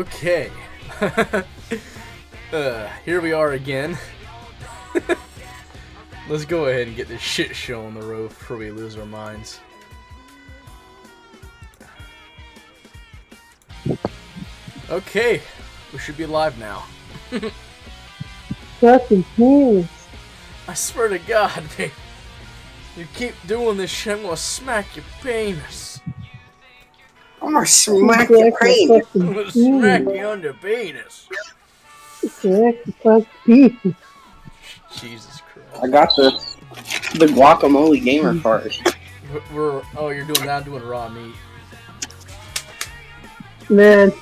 Okay. Here we are again. Let's go ahead and get this shit show on the road before we lose our minds. Okay, we should be live now. Fucking please. I swear to God, babe. You keep doing this shit, I'm gonna smack your penis. I'm gonna smack your penis. I'm gonna smack you on the penis. Smack the fucking penis. Jesus Christ. I got the guacamole gamer part. You're doing raw meat. Man.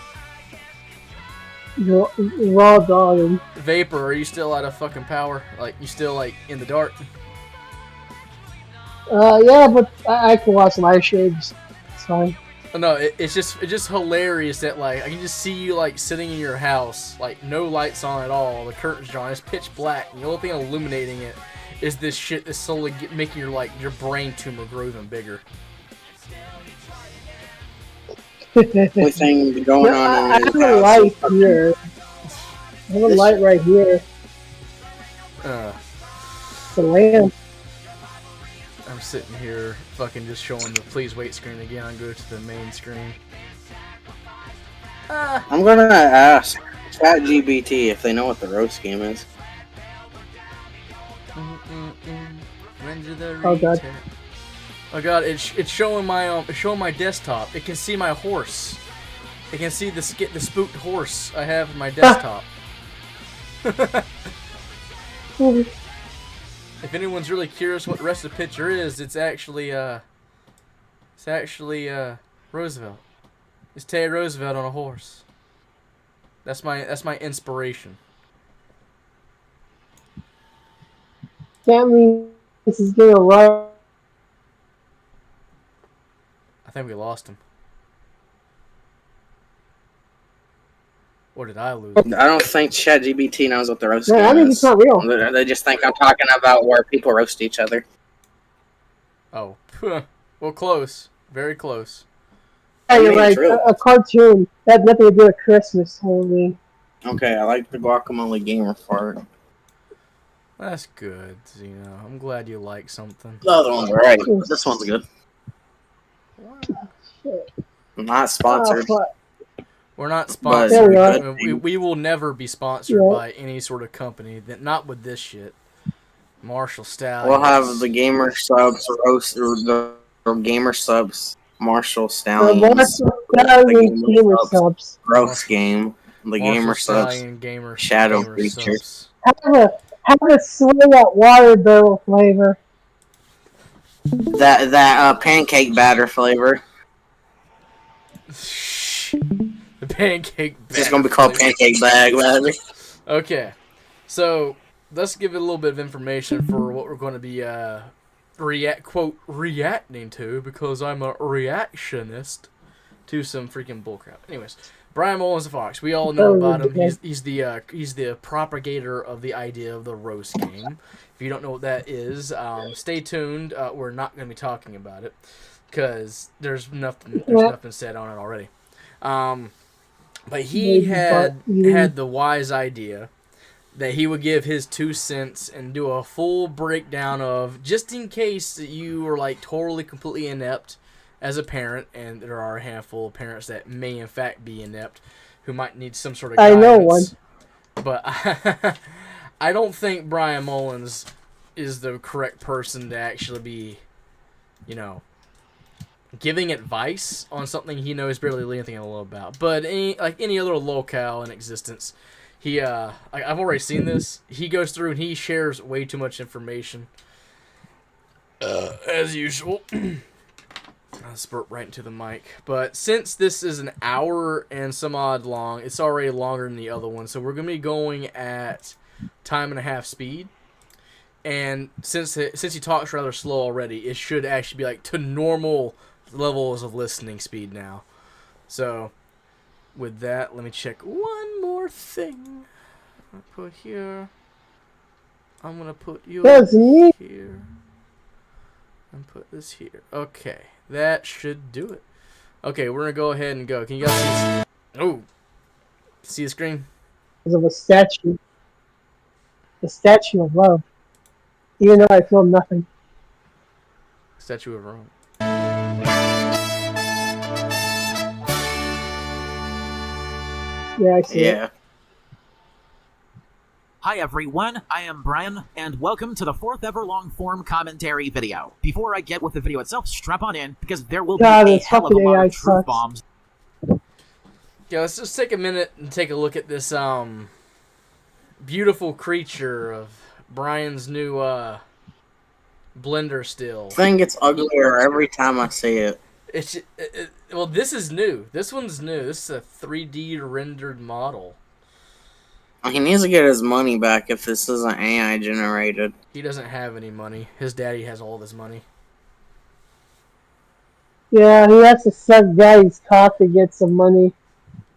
Raw dog. Vapor, are you still out of fucking power? Like, you still, like, in the dark? Yeah, but I can watch live streams. It's fine. No, it's just hilarious that, like, I can just see you, like, sitting in your house, like, no lights on at all, the curtains drawn, it's pitch black, and the only thing illuminating it is this shit that's slowly making your brain tumor grow even bigger. Only thing going on I in have a light here. I have a light right here. The lamp. I'm sitting here fucking just showing the please wait screen again. I'll go to the main screen. I'm gonna ask ChatGPT if they know what the roast game is. Oh god. Oh god, it's showing my desktop. It can see my horse. It can see the spooked horse I have in my desktop. If anyone's really curious what the rest of the picture is, it's actually Roosevelt. It's Teddy Roosevelt on a horse. That's my inspiration. That means this is getting a right. I think we lost him. Or did I lose him? I don't think ChatGPT knows what the roast Man, I game think is. it's not real. They just think I'm talking about where people roast each other. Oh. Well, close. Very close. Yeah, you're right. True. A cartoon. That had nothing to do with Christmas, Halloween. Okay, I like the guacamole gamer part. That's good, Zeno. I'm glad you like something. The other one's alright. This one's good. Shit. Not sponsored. Oh, fuck. We're not But sponsored. We will never be sponsored by any sort of company. Not with this shit. Marshall Stallions. We'll have the gamer subs roast or the gamer subs Marshall Stallions. Gamer subs. Roast game. The Marshall gamer subs. Stallion gamer Shadow gamer Creature. subs. Have a swing at water barrel flavor. That pancake batter flavor. The pancake It's just gonna be called pancake bag batter. Okay, so let's give it a little bit of information for what we're going to be reacting to, because I'm a reactionist to some freaking bullcrap. Anyways, Bryan Mullins The Fox. We all know about him. He's the propagator of the idea of the roast game. If you don't know what that is, stay tuned. We're not going to be talking about it because there's nothing said on it already. But he had the wise idea that he would give his 2 cents and do a full breakdown of, just in case that you were like totally completely inept as a parent, and there are a handful of parents that may in fact be inept who might need some sort of guidance. I know one. But I don't think Bryan Mullins is the correct person to actually be, giving advice on something he knows barely anything a little about. But any other locale in existence, I've already seen this. He goes through and he shares way too much information, as usual. I'll spurt right into the mic. But since this is an hour and some odd long, it's already longer than the other one. So we're going to be going at time and a half speed. And since he talks rather slow already, it should actually be like to normal levels of listening speed now. So with that, let me check one more thing. I'm gonna put here. I'm gonna put you here. And put this here. Okay, that should do it. Okay, we're gonna go ahead and go. Can you guys see this? Oh, See the screen? Because of a statue. The statue of love. Even though I feel nothing. Statue of Rome. Yeah, I see it. Yeah. Hi everyone, I am Brian, and welcome to the 4th ever long-form commentary video. Before I get with the video itself, strap on in, because there will be God, a this hell of a fucking lot AI of truth sucks. bombs. Yeah, let's just take a minute and take a look at this beautiful creature of Brian's new blender still. I think it's uglier every time I see it. Well, this is new. This one's new. This is a 3D rendered model. He needs to get his money back if this isn't AI generated. He doesn't have any money. His daddy has all of his money. Yeah, he has to suck Daddy's cock to get some money.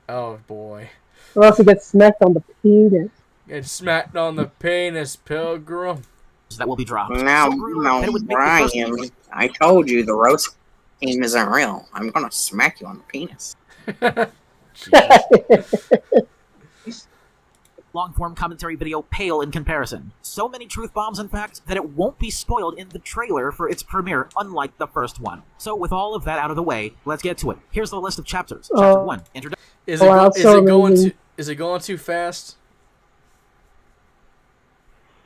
Oh boy. Or else he gets smacked on the penis. Get smacked on the penis, pilgrim. That will be dropped. Now, So, that it would make the Brian, first- I told you the roast game isn't real. I'm gonna smack you on the penis. long-form commentary video pale in comparison. So many truth bombs, in fact, that it won't be spoiled in the trailer for its premiere, unlike the first one. So with all of that out of the way, let's get to it. Here's the list of chapters. Chapter 1, Introduction. Is Wow, it going too fast?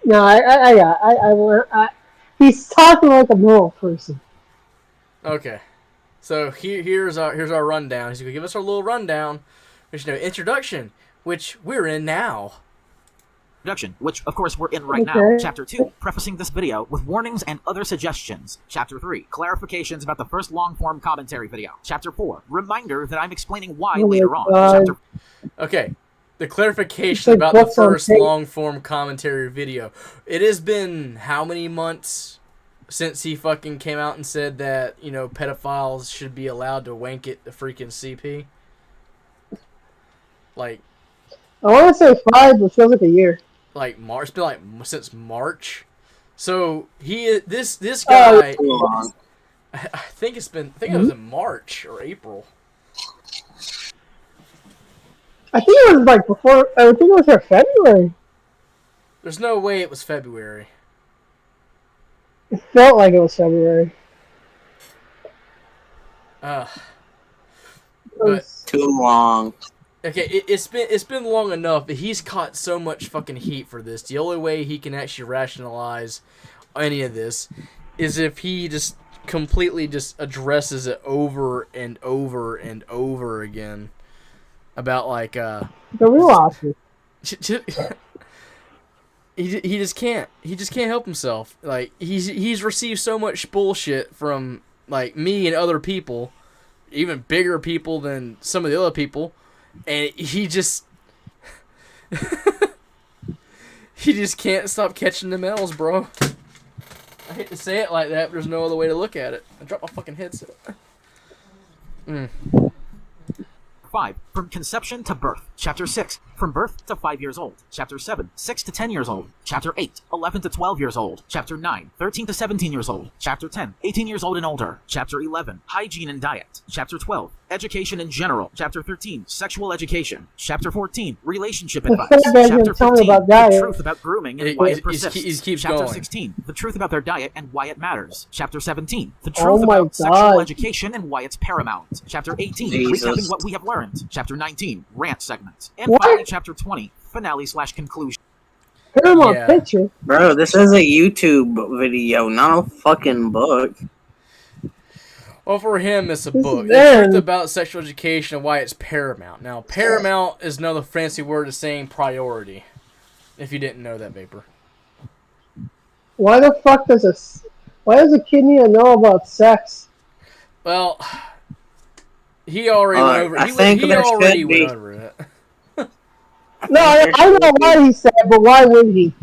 No, he's talking like a normal person. Okay. So here's our rundown. He's gonna give us our little rundown. Which, introduction, which we're in now. Introduction, which of course we're in right now. Okay. Chapter 2, prefacing this video with warnings and other suggestions. Chapter 3, clarifications about the first long-form commentary video. Chapter 4, reminder that I'm explaining why Oh my later on. God. Chapter Okay. The clarification It's like about the books on first tape. long-form commentary video. It has been how many months since he fucking came out and said that, pedophiles should be allowed to wank at the freaking CP? Like, I want to say 5, but feels like a year. March. It's been since March. So this guy. Too long. I think it was in March or April. I think it was before. I think it was for February. There's no way it was February. It felt like it was February. But Too long. okay, it's been long enough, but he's caught so much fucking heat for this. The only way he can actually rationalize any of this is if he just completely just addresses it over and over and over again about The real option. he just can't help himself. Like he's received so much bullshit from me and other people, even bigger people than some of the other people, and he just can't stop catching the mails, bro. I hate to say it like that, but there's no other way to look at it. I dropped my fucking headset. 5, from conception to birth. Chapter 6, from birth to 5 years old. Chapter 7, 6 to 10 years old. Chapter 8, 11 to 12 years old. Chapter 9, 13 to 17 years old. Chapter 10, 18 years old and older. Chapter 11, hygiene and diet. Chapter 12, education in general. Chapter 13, sexual education. Chapter 14, relationship advice. fact that Chapter you're telling 15, about the diet. truth about grooming and It- why it- it persists. he keeps Chapter going. 16, the truth about their diet and why it matters. Chapter 17, the Oh truth my about sexual God. education and why it's paramount. Chapter 18, Jesus. recapping what we have learned. Chapter 19, rant segment. And What? finally, Chapter 20, finale/conclusion. Paramount Yeah. Picture. Bro, this is a YouTube video, not a fucking book. Well, for him, it's a This book. is The them. truth about sexual education and why it's paramount. Now, paramount is another fancy word of saying priority. If you didn't know that, Vapor. Why the fuck does a kid need to know about sex? Well, he already went over. I He think there already should be- went over it. No, I know why he said, but why would he?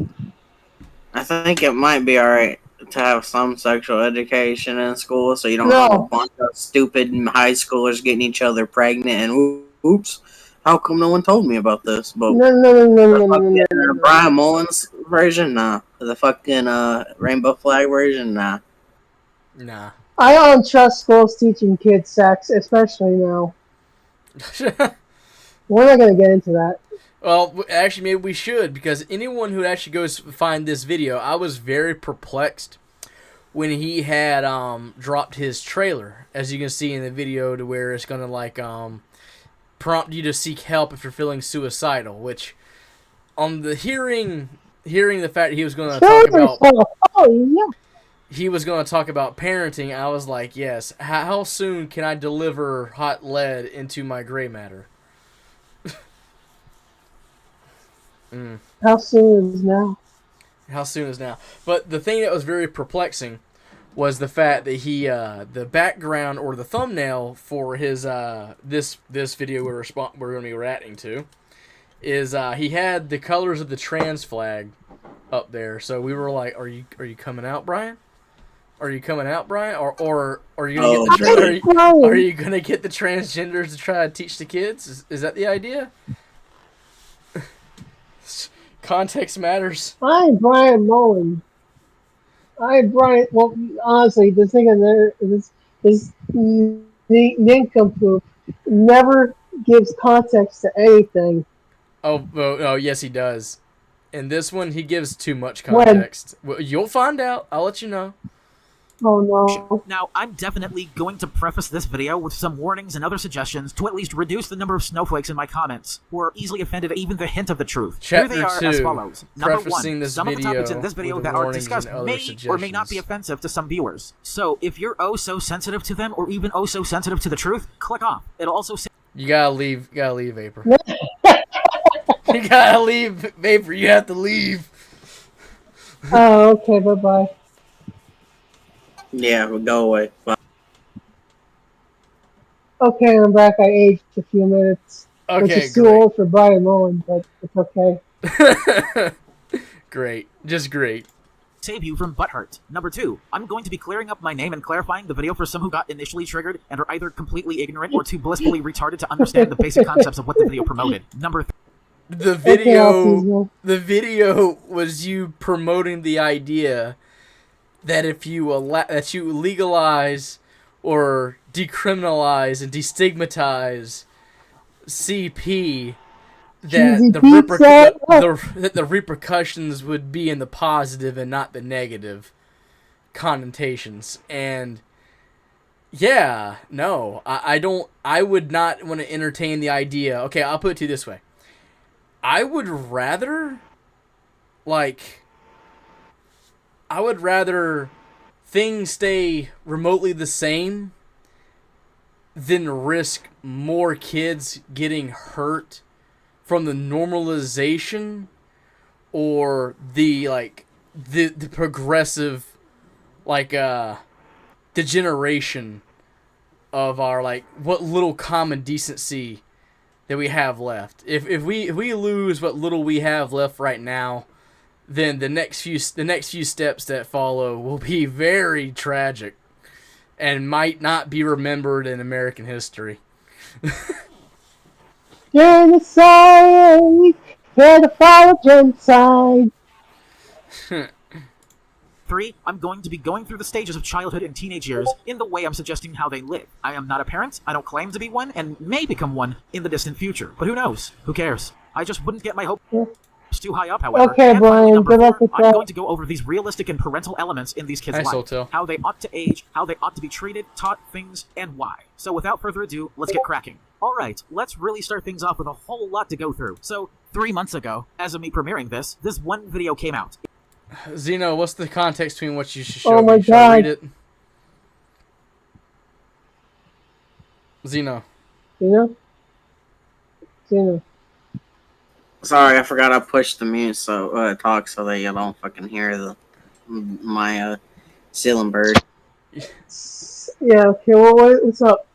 I think it might be alright to have some sexual education in school so you don't No. have a bunch of stupid high schoolers getting each other pregnant and oops, how come no one told me about this? But the Bryan Mullins version, nah. The fucking rainbow flag version, nah. Nah. I don't trust schools teaching kids sex, especially now. We're not going to get into that. Well, actually, maybe we should, because anyone who actually goes find this video, I was very perplexed when he had dropped his trailer, as you can see in the video, to where it's gonna like prompt you to seek help if you're feeling suicidal. Which, on the hearing the fact that he was gonna talk about, he was gonna talk about parenting, I was like, yes. How soon can I deliver hot lead into my gray matter? How soon is now? How soon is now? But the thing that was very perplexing was the fact that he, the background or the thumbnail for his this video we're going to be reacting to, is he had the colors of the trans flag up there. So we were like, "Are you coming out, Brian? Are you coming out, Brian? Or are you gonna get the are you gonna get the transgenders to try to teach the kids? Is that the idea?" Context matters. I'm Bryan Mullins. Well, honestly, the thing in there is the nincompoop never gives context to anything. Oh, yes, he does. In this one, he gives too much context. Well, you'll find out. I'll let you know. Oh, no. Now, I'm definitely going to preface this video with some warnings and other suggestions to at least reduce the number of snowflakes in my comments who are easily offended at even the hint of the truth. Chapter Here they are 2, as follows. Number 1, some of the topics in this with video that are discussed may or may not be suggestions. offensive to some viewers. So, if you're oh so sensitive to them or even oh so sensitive to the truth, click off. It'll also say... You gotta leave, Vapor. You gotta leave, Vapor. You have to leave. Oh, okay, bye-bye. Yeah, we'll go away. Bye. Okay, I'm back. I aged a few minutes. Okay, which is too old for Bryan Mullins, but it's okay. Great. Just great. Save you from butthurt. Number 2, I'm going to be clearing up my name and clarifying the video for some who got initially triggered and are either completely ignorant or too blissfully retarded to understand the basic concepts of what the video promoted. Number 3. The video was you promoting the idea that if you legalize or decriminalize and destigmatize CP, that the repercussions would be in the positive and not the negative connotations. And yeah, no, I would not want to entertain the idea. Okay, I'll put it to you this way. I would rather things stay remotely the same than risk more kids getting hurt from the normalization or the progressive degeneration of our what little common decency that we have left. If we lose what little we have left right now, then the next few steps that follow will be very tragic and might not be remembered in American history. Genocide! Genocide! 3, I'm going to be going through the stages of childhood and teenage years in the way I'm suggesting how they live. I am not a parent, I don't claim to be one, and may become one in the distant future. But who knows? Who cares? I just wouldn't get my hopes too high up, however. Okay, and Brian, good luck with I'm that. going to go over these realistic and parental elements in these kids' lives. How they ought to age, how they ought to be treated, taught things, and why. So without further ado, let's get cracking. Alright, let's really start things off with a whole lot to go through. So, 3 months ago, as of me premiering this one video came out. Zeno, what's the context between what you showed Oh my me? Shall I read God. it? Zeno. Sorry, I forgot I pushed the mute talk so that you don't fucking hear my ceiling bird. Yeah. Okay. Well, what's up?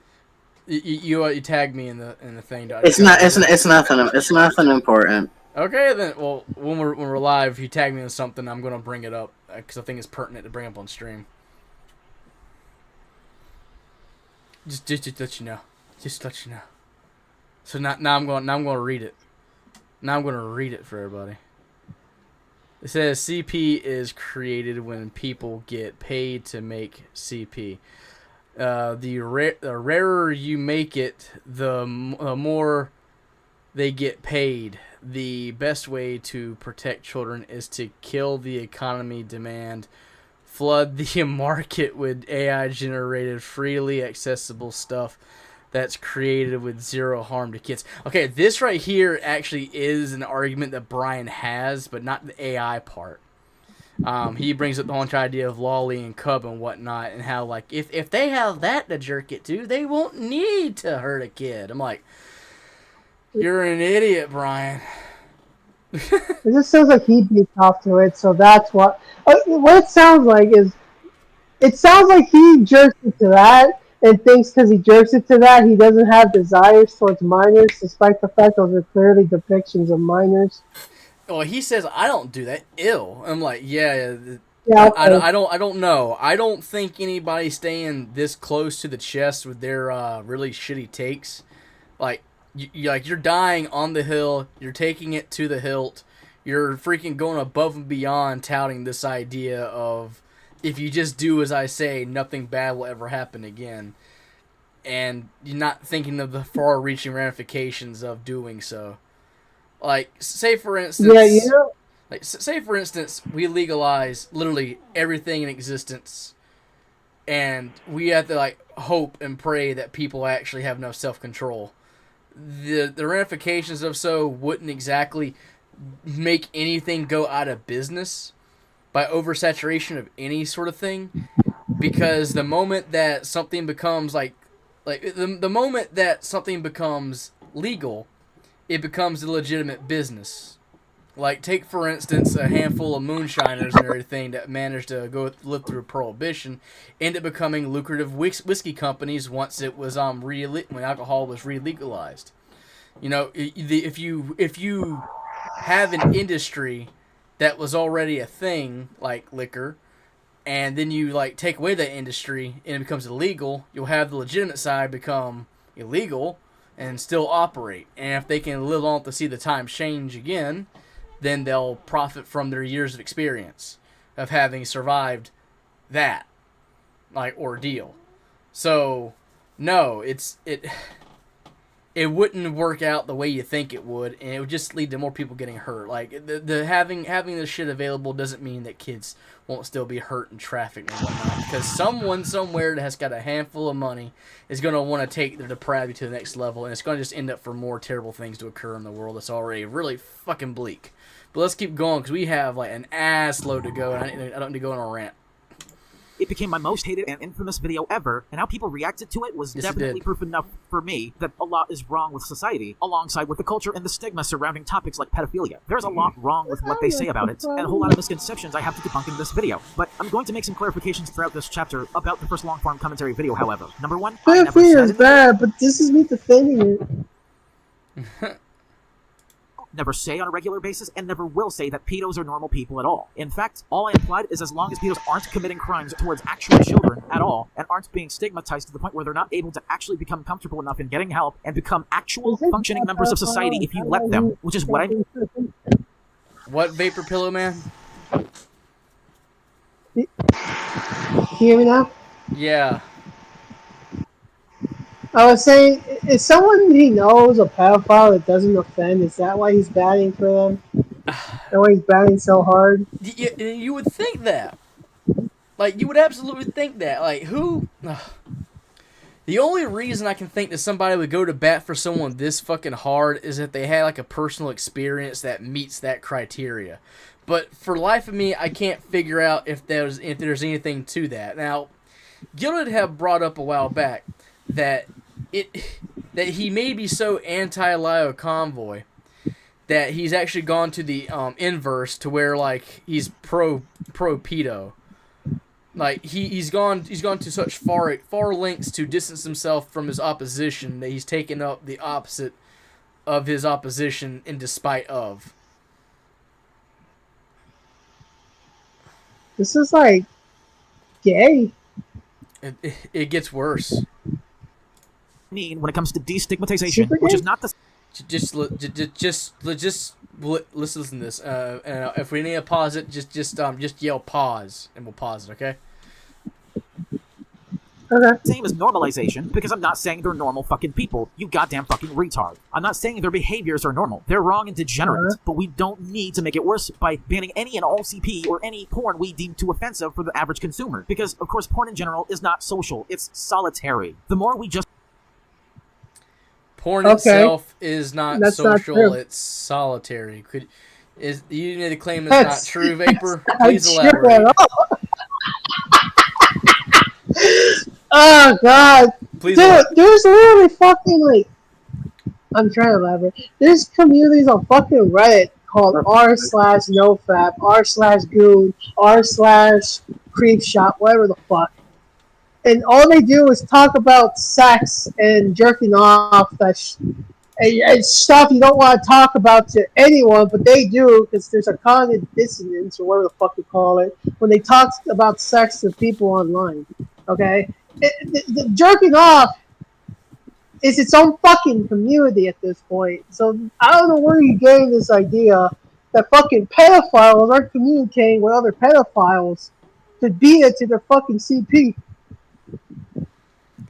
You tagged me in the thing. It's nothing important. Okay, then. Well, when we're live, if you tag me in something, I'm gonna bring it up because I think it's pertinent to bring up on stream. Just let you know. Just let you know. So now I'm going to read it. Now I'm going to read it for everybody. It says CP is created when people get paid to make CP. The rarer you make it, the more they get paid. The best way to protect children is to kill the economy demand, flood the market with AI-generated, freely accessible stuff that's created with zero harm to kids. Okay, this right here actually is an argument that Bryan has, but not the AI part. He brings up the whole entire idea of Lolly and Cub and whatnot, and how, like, if they have that to jerk it to, they won't need to hurt a kid. I'm like, you're an idiot, Bryan. It just sounds like he beats off to it, so that's what it sounds like is. It sounds like he jerks it to that and thinks because he jerks it to that, he doesn't have desires towards minors, despite the fact those are clearly depictions of minors. Well, he says I don't do that. Ill. I'm like, yeah. Yeah, I don't know. I don't think anybody staying this close to the chest with their really shitty takes, like you're dying on the hill. You're taking it to the hilt. You're freaking going above and beyond, touting this idea of, if you just do as I say, nothing bad will ever happen again. And you're not thinking of the far-reaching ramifications of doing so. Like, say for instance... Yeah, you know... Like, say for instance, we legalize literally everything in existence, and we have to, like, hope and pray that people actually have enough self-control. The ramifications of so wouldn't exactly make anything go out of business by oversaturation of any sort of thing, because the moment that something becomes the moment that something becomes legal, it becomes a legitimate business. Like, take for instance a handful of moonshiners and everything that managed to live through Prohibition, end up becoming lucrative whiskey companies once it was when alcohol was re-legalized. You know, if you have an industry that was already a thing, like liquor, and then you, like, take away that industry and it becomes illegal, you'll have the legitimate side become illegal and still operate. And if they can live on to see the times change again, then they'll profit from their years of experience of having survived that, like, ordeal. So, no, it wouldn't work out the way you think it would, and it would just lead to more people getting hurt. Like, the having this shit available doesn't mean that kids won't still be hurt and trafficked and whatnot, because someone somewhere that has got a handful of money is going to want to take their depravity to the next level, and it's going to just end up for more terrible things to occur in the world that's already really fucking bleak. But let's keep going, because we have, like, an ass load to go, and I don't need to go on a rant. It became my most hated and infamous video ever, and how people reacted to it was definitely proof enough for me that a lot is wrong with society, alongside with the culture and the stigma surrounding topics like pedophilia. There's a lot wrong with what they say about it, and a whole lot of misconceptions I have to debunk in this video. But I'm going to make some clarifications throughout this chapter about the first long-form commentary video, however. Number one, pedophilia is bad, but this is me defending it. Never say on a regular basis, and never will say that pedos are normal people at all. In fact, all I implied is as long as pedos aren't committing crimes towards actual children at all, and aren't being stigmatized to the point where they're not able to actually become comfortable enough in getting help and become actual functioning members of society if you let them, which is what I... What, Vapor Pillow Man? You hear me now? Yeah. I was saying, is someone he knows a pedophile that doesn't offend? Is that why he's batting for them? That why he's batting so hard? You would think that. Like, you would absolutely think that. Like, who... The only reason I can think that somebody would go to bat for someone this fucking hard is if they had, like, a personal experience that meets that criteria. But for life of me, I can't figure out if there's anything to that. Now, Gilded have brought up a while back that he may be so anti-Lio Convoy that he's actually gone to the inverse, to where, like, he's pro pedo. Like, he's gone to such far lengths to distance himself from his opposition that he's taken up the opposite of his opposition in despite of. This is like gay. It gets worse. When it comes to destigmatization, which is not the... Just listen to this. If we need to pause it, just yell pause, and we'll pause it, okay? Okay. Same as normalization, because I'm not saying they're normal fucking people, you goddamn fucking retard. I'm not saying their behaviors are normal. They're wrong and degenerate, but we don't need to make it worse by banning any and all CP or any porn we deem too offensive for the average consumer. Because, of course, porn in general is not social, it's solitary. The more we just... Porn itself is not social, it's solitary. You need to claim it's not true, Vapor? Please elaborate. Oh god, Please dude, there's literally fucking like, I'm trying to elaborate. There's communities on fucking Reddit called r/nofap, r/goon, r/creepshop, whatever the fuck. And all they do is talk about sex and jerking off and stuff you don't want to talk about to anyone, but they do because there's a cognitive dissonance or whatever the fuck you call it when they talk about sex to people online. Okay, the jerking off is its own fucking community at this point. So I don't know where you're getting this idea that fucking pedophiles aren't communicating with other pedophiles to beat it to their fucking CP.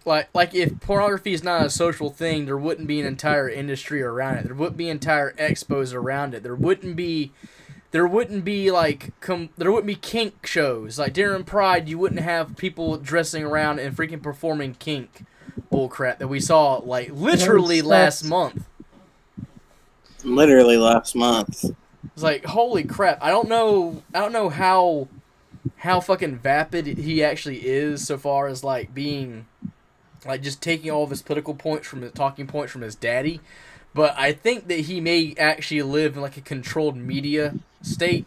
Like if pornography is not a social thing, there wouldn't be an entire industry around it. There wouldn't be entire expos around it. There wouldn't be kink shows. Like during Pride, you wouldn't have people dressing around and freaking performing kink bullcrap that we saw like literally last month. Literally last month. It's like, holy crap. I don't know how fucking vapid he actually is so far as like being like just taking all of his political points from his talking points from his daddy, but I think that he may actually live in like a controlled media state,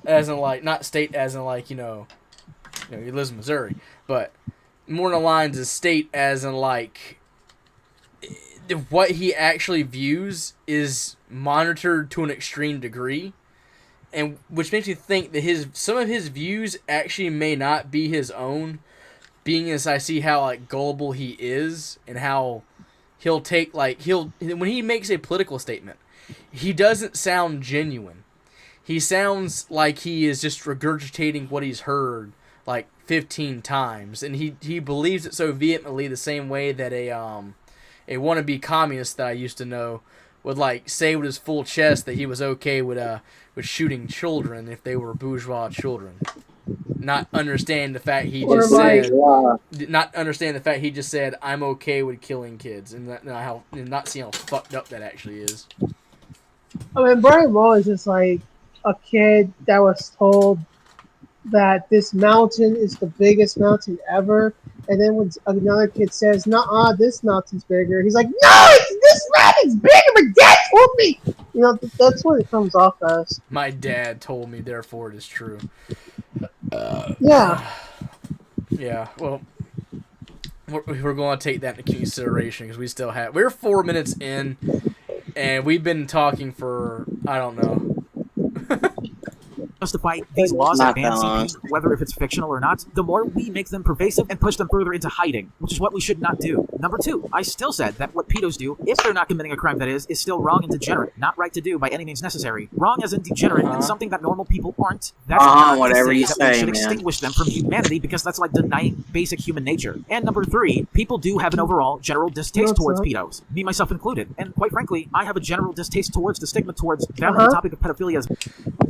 as in like not state as in like you know he lives in Missouri, but more in the lines of state as in like what he actually views is monitored to an extreme degree, and which makes me think that some of his views actually may not be his own. Being as I see how like gullible he is and how he'll take like when he makes a political statement, he doesn't sound genuine. He sounds like he is just regurgitating what he's heard like 15 times, and he believes it so vehemently the same way that a wannabe communist that I used to know would like say with his full chest that he was okay with shooting children if they were bourgeois children. Not understand the fact he just said I'm okay with killing kids, and not seeing how fucked up that actually is. I mean, Bryan Mullins is like a kid that was told that this mountain is the biggest mountain ever, and then when another kid says, "Nuh-uh, this mountain's bigger," he's like, "No, this mountain's bigger. My dad told me." You know, that's what it comes off as. My dad told me, therefore it is true. Yeah. Yeah. Well, we're going to take that into consideration because we're 4 minutes in, and we've been talking for I don't know. Justify these laws that ban CP, whether if it's fictional or not, the more we make them pervasive and push them further into hiding, which is what we should not do. Number 2, I still said that what pedos do, if they're not committing a crime that is still wrong and degenerate, not right to do by any means necessary. Wrong as in degenerate and something that normal people aren't. That's not whatever you say say, that we should man. extinguish them from humanity because that's like denying basic human nature. And number 3, people do have an overall general distaste towards pedos, me myself included. And quite frankly, I have a general distaste towards the stigma towards them and the topic of pedophilia.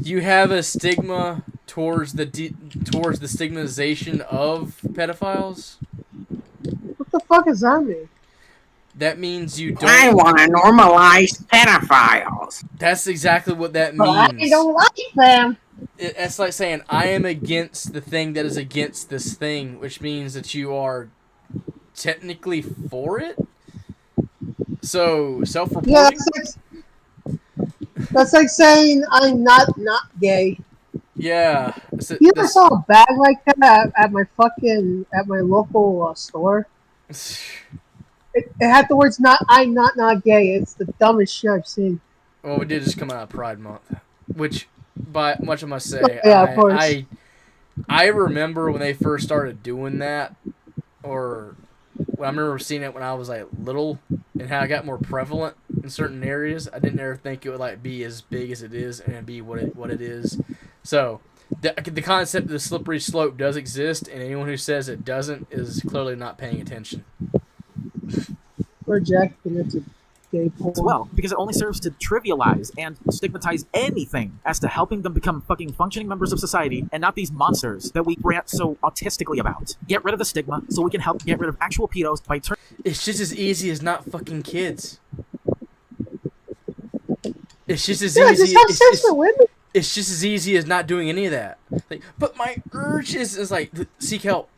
You have a stigma towards the stigmatization of pedophiles? What the fuck does that mean? That means you don't. I want to normalize pedophiles. That's exactly what that means. But I don't like them. It's like saying I am against the thing that is against this thing, which means that you are technically for it. So self-reporting. Yeah, that's like saying I'm not gay. Yeah. You ever saw a bag like that at my local store? It had the words I'm not gay. It's the dumbest shit I've seen. Well, we did just come out of Pride Month, which, by much I must say, yeah, of course. I remember when they first started doing that, or I remember seeing it when I was like little, and how it got more prevalent in certain areas. I didn't ever think it would like be as big as it is and be what it is. So The concept of the slippery slope does exist, and anyone who says it doesn't is clearly not paying attention. Or jacking it to gay porn. As well, because it only serves to trivialize and stigmatize anything as to helping them become fucking functioning members of society and not these monsters that we rant so autistically about. Get rid of the stigma so we can help get rid of actual pedos by turning... It's just as easy as not fucking kids. It's just as easy. Just have sex with women. It's just as easy as not doing any of that. Like, but my urge is like seek help,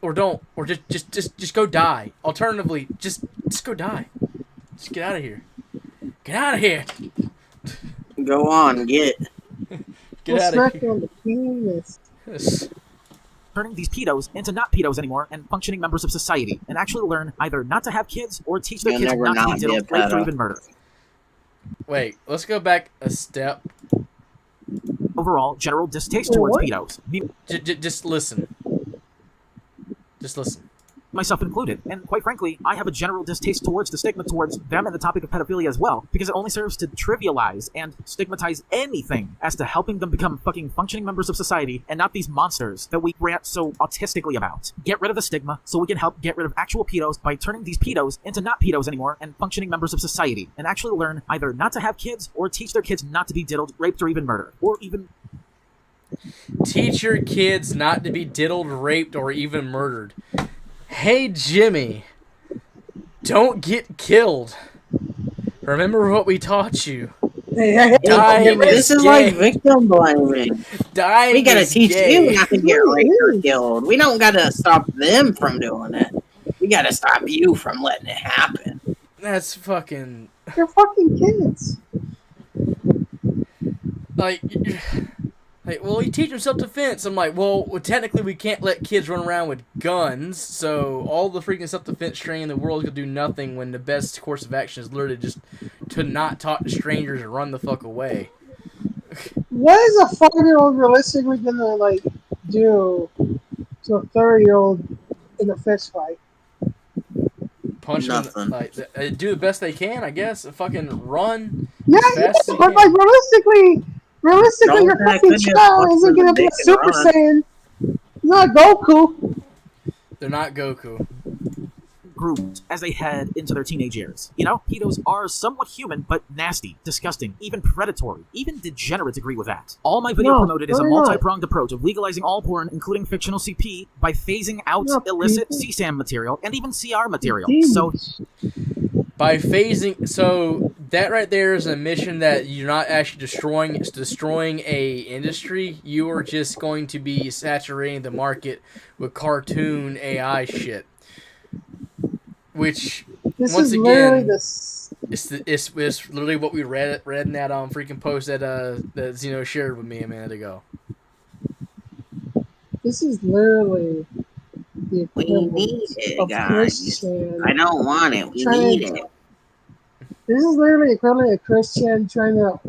or don't, or just go die. Alternatively, just go die. Just get out of here. Get out of here. Go on, get Get out of here. On the penis. Yes. turning these pedos into not pedos anymore and functioning members of society, and actually learn either not to have kids or teach their kids not to be diddled, raped, or even murdered. Wait, let's go back a step. Overall, general distaste towards pedos. Just listen. Just listen. Myself included, and quite frankly, I have a general distaste towards the stigma towards them and the topic of pedophilia as well, because it only serves to trivialize and stigmatize anything as to helping them become fucking functioning members of society and not these monsters that we rant so autistically about. Get rid of the stigma so we can help get rid of actual pedos by turning these pedos into not pedos anymore and functioning members of society, and actually learn either not to have kids or teach their kids not to be diddled, raped, or even murdered, or even... Teach your kids not to be diddled, raped, or even murdered. Hey, Jimmy, don't get killed. Remember what we taught you. Dying this is like victim blaming. Dying we gotta teach gay. you not to get raped or killed. We don't gotta stop them from doing it. We gotta stop you from letting it happen. That's fucking... They're fucking kids. Like, well, you teach them self-defense. I'm like, well, technically we can't let kids run around with guns, so all the freaking self-defense training in the world could do nothing when the best course of action is literally just to not talk to strangers and run the fuck away. What is a 5-year-old realistically gonna, like, do to a 30-year-old in a fist fight? Punch them, like, do the best they can, I guess. Fucking run. Yeah, but, like, realistically, your fucking child isn't gonna be a Super Saiyan. Not Goku. They're not Goku. Grouped as they head into their teenage years. You know, pedos are somewhat human, but nasty, disgusting, even predatory. Even degenerates agree with that. All my video promoted is a multi-pronged approach of legalizing all porn, including fictional CP, by phasing out illicit CSAM material and even CR material. So, by phasing, so that right there is a mission that you're not actually destroying. It's destroying a industry. You are just going to be saturating the market with cartoon AI shit. Which, this once is again, literally it's literally what we read in that freaking post that that Zeno shared with me a minute ago. This is literally the equivalent of Christian. I don't want it. We need it. This is literally equivalent of Christian trying to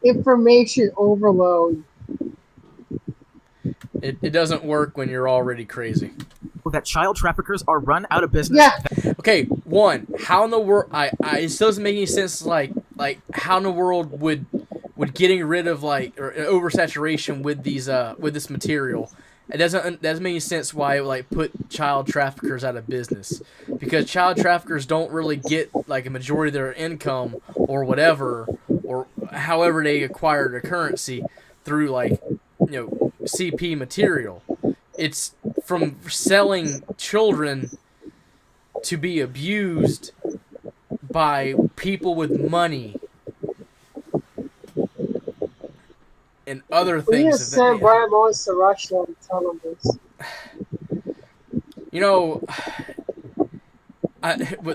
information overload. It doesn't work when you're already crazy. That child traffickers are run out of business. Yeah. Okay, one, how in the world... it still doesn't make any sense, like how in the world would getting rid of, like, or oversaturation with these, with this material... It doesn't make any sense why it would, like, put child traffickers out of business. Because child traffickers don't really get, like, a majority of their income or whatever, or however they acquire their currency through, like, CP material. It's from selling children to be abused by people with money and other things. We just sent Bryan Mullins to Russia and tell him this.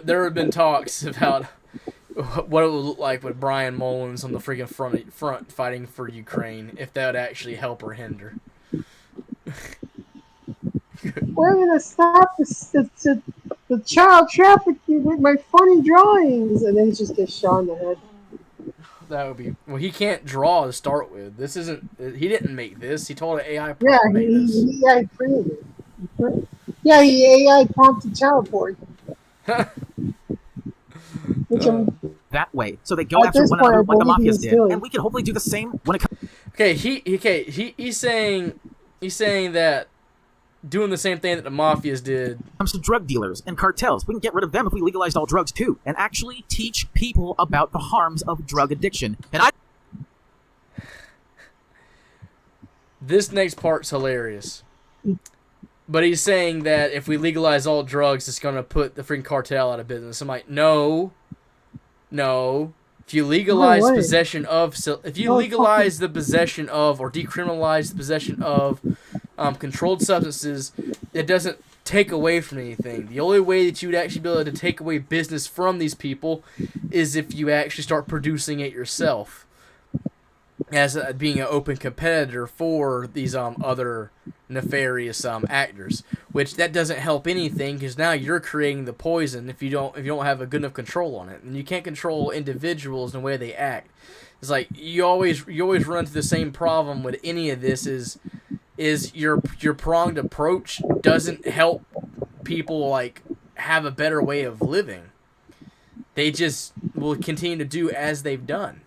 There have been talks about what it would look like with Bryan Mullins on the freaking front fighting for Ukraine, if that would actually help or hinder. We're gonna stop the child trafficking with my funny drawings, and then he just gets shot in the head. That would be... Well, he can't draw to start with. This isn't... He didn't make this. He told an AI prompt to make this. He AI created it. Yeah, he AI prompted child porn. That way. So they go after one another like the mafias did. And we can hopefully do the same when it comes... He's saying that doing the same thing that the mafias did. When it comes to drug dealers and cartels, we can get rid of them if we legalized all drugs too, and actually teach people about the harms of drug addiction. And This next part's hilarious. But he's saying that if we legalize all drugs, it's going to put the freaking cartel out of business. I'm like, no. If you legalize possession of, if you legalize the possession of, or decriminalize the possession of controlled substances, it doesn't take away from anything. The only way that you would actually be able to take away business from these people is if you actually start producing it yourself, as being an open competitor for these other nefarious actors, which that doesn't help anything, because now you're creating the poison if you don't have a good enough control on it, and you can't control individuals and the way they act. It's like you always run into the same problem with any of this is your pronged approach doesn't help people like have a better way of living. They just will continue to do as they've done.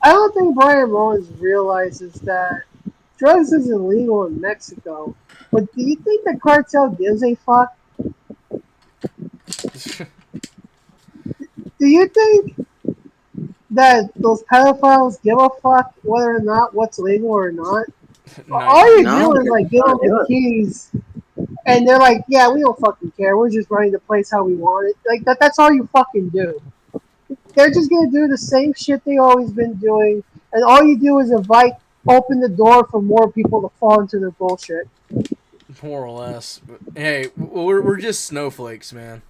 I don't think Bryan Mullins realizes that drugs isn't legal in Mexico. But do you think the cartel gives a fuck? Do you think that those pedophiles give a fuck whether or not what's legal or not? All you do is like give them the keys, and they're like, "Yeah, we don't fucking care. We're just running the place how we want it." Like that's all you fucking do. They're just gonna do the same shit they always been doing, and all you do is open the door for more people to fall into their bullshit. More or less. But, hey, we're just snowflakes, man.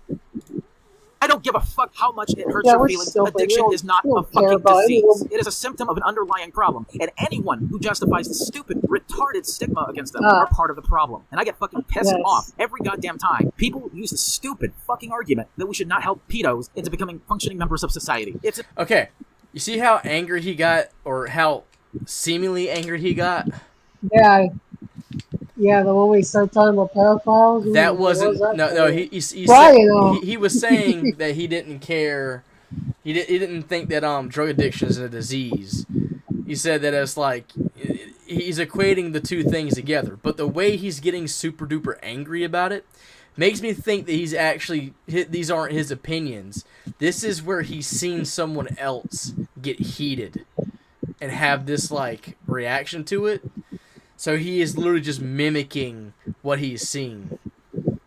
I don't give a fuck how much it hurts your feelings. Addiction is not a fucking disease. It is a symptom of an underlying problem. And anyone who justifies the stupid, retarded stigma against them are part of the problem. And I get fucking pissed off every goddamn time people use the stupid fucking argument that we should not help pedos into becoming functioning members of society. Okay, you see how angry he got, or how seemingly angry he got? Yeah, the one we started talking about pedophiles. That wasn't no. He was saying that he didn't care. He didn't think that drug addiction is a disease. He said that it's like he's equating the two things together. But the way he's getting super duper angry about it makes me think that these aren't his opinions. This is where he's seen someone else get heated and have this like reaction to it. So he is literally just mimicking what he's seen.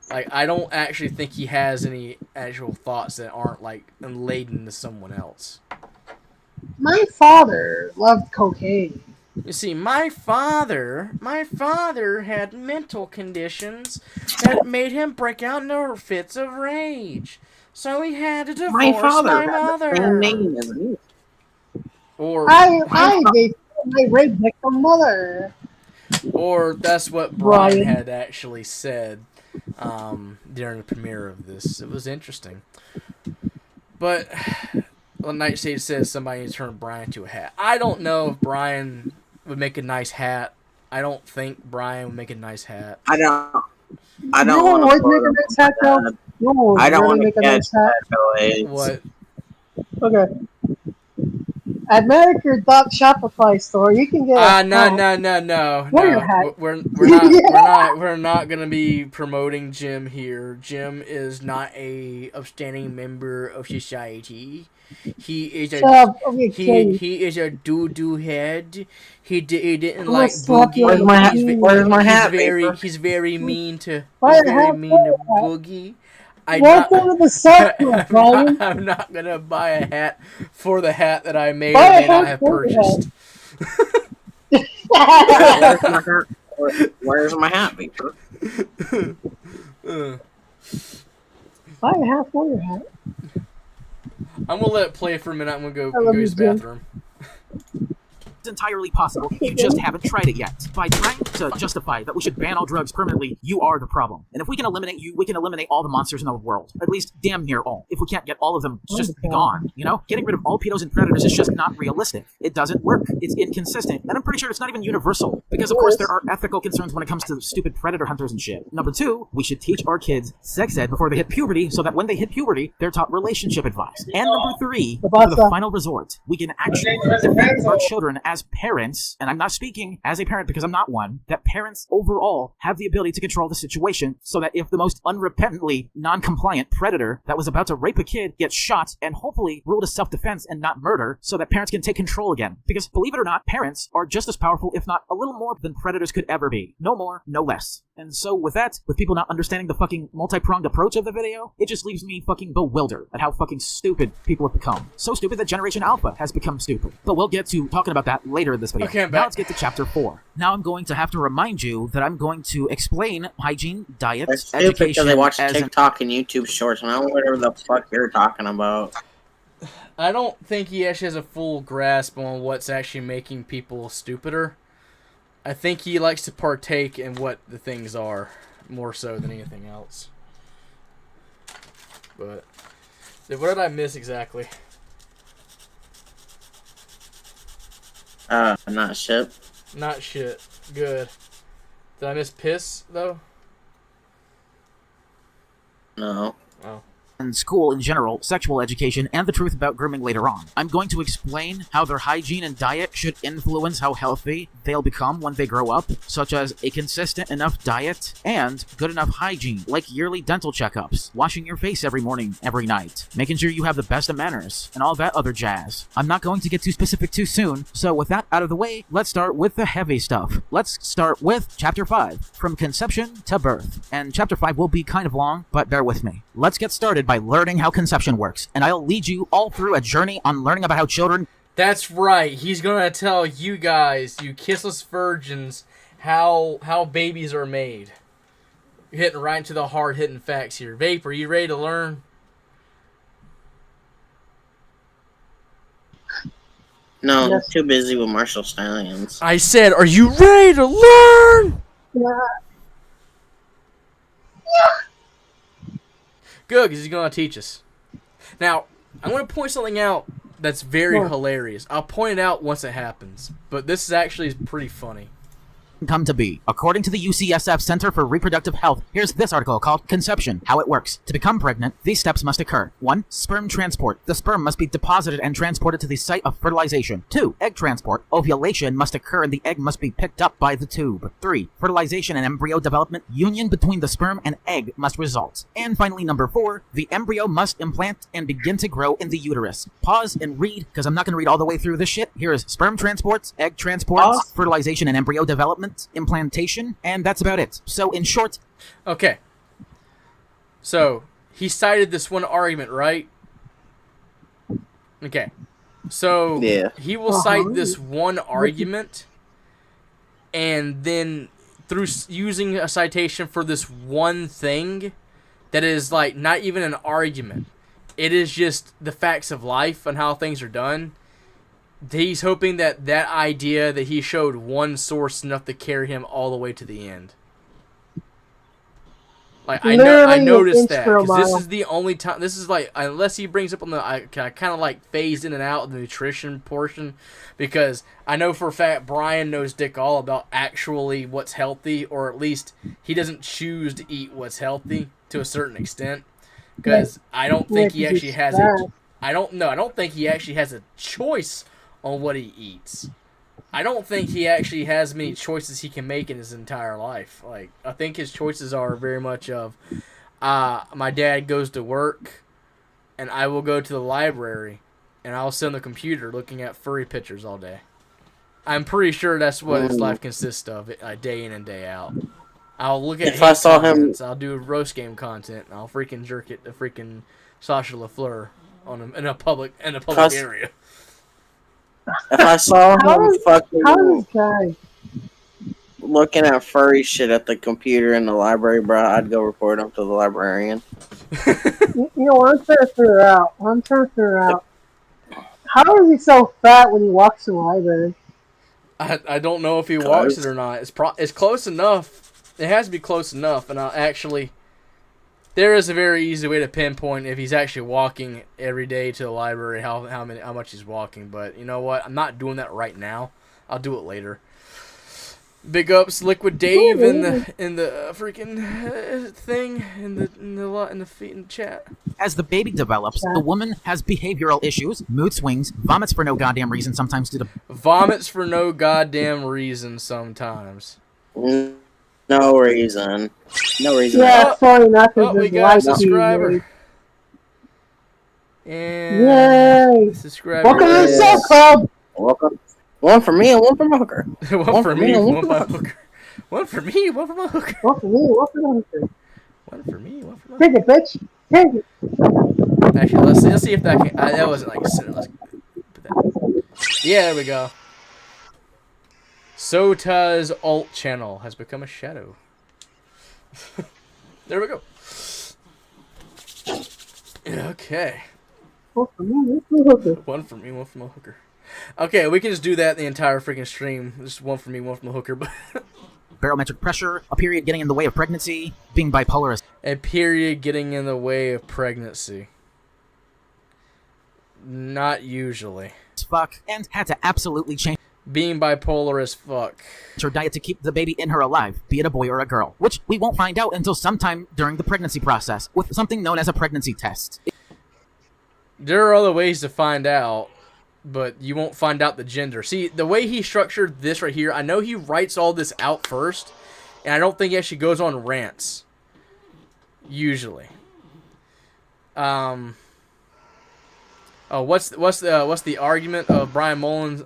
Like, I don't actually think he has any actual thoughts that aren't, like, laden to someone else. My father loved cocaine. You see, my father had mental conditions that made him break out into fits of rage. So he had to divorce my mother. Or I gave my rape victim mother. Or that's what Bryan had actually said during the premiere of this. It was interesting. But Nightshade says somebody needs to turn Bryan to a hat. I don't know if Bryan would make a nice hat. I don't think Bryan would make a nice hat. I don't want to make a nice hat, though. I don't want to make a nice hat. What? Okay. At Medicare.Shopify store, you can get no. We're not gonna be promoting Jim here. Jim is not a upstanding member of society. He is he is a doo-doo head. He didn't like Boogie. Where's my hat? He's very mean to Boogie. I'm not gonna buy a hat for the hat that I may or may not have purchased. Where's my hat, Victor? Buy a hat for your hat. I'm gonna let it play for a minute. I'm gonna go use the bathroom. entirely possible. You just haven't tried it yet. By trying to justify that we should ban all drugs permanently, you are the problem. And if we can eliminate you, we can eliminate all the monsters in the world. At least damn near all. If we can't get all of them just gone, you know? Getting rid of all pedos and predators is just not realistic. It doesn't work. It's inconsistent. And I'm pretty sure it's not even universal. Because, of course, there are ethical concerns when it comes to stupid predator hunters and shit. Number 2, we should teach our kids sex ed before they hit puberty so that when they hit puberty, they're taught relationship advice. And number 3, for the final resort, we can actually defend our children as parents, and I'm not speaking as a parent because I'm not one, that parents overall have the ability to control the situation so that if the most unrepentantly non-compliant predator that was about to rape a kid gets shot and hopefully ruled as self-defense and not murder so that parents can take control again. Because believe it or not, parents are just as powerful, if not a little more, than predators could ever be. No more, no less. And so with that, with people not understanding the fucking multi-pronged approach of the video, it just leaves me fucking bewildered at how fucking stupid people have become. So stupid that Generation Alpha has become stupid. But we'll get to talking about that later in this video. Okay, now let's get to chapter 4. Now I'm going to have to remind you that I'm going to explain hygiene, diet, That's stupid education because they watch as TikTok and YouTube shorts, and I don't know whatever the fuck you're talking about. I don't think he actually has a full grasp on what's actually making people stupider. I think he likes to partake in what the things are, more so than anything else. But, what did I miss exactly? Not shit. Not shit. Good. Did I miss piss, though? No. Oh. in school in general, sexual education, and the truth about grooming later on. I'm going to explain how their hygiene and diet should influence how healthy they'll become when they grow up, such as a consistent enough diet and good enough hygiene, like yearly dental checkups, washing your face every morning, every night, making sure you have the best of manners, and all that other jazz. I'm not going to get too specific too soon, so with that out of the way, let's start with the heavy stuff. Let's start with Chapter 5, From Conception to Birth. And Chapter 5 will be kind of long, but bear with me. Let's get started by learning how conception works, and I'll lead you all through a journey on learning about how children... That's right, he's gonna tell you guys, you kissless virgins, how babies are made. You're hitting right into the hard-hitting facts here. Vape, are you ready to learn? No, I'm too busy with Marshall Stallions. I said, are you ready to learn? Yeah. Good, because he's going to teach us. Now, I'm going to point something out that's very hilarious. I'll point it out once it happens, but this is actually pretty funny. Come to be. According to the UCSF Center for Reproductive Health, here's this article called Conception, How It Works. To become pregnant, these steps must occur. 1. Sperm transport. The sperm must be deposited and transported to the site of fertilization. 2. Egg transport. Ovulation must occur and the egg must be picked up by the tube. 3. Fertilization and embryo development. Union between the sperm and egg must result. And finally, number 4. The embryo must implant and begin to grow in the uterus. Pause and read, because I'm not going to read all the way through this shit. Here is sperm transports, egg transports, fertilization and embryo development, implantation, and that's about it. So in short... Okay. So, he cited this one argument, right? Okay. So, he will cite this one argument, and then through using a citation for this one thing that is like not even an argument. It is just the facts of life and how things are done. He's hoping that that idea that he showed one source enough to carry him all the way to the end. Like I noticed that because this is the only time. This is like unless he brings up on the I kind of like phased in and out of the nutrition portion because I know for a fact Bryan knows dick all about actually what's healthy, or at least he doesn't choose to eat what's healthy to a certain extent. Because I don't think he actually has it. I don't think he actually has a choice on what he eats. I don't think he actually has many choices he can make in his entire life. Like I think his choices are very much of my dad goes to work and I will go to the library and I'll sit on the computer looking at furry pictures all day. I'm pretty sure that's what his life consists of, day in and day out. I'll look at if I saw him, I'll do roast game content and I'll freaking jerk it to freaking Sasha LaFleur in a public area. If I saw him fucking looking at furry shit at the computer in the library, bro, I'd go report him to the librarian. You know, I'm trying to figure out. How is he so fat when he walks to the library? I don't know if he walks it or not. It's close enough. It has to be close enough, and there is a very easy way to pinpoint if he's actually walking every day to the library how much he's walking. But you know what? I'm not doing that right now. I'll do it later. Big ups, Liquid Dave in the freaking thing in the chat. As the baby develops, the woman has behavioral issues, mood swings, vomits for no goddamn reason, sometimes due to vomits for no goddamn reason. Sometimes. No reason. No reason. Yeah, sorry, not oh, we got a subscriber. And yay! Subscriber. Welcome to the Cell Club. Welcome. One for me and one for my hooker. one for me, one for my hooker. One for me, one for my hooker. One for me, one for my hooker. One for me, one for my hooker. Take it, bitch. Take it. Actually, let's see if that can. That wasn't like a sentence. Yeah, there we go. Sota's alt channel has become a shadow. There we go. Okay. One for me, one for my hooker. One for me, one for my hooker. Okay, we can just do that the entire freaking stream. Just one for me, one for my hooker. barometric pressure, a period getting in the way of pregnancy, being bipolar. A period getting in the way of pregnancy. Not usually. Fuck, and had to absolutely change being bipolar as fuck. Her diet to keep the baby in her alive, be it a boy or a girl, which we won't find out until sometime during the pregnancy process with something known as a pregnancy test. There are other ways to find out, but you won't find out the gender. See, the way he structured this right here, I know he writes all this out first, and I don't think he actually goes on rants. Usually. Oh, what's the argument of Bryan Mullins?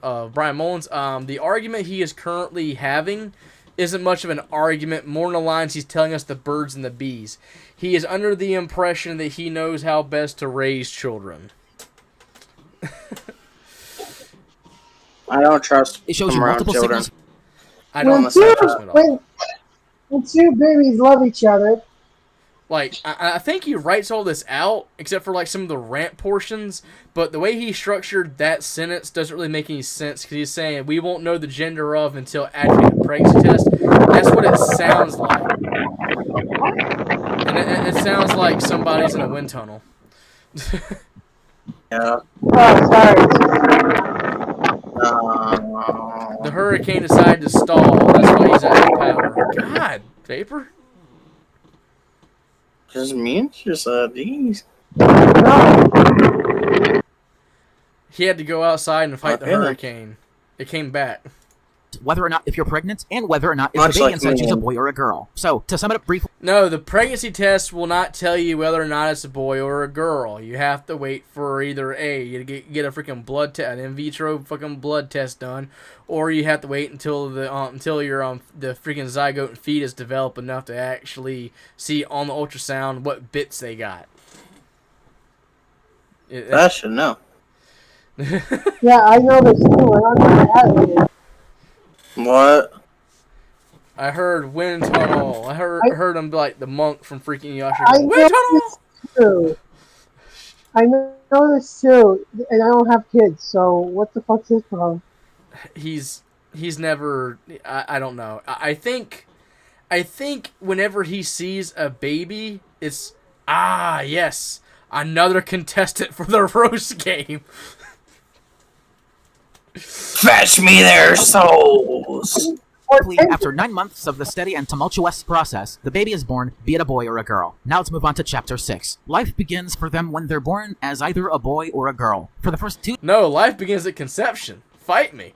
The argument he is currently having isn't much of an argument. More in the lines, he's telling us the birds and the bees. He is under the impression that he knows how best to raise children. I don't trust. It shows you multiple children. signals. I don't trust him at all. When two babies love each other. Like, I think he writes all this out, except for, like, some of the rant portions, but the way he structured that sentence doesn't really make any sense, because he's saying, we won't know the gender of until after the pregnancy test. That's what it sounds like. And it sounds like somebody's in a wind tunnel. Yeah. Oh, sorry. The hurricane decided to stall, that's why he's out of power. God, Vapor? Just means just these. He had to go outside and fight the hurricane. It came back. Whether or not if you're pregnant, and whether or not if the baby inside you is a boy or a girl. So, to sum it up briefly... No, the pregnancy test will not tell you whether or not it's a boy or a girl. You have to wait for either you get a freaking blood test, an in vitro fucking blood test done, or you have to wait until the freaking zygote and fetus develop enough to actually see on the ultrasound what bits they got. I should know. Yeah, I know this too. I'm not What? I heard wind tunnel. I heard him like the monk from freaking Yasha. I Wind tunnel. Too. I know this too, and I don't have kids. So what the fuck's his problem? He's never. I don't know. I think whenever he sees a baby, it's yes, another contestant for the roast game. Fetch me their souls! After 9 months of the steady and tumultuous process, the baby is born, be it a boy or a girl. Now let's move on to Chapter 6. Life begins for them when they're born as either a boy or a girl. For the first two... No, life begins at conception. Fight me.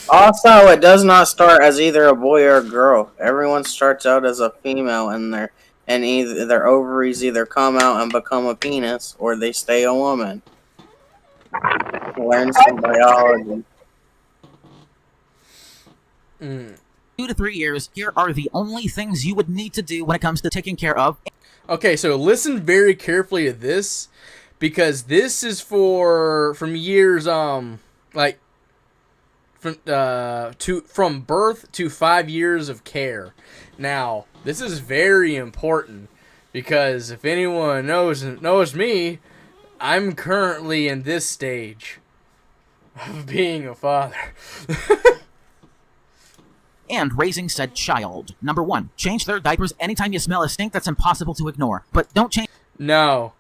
Also, it does not start as either a boy or a girl. Everyone starts out as a female, and either their ovaries either come out and become a penis, or they stay a woman. Learn some biology. 2 to 3 years, here are the only things you would need to do when it comes to taking care of... Okay, so listen very carefully to this, because this is from years, from birth to 5 years of care. Now, this is very important, because if anyone knows me, I'm currently in this stage. of being a father. And raising said child. Number 1, change their diapers anytime you smell a stink that's impossible to ignore. But don't change... No.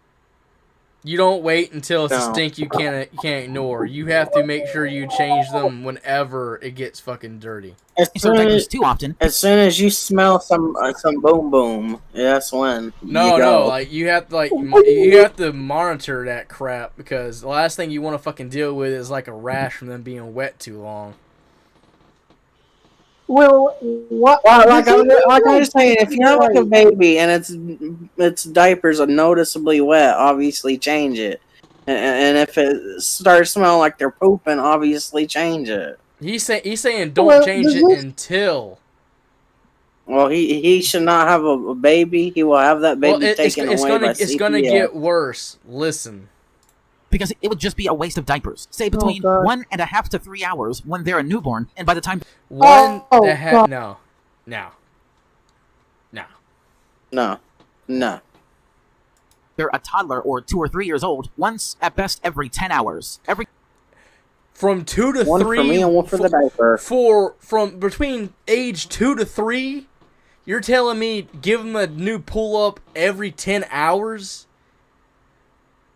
You don't wait until it's a stink you can't ignore. You have to make sure you change them whenever it gets fucking dirty. Diapers too often. As soon as you smell some boom boom, that's when. No, like you have to you have to monitor that crap, because the last thing you want to fucking deal with is like a rash from them being wet too long. Well, what? Like I'm just saying, if you have like a baby and its diapers are noticeably wet, obviously change it. And if it starts smelling like they're pooping, obviously change it. He's saying don't change it until. Well, he should not have a baby. He will have that baby taken away by CPS. It's gonna get worse. Listen. Because it would just be a waste of diapers. Say between 1.5 to 3 hours when they're a newborn, and by the time... No. They're a toddler or 2 or 3 years old, once at best every 10 hours. From 2 to 3... One for me and one for the diaper. From between age 2 to 3, you're telling me give them a new pull-up every 10 hours?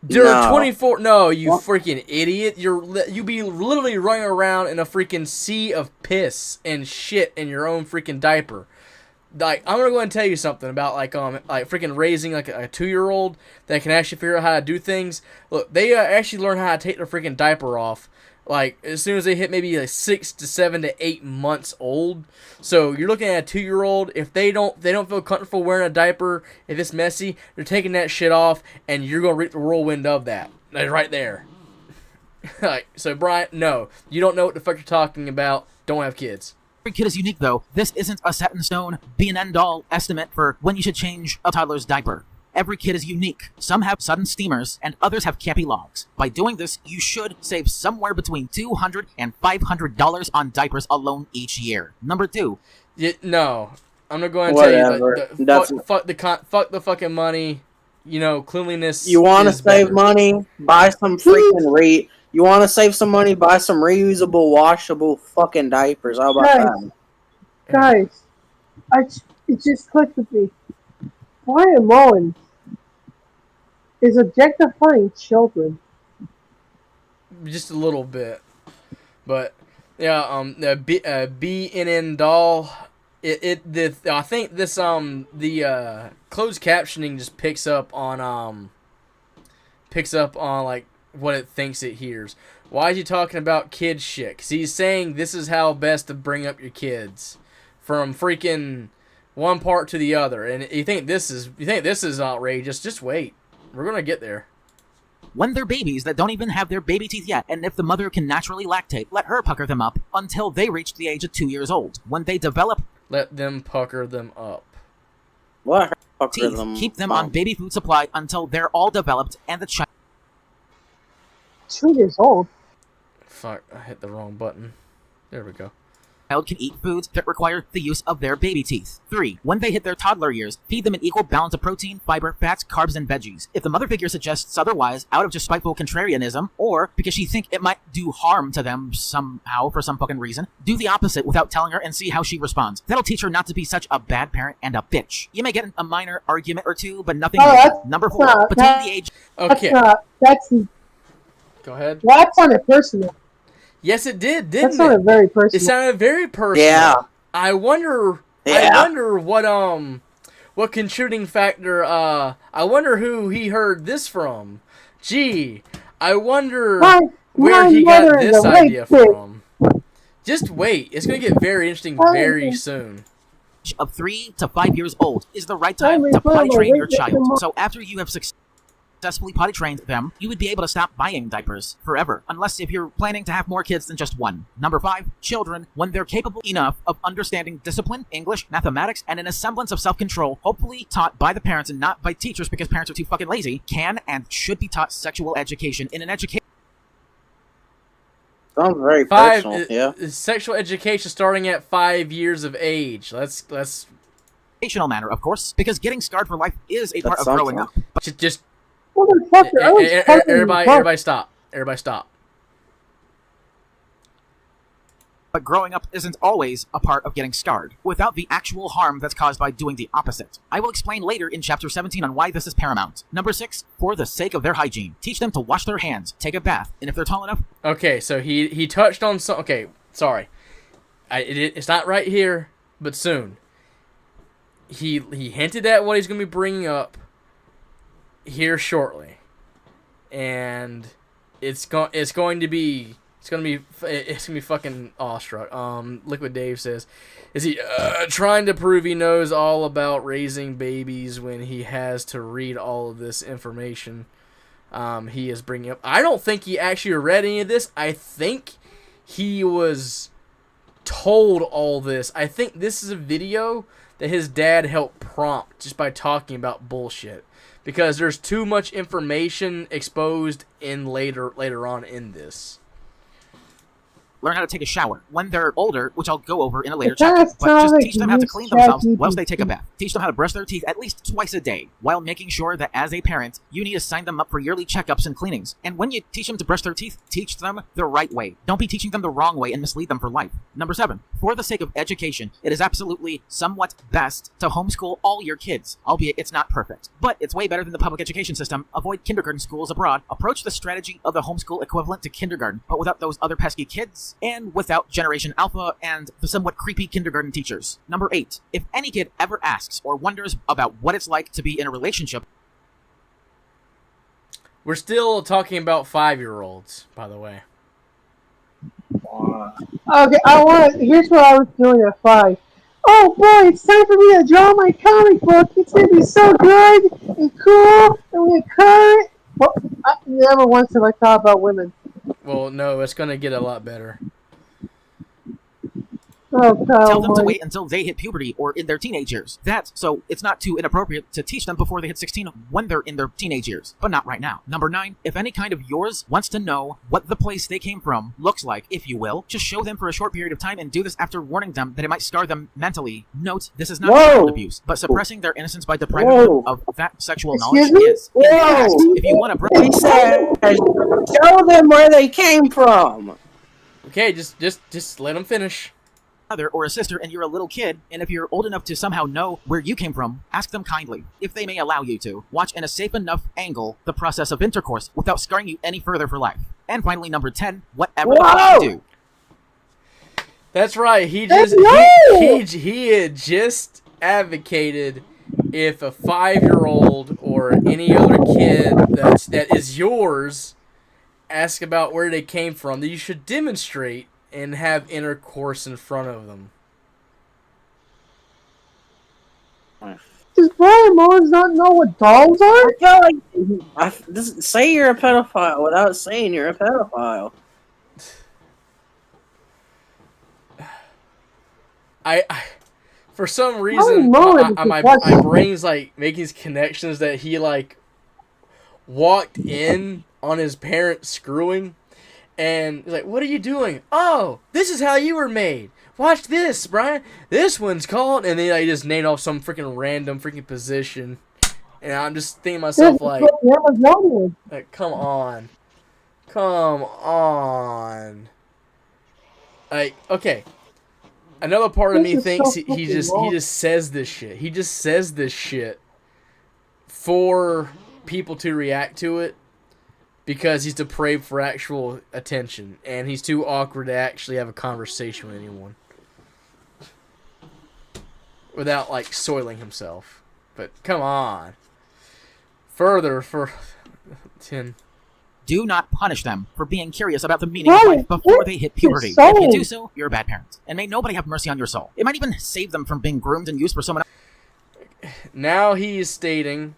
During 24... No, you freaking idiot. You be literally running around in a freaking sea of piss and shit in your own freaking diaper. Like, I'm gonna go ahead and tell you something about like freaking raising like a 2-year-old that can actually figure out how to do things. Look, they actually learn how to take their freaking diaper off like as soon as they hit maybe like 6 to 7 to 8 months old. So you're looking at a 2-year-old. If they don't feel comfortable wearing a diaper, if it's messy, they're taking that shit off, and you're gonna reap the whirlwind of that. Like, right there. Like, so Brian, no, you don't know what the fuck you're talking about. Don't have kids. Every kid is unique, though. This isn't a set in stone, be an end-all estimate for when you should change a toddler's diaper. Every kid is unique. Some have sudden steamers, and others have campy logs. By doing this, you should save somewhere between $200 and $500 on diapers alone each year. Number 2. No, I'm not going to tell you. Fuck the fucking money. You know, cleanliness. You want to save money? Buy some freaking You want to save some money? Buy some reusable, washable fucking diapers. How about that? Guys, it just clicked with me. Bryan Mullins is objectifying children. Just a little bit, but yeah. BNN doll. I think this the closed captioning just picks up on like what it thinks it hears. Why is he talking about kid shit? 'Cause he's saying this is how best to bring up your kids, from freaking one part to the other. And you think this is outrageous? Just wait. We're gonna get there. When they're babies that don't even have their baby teeth yet, and if the mother can naturally lactate, let her pucker them up until they reach the age of 2 years old. When they develop, let them pucker them up. Let her pucker teeth, them keep them on baby food supply until they're all developed and the child 2 years old. Fuck! I hit the wrong button. There we go. Can eat foods that require the use of their baby teeth. 3. When they hit their toddler years, feed them an equal balance of protein, fiber, fats, carbs, and veggies. If the mother figure suggests otherwise, out of just spiteful contrarianism, or because she think it might do harm to them somehow for some fucking reason, do the opposite without telling her and see how she responds. That'll teach her not to be such a bad parent and a bitch. You may get a minor argument or two, but nothing more. Number 4. Between the age... Okay. Go ahead. That sounded personal. Yes, it did, didn't it? That sounded very personal. It sounded very personal. Yeah. I wonder what contributing factor. I wonder who he heard this from. Gee, I wonder where he got this idea from. Just wait. It's going to get very interesting very soon. Of 3 to 5 years old is the right time to potty train your child. So after you have successfully potty trained them, you would be able to stop buying diapers forever, unless if you're planning to have more kids than just one. Number 5, children, when they're capable enough of understanding discipline, English, mathematics, and an semblance of self-control, hopefully taught by the parents and not by teachers because parents are too fucking lazy, can and should be taught sexual education in an education. Sounds very personal, yeah. Sexual education starting at 5 years of age. Let's educational manner, of course, because getting scarred for life is a part of growing up. But everybody stop. Everybody stop. but growing up isn't always a part of getting scarred, without the actual harm that's caused by doing the opposite. I will explain later in Chapter 17 on why this is paramount. Number 6, for the sake of their hygiene. Teach them to wash their hands, take a bath, and if they're tall enough... Okay, so he touched on some... Okay, sorry. It's not right here, but soon. He hinted at what he's going to be bringing up here shortly. And it's going to be fucking awestruck. Liquid Dave says, is he trying to prove he knows all about raising babies when he has to read all of this information he is bringing up? I don't think he actually read any of this. I think he was told all this. I think this is a video that his dad helped prompt just by talking about bullshit. Because there's too much information exposed in later on in this. Learn how to take a shower when they're older, which I'll go over in a later chapter. But just teach them how to clean themselves whilst they take a bath. Teach them how to brush their teeth at least twice a day, while making sure that as a parent, you need to sign them up for yearly checkups and cleanings. And when you teach them to brush their teeth, teach them the right way. Don't be teaching them the wrong way and mislead them for life. Number 7, for the sake of education, it is absolutely somewhat best to homeschool all your kids, albeit it's not perfect. But it's way better than the public education system. Avoid kindergarten schools abroad. Approach the strategy of the homeschool equivalent to kindergarten, but without those other pesky kids, and without Generation Alpha and the somewhat creepy kindergarten teachers. Number 8, if any kid ever asks or wonders about what it's like to be in a relationship... We're still talking about 5-year-olds, by the way. Okay, here's what I was doing at 5. Oh boy, it's time for me to draw my comic book. It's gonna be so good and cool, and we're gonna color it. Well, never once have I thought about women. Well, no, it's gonna get a lot better. Oh, Tell them to wait until they hit puberty or in their teenage years. So it's not too inappropriate to teach them before they hit 16 when they're in their teenage years, but not right now. Number 9, if any kind of yours wants to know what the place they came from looks like, if you will, just show them for a short period of time and do this after warning them that it might scar them mentally. Note, this is not child abuse, but suppressing their innocence by depriving them of that sexual knowledge is. If you want to... He said, show them where they came from. Okay, just let them finish. Brother or a sister and you're a little kid, and if you're old enough to somehow know where you came from, ask them kindly, if they may allow you to. Watch in a safe enough angle the process of intercourse without scarring you any further for life. And finally, number 10, whatever the fuck you do. That's right. He had just advocated if a 5-year-old or any other kid that is yours ask about where they came from, that you should demonstrate and have intercourse in front of them. Does Bryan Mullins not know what dolls are? Say you're a pedophile without saying you're a pedophile. I for some reason, my brain's like making these connections that he like walked in on his parents screwing. And he's like, what are you doing? Oh, this is how you were made. Watch this, Brian. This one's called... And then I just named off some freaking random freaking position. And I'm just thinking to myself, like, come on. Come on. Like, okay. Another part of me thinks he just says this shit. He just says this shit for people to react to it. Because he's depraved for actual attention. And he's too awkward to actually have a conversation with anyone. Without, like, soiling himself. But, come on. Further, for 10. Do not punish them for being curious about the meaning of life before they hit puberty. If you do so, you're a bad parent. And may nobody have mercy on your soul. It might even save them from being groomed and used for someone else. Now he is stating...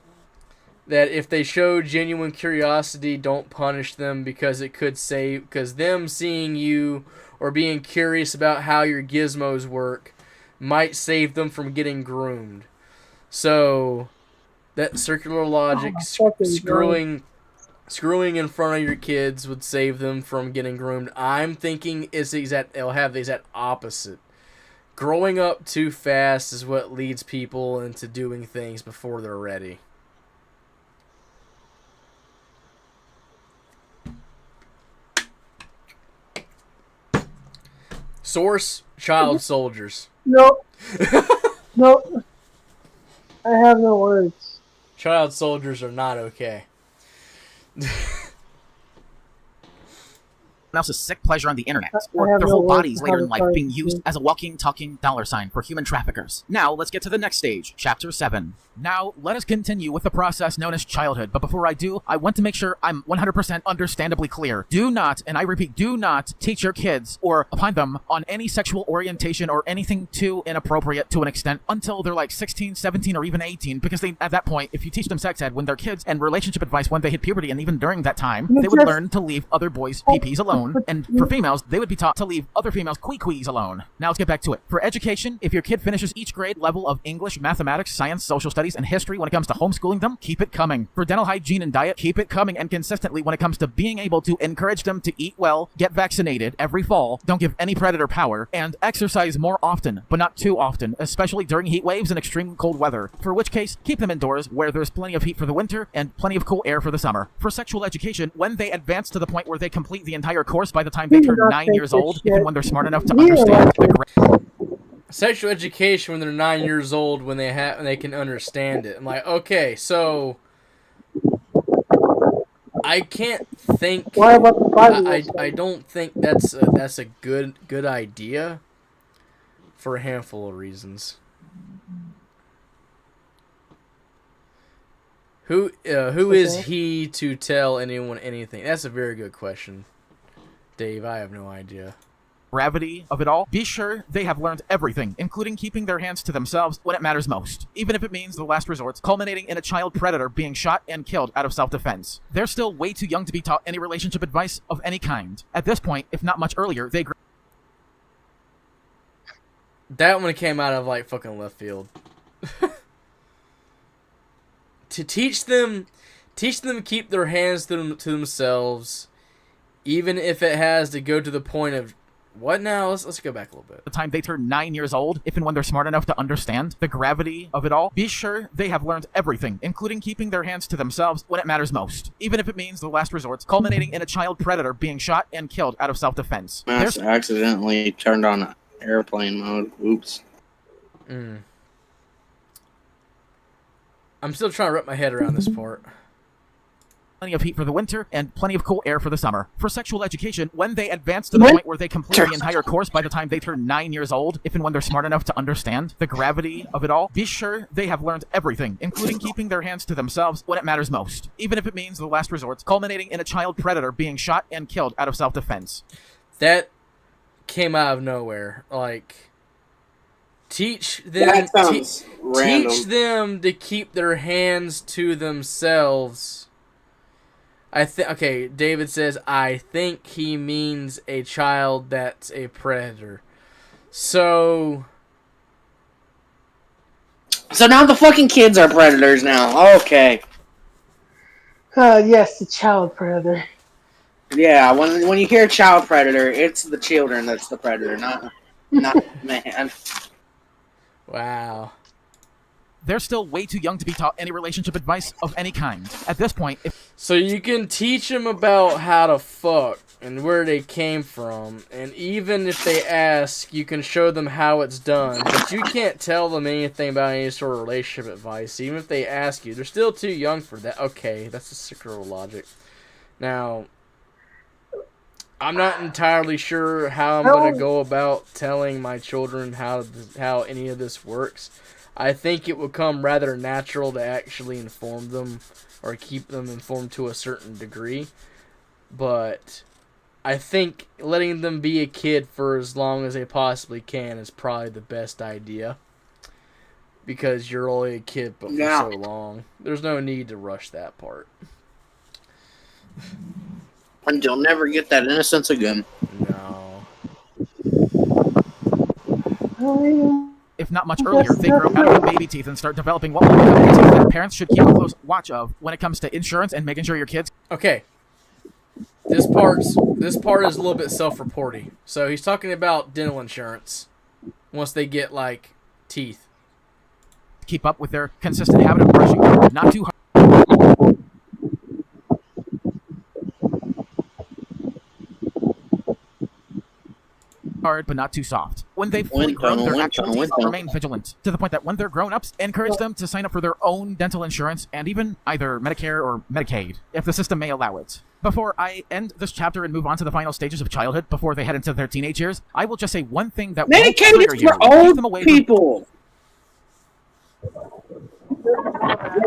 that if they show genuine curiosity, don't punish them because it could save... Because them seeing you or being curious about how your gizmos work might save them from getting groomed. So, that circular logic, screwing in front of your kids would save them from getting groomed. I'm thinking it'll have the exact opposite. Growing up too fast is what leads people into doing things before they're ready. Source: child soldiers. No. No. I have no words. Child soldiers are not okay. else's sick pleasure on the internet, I or have their no whole words bodies for later how in life to being find used you. as a walking, talking $sign for human traffickers. Now, let's get to the next stage, Chapter 7. Now, let us continue with the process known as childhood, but before I do, I want to make sure I'm 100% understandably clear. Do not, and I repeat, do not teach your kids or opine them on any sexual orientation or anything too inappropriate to an extent until they're like 16, 17, or even 18, because they, at that point, if you teach them sex ed when they're kids and relationship advice when they hit puberty and even during that time, they would learn to leave other boys' pee-pees alone, and for females, they would be taught to leave other females' quee-quees alone. Now let's get back to it. For education, if your kid finishes each grade level of English, mathematics, science, social studies, and history when it comes to homeschooling them, keep it coming. For dental hygiene and diet, keep it coming and consistently when it comes to being able to encourage them to eat well, get vaccinated every fall, don't give any predator power, and exercise more often, but not too often, especially during heat waves and extreme cold weather. For which case, keep them indoors where there's plenty of heat for the winter and plenty of cool air for the summer. For sexual education, when they advance to the point where they complete the entire course by the time they turn 9 years old, even when they're smart enough to understand the sexual education when they're 9 years old, when they can understand it. I'm like, okay, so I can't think. Why about the 5-year-olds? I don't think that's a good idea for a handful of reasons. Who is he to tell anyone anything? That's a very good question, Dave. I have no idea. Gravity of it all. Be sure they have learned everything, including keeping their hands to themselves when it matters most, even if it means the last resort, culminating in a child predator being shot and killed out of self-defense. They're still way too young to be taught any relationship advice of any kind. At this point, if not much earlier, they That one came out of like fucking left field. To teach them to keep their hands to themselves, even if it has to go to the point of what now? Let's go back a little bit. The time they turn 9 years old, if and when they're smart enough to understand the gravity of it all, be sure they have learned everything, including keeping their hands to themselves when it matters most, even if it means the last resort, culminating in a child predator being shot and killed out of self-defense. Mass accidentally turned on airplane mode. Oops. I'm still trying to wrap my head around this part. Plenty of heat for the winter and plenty of cool air for the summer. For sexual education, when they advance to the point where they complete the entire course by the time they turn 9 years old, if and when they're smart enough to understand the gravity of it all, be sure they have learned everything, including keeping their hands to themselves when it matters most, even if it means the last resort, culminating in a child predator being shot and killed out of self-defense. That came out of nowhere. Like, teach them to keep their hands to themselves. Okay, David says, I think he means a child that's a predator. So now the fucking kids are predators now. Okay. Yes, the child predator. Yeah, when you hear child predator, it's the children that's the predator, not man. Wow. They're still way too young to be taught any relationship advice of any kind. At this point, So you can teach them about how to fuck and where they came from, and even if they ask, you can show them how it's done, but you can't tell them anything about any sort of relationship advice, even if they ask you. They're still too young for that. Okay, that's a sicker logic. Now, I'm not entirely sure how I'm going to go about telling my children how any of this works. I think it would come rather natural to actually inform them or keep them informed to a certain degree. But I think letting them be a kid for as long as they possibly can is probably the best idea. Because you're only a kid but for so long. There's no need to rush that part. And you'll never get that innocence again. No. If not much earlier, they grow out of their baby teeth and start developing what will become teeth that parents should keep a close watch of when it comes to insurance and making sure your kids... Okay. This part is a little bit self-reporting. So he's talking about dental insurance once they get, like, teeth. Keep up with their consistent habit of brushing, not too hard. hard but not too soft. When they've fully grown their actual teeth, remain vigilant, to the point that when they're grown-ups, encourage them to sign up for their own dental insurance and even either Medicare or Medicaid, if the system may allow it. Before I end this chapter and move on to the final stages of childhood before they head into their teenage years, I will just say one thing that won't trigger you. Medicaid is for old people.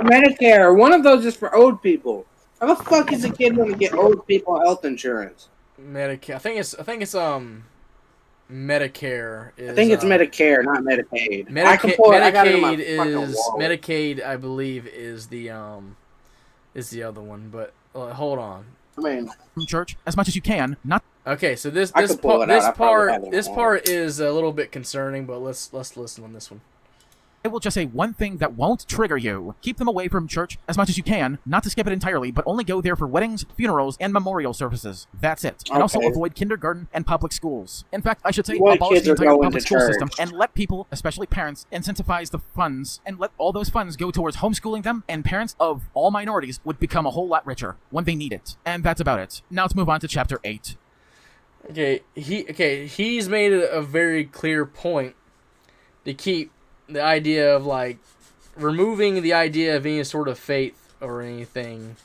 Medicare, one of those is for old people. How the fuck is a kid going to get old people health insurance? Medicare. I think it's Medicare. I think it's Medicare, not Medicaid. Medicaid, I believe, is the other one. But hold on. I mean, from church as much as you can. Not okay. So this part is a little bit concerning, but let's listen on this one. I will just say one thing that won't trigger you. Keep them away from church as much as you can, not to skip it entirely, but only go there for weddings, funerals, and memorial services. That's it. And also avoid kindergarten and public schools. In fact, I should say abolish the entire public school system and let people, especially parents, incentivize the funds and let all those funds go towards homeschooling them, and parents of all minorities would become a whole lot richer when they need it. And that's about it. Now let's move on to chapter 8. He's made a very clear point to keep the idea of, like, removing the idea of any sort of faith or anything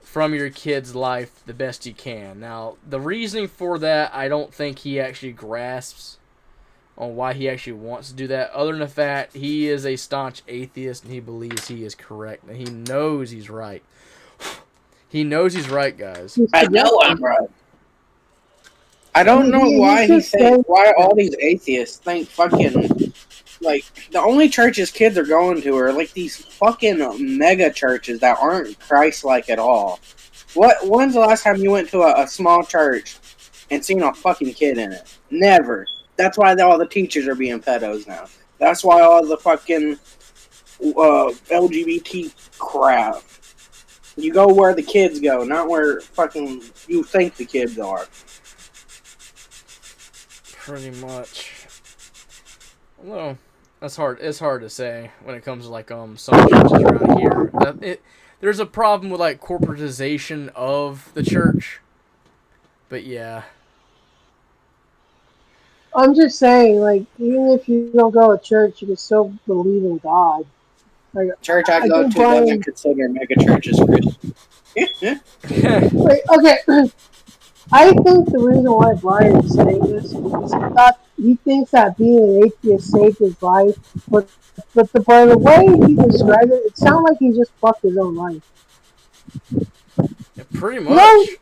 from your kid's life the best you can. Now, the reasoning for that, I don't think he actually grasps on why he actually wants to do that, other than the fact he is a staunch atheist and he believes he is correct, and he knows he's right. He knows he's right, guys. I know I'm right. I don't know why why all these atheists think fucking, like, the only churches kids are going to are like these fucking mega churches that aren't Christ-like at all. When's the last time you went to a small church and seen a fucking kid in it? Never. That's why all the teachers are being pedos now. That's why all the fucking LGBT crap. You go where the kids go, not where fucking you think the kids are. Pretty much. Well, that's hard. It's hard to say when it comes to, like, some churches around here. There's a problem with, like, corporatization of the church. But yeah. I'm just saying, like, even if you don't go to church, you can still believe in God. Like, church I go to doesn't consider mega churches Christian. Wait, okay. I think the reason why Bryan is saying this is because he thinks that being an atheist saved his life, but by the way he described it, it sounds like he just fucked his own life. Yeah, pretty much.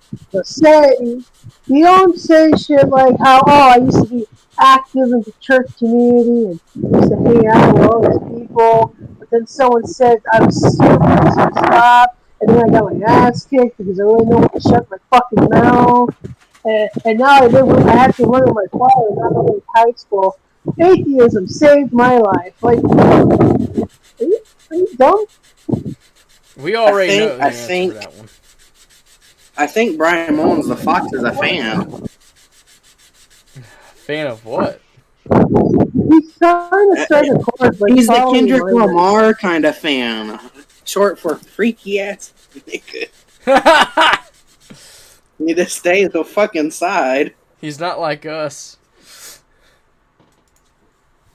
You don't say shit like how, I used to be active in the church community and used to hang out with all these people, but then someone said I was stupid, so I stopped. And then I got my ass kicked because I really know what to shut my fucking mouth. And now I have to run with my father, not only in high school. Atheism saved my life. Like, are you dumb? We already know the answer for that one. I think Bryan Mullins The Fox is a fan. Fan of what? He's trying to strike a chord, but he's the Kendrick Lamar kind of fan. Short for freaky ass nigga. He just stays the fucking side. He's not like us.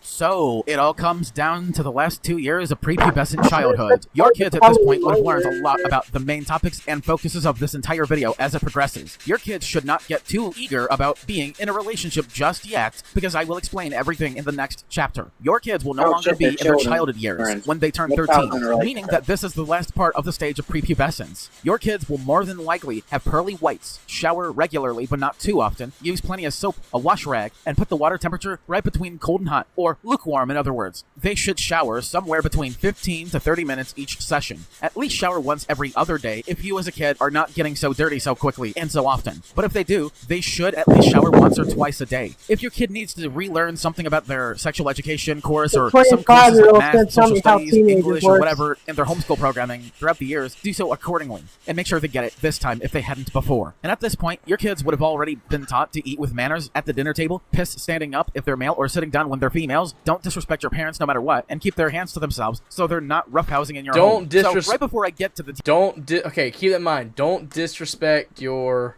So, it all comes down to the last 2 years of prepubescent childhood. Your kids at this point would have learned a lot about the main topics and focuses of this entire video as it progresses. Your kids should not get too eager about being in a relationship just yet, because I will explain everything in the next chapter. Your kids will no longer be in their childhood years when they turn 13, meaning that this is the last part of the stage of prepubescence. Your kids will more than likely have pearly whites, shower regularly but not too often, use plenty of soap, a wash rag, and put the water temperature right between cold and hot, or lukewarm, in other words. They should shower somewhere between 15 to 30 minutes each session. At least shower once every other day if you as a kid are not getting so dirty so quickly and so often. But if they do, they should at least shower once or twice a day. If your kid needs to relearn something about their sexual education course or some courses like math, social studies, English, or whatever in their homeschool programming throughout the years, do so accordingly. And make sure they get it this time if they hadn't before. And at this point, your kids would have already been taught to eat with manners at the dinner table, piss standing up if they're male or sitting down when they're females, don't disrespect your parents no matter what, and keep their hands to themselves so they're not roughhousing in your home. So right before I get to the... Okay, keep that in mind. Don't disrespect your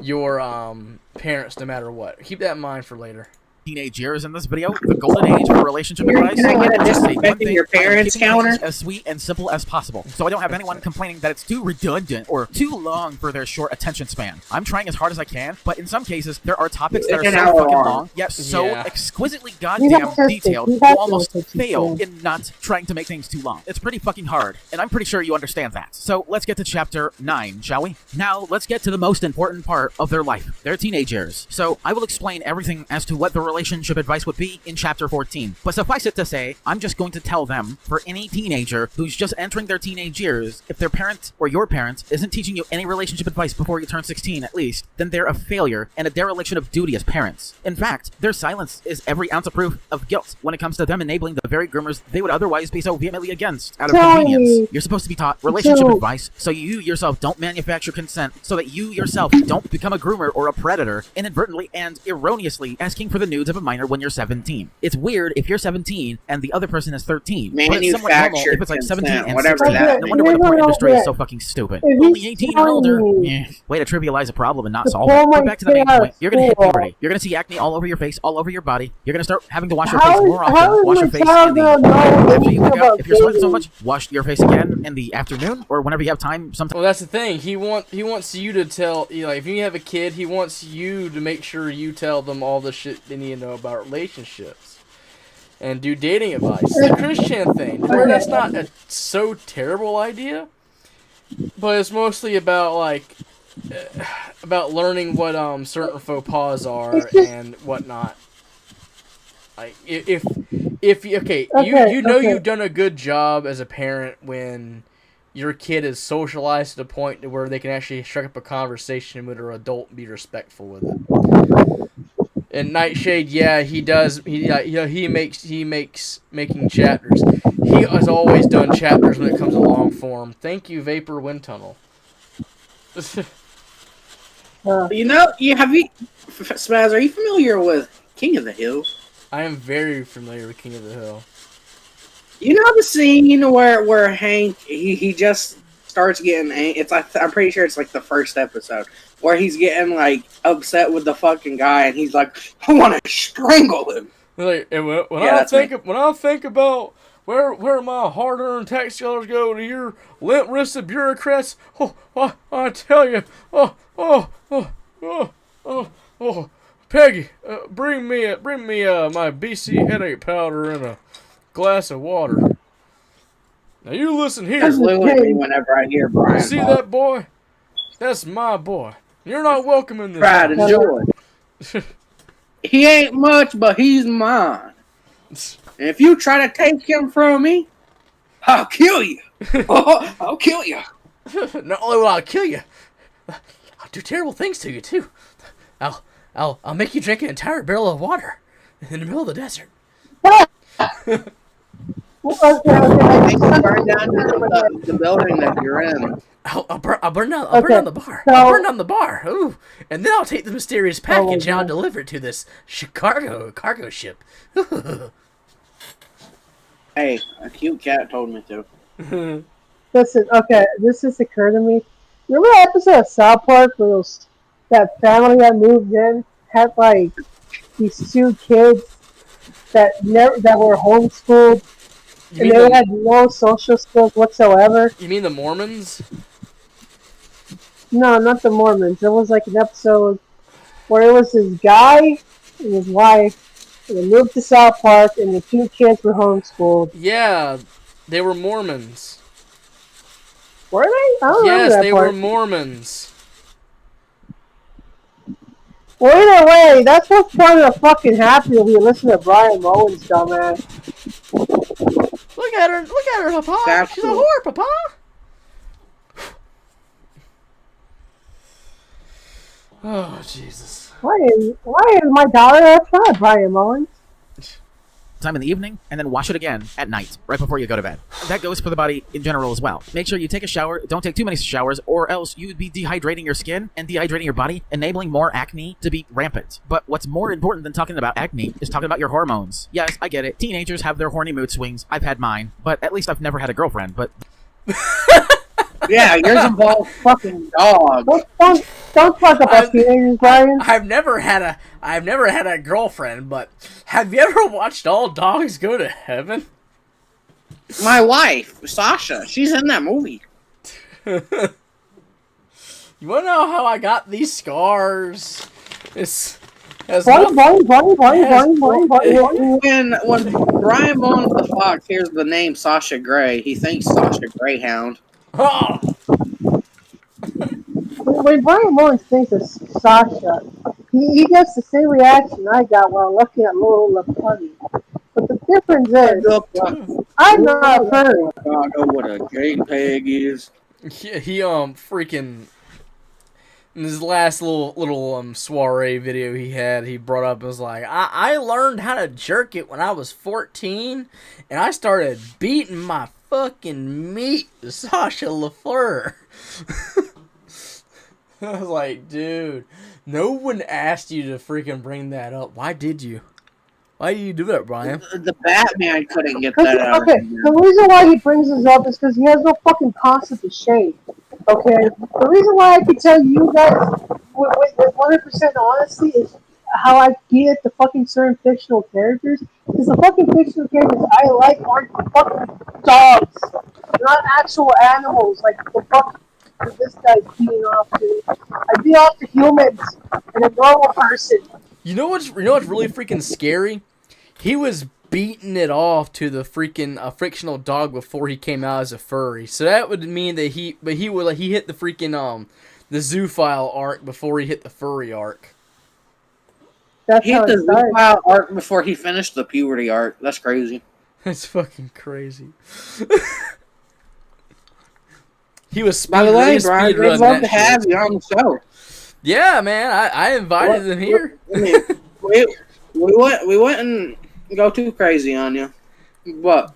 your parents no matter what. Keep that in mind for later. Teenage years in this video, the golden age for relationship advice. Can I get a Just say one disrespecting thing, your parents keeping counter? things as sweet and simple as possible, so I don't have anyone complaining that it's too redundant or too long for their short attention span. I'm trying as hard as I can, but in some cases, there are topics that are It's so an hour fucking long. long, yet so Yeah. exquisitely You goddamn have to- detailed, you you have to almost know what you fail said. in not trying to make things too long. It's pretty fucking hard, and I'm pretty sure you understand that. So let's get to chapter 9, shall we? Now, let's get to the most important part of their life, their teenage years. So I will explain everything as to what the relationship advice would be in chapter 14. But suffice it to say, I'm just going to tell them, for any teenager who's just entering their teenage years, if their parent or your parent isn't teaching you any relationship advice before you turn 16 at least, then they're a failure and a dereliction of duty as parents. In fact, their silence is every ounce of proof of guilt when it comes to them enabling the very groomers they would otherwise be so vehemently against out of Joey. convenience. You're supposed to be taught relationship Joey. advice so you yourself don't manufacture consent, so that you yourself don't become a groomer or a predator, inadvertently and erroneously asking for the nudes of a minor when you're 17. It's weird if you're 17 and the other person is 13. But it's somewhat normal Manufactured if it's like 17 consent, and whatever 16. that No wonder why the porn means. industry is so fucking stupid. If Only he's 18 and older. telling me Way to trivialize a problem and not to solve pull it. my But back to the main kid out point. of You're gonna hit school. puberty. You're gonna see acne all over your face, all over your body. You're gonna start having to wash your How face is- more how often. is Wash my your face child in the gonna know after you anything wake up. about If you're sweating so baby? much, wash your face again in the afternoon or whenever you have time. Sometime. Well, that's the thing. He wants you to tell. Like, if you have a kid, he wants you to make sure you tell them all the shit they need to know about relationships and do dating advice. It's a Christian thing. Where that's not a so terrible idea, but it's mostly about about learning what certain faux pas are and whatnot. Like if you know Okay. you've done a good job as a parent when your kid is socialized to the point to where they can actually strike up a conversation with an adult and be respectful with it. And Nightshade, yeah, he does. He makes making chapters. He has always done chapters when it comes to long form. Thank you, Vapor Wind Tunnel. You know, Spaz, are you familiar with King of the Hill? I am very familiar with King of the Hill. You know the scene where Hank he just starts getting it's like I'm pretty sure it's like the first episode where he's getting like upset with the fucking guy and he's like, I want to strangle him. Like, and when Yeah, I think about where my hard-earned tax dollars go to your limp-wristed bureaucrats, I tell you, Peggy, bring me my BC headache powder and a glass of water. Now you listen here. That's literally whenever I hear Brian. You see that boy? That's my boy. You're not welcome in this. Pride and joy. He ain't much, but he's mine. And if you try to take him from me, I'll kill you. I'll kill you. Not only will I kill you, I'll do terrible things to you too. I'll make you drink an entire barrel of water in the middle of the desert. Okay. I think you burn down the building that you're in. I'll burn down the bar. So- I'll burn down the bar. Ooh, and then I'll take the mysterious package and I'll God. deliver it to this cargo ship. Hey, a cute cat told me to. Listen, okay, this just occurred to me. Remember that episode of South Park where that family that moved in had like these two kids that were homeschooled and they had no social skills whatsoever? You mean the Mormons? No, not the Mormons. It was like an episode where it was this guy and his wife, and they moved to South Park, and the two kids were homeschooled. Yeah, they were Mormons. Were they? I don't remember Yes, that they part. were Mormons. Well, either way, that's what's going to fucking happen if you listen to Bryan Mullins, dumbass. Look at her, Papa. That's She's a cool. whore, Papa. Oh, Jesus. Why is my daughter outside, Bryan Mullins? Time in the evening, and then wash it again at night, right before you go to bed. That goes for the body in general as well. Make sure you take a shower, don't take too many showers, or else you would be dehydrating your skin and dehydrating your body, enabling more acne to be rampant. But what's more important than talking about acne is talking about your hormones. Yes, I get it. Teenagers have their horny mood swings. I've had mine, but at least I've never had a girlfriend, but... Yeah, yours involves fucking dogs. Don't talk about teenagers, Brian. I've never had a girlfriend, but have you ever watched All Dogs Go to Heaven? My wife, Sasha, she's in that movie. You wanna know how I got these scars? When Bryan Mullins the Fox hears the name Sasha Grey, he thinks Sasha Greyhound. Oh. When Bryan Mullins thinks of Sasha, he gets the same reaction I got while looking at Lola Putty. But the difference is, I'm not a furry. I don't know what a JPEG is. He freaking in his last little soiree video he brought up, it was like, I learned how to jerk it when I was 14, and I started beating my fucking meat to Sasha LaFleur. I was like, dude, no one asked you to freaking bring that up. Why did you? Why do you do that, Brian? The Batman couldn't get that out. Okay, the reason why he brings this up is because he has no fucking concept of shame. Okay? The reason why I can tell you guys with 100% honesty is how I get the fucking certain fictional characters. Because the fucking fictional characters I like aren't fucking dogs. They're not actual animals like the fuck this guy's beating off to. I beat off to humans and a normal person. You know what's really freaking scary? He was beating it off to the freaking fictional dog before he came out as a furry. So that would mean that he hit the freaking the zoophile arc before he hit the furry arc. He hit the zoophile arc before he finished the puberty arc. That's crazy. That's fucking crazy. He was By the way, Brian, we'd love to have you on the show. Yeah, man, I invited him here. we wouldn't go too crazy on you, but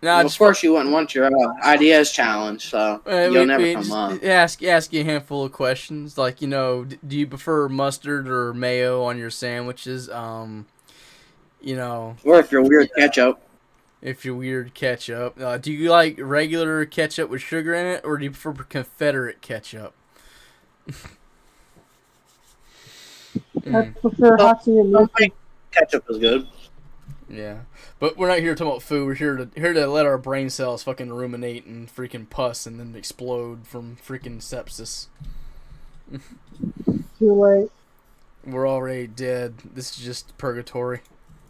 of course you wouldn't want your ideas challenged, so you'll never come on. Ask you a handful of questions, like, do you prefer mustard or mayo on your sandwiches? Or if you're weird, ketchup. If you're weird, ketchup. Do you like regular ketchup with sugar in it, or do you prefer Confederate ketchup? I prefer hot and ketchup is good. Yeah, but we're not here talking about food. We're here to let our brain cells fucking ruminate and freaking pus and then explode from freaking sepsis. Too late. We're already dead. This is just purgatory.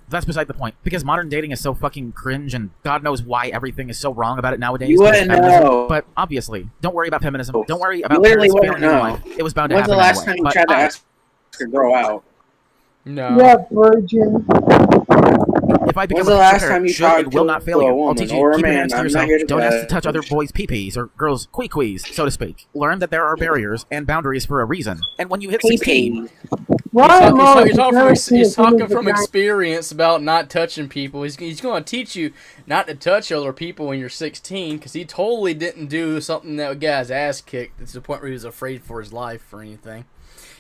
That's beside the point, because modern dating is so fucking cringe, and God knows why everything is so wrong about it nowadays. You wouldn't know. But obviously, don't worry about feminism. Don't worry about literally parents failing in know. life. It was bound to When's happen the last anyway. time you tried to ask her to grow out? No. Yeah, virgin. If I become When's the last time parent, you should tried and will to not fail grow a you. I'll woman teach or you. a Keep your man? hands to I'm yourself. not here to Don't ask to judge. touch other boys' pee-pees or girls' quee-quees, so to speak. Learn that there are barriers and boundaries for a reason. And when you hit 16... He's talking from experience about not touching people. He's going to teach you not to touch other people when you're 16, because he totally didn't do something that would get his ass kicked to the point where he was afraid for his life or anything.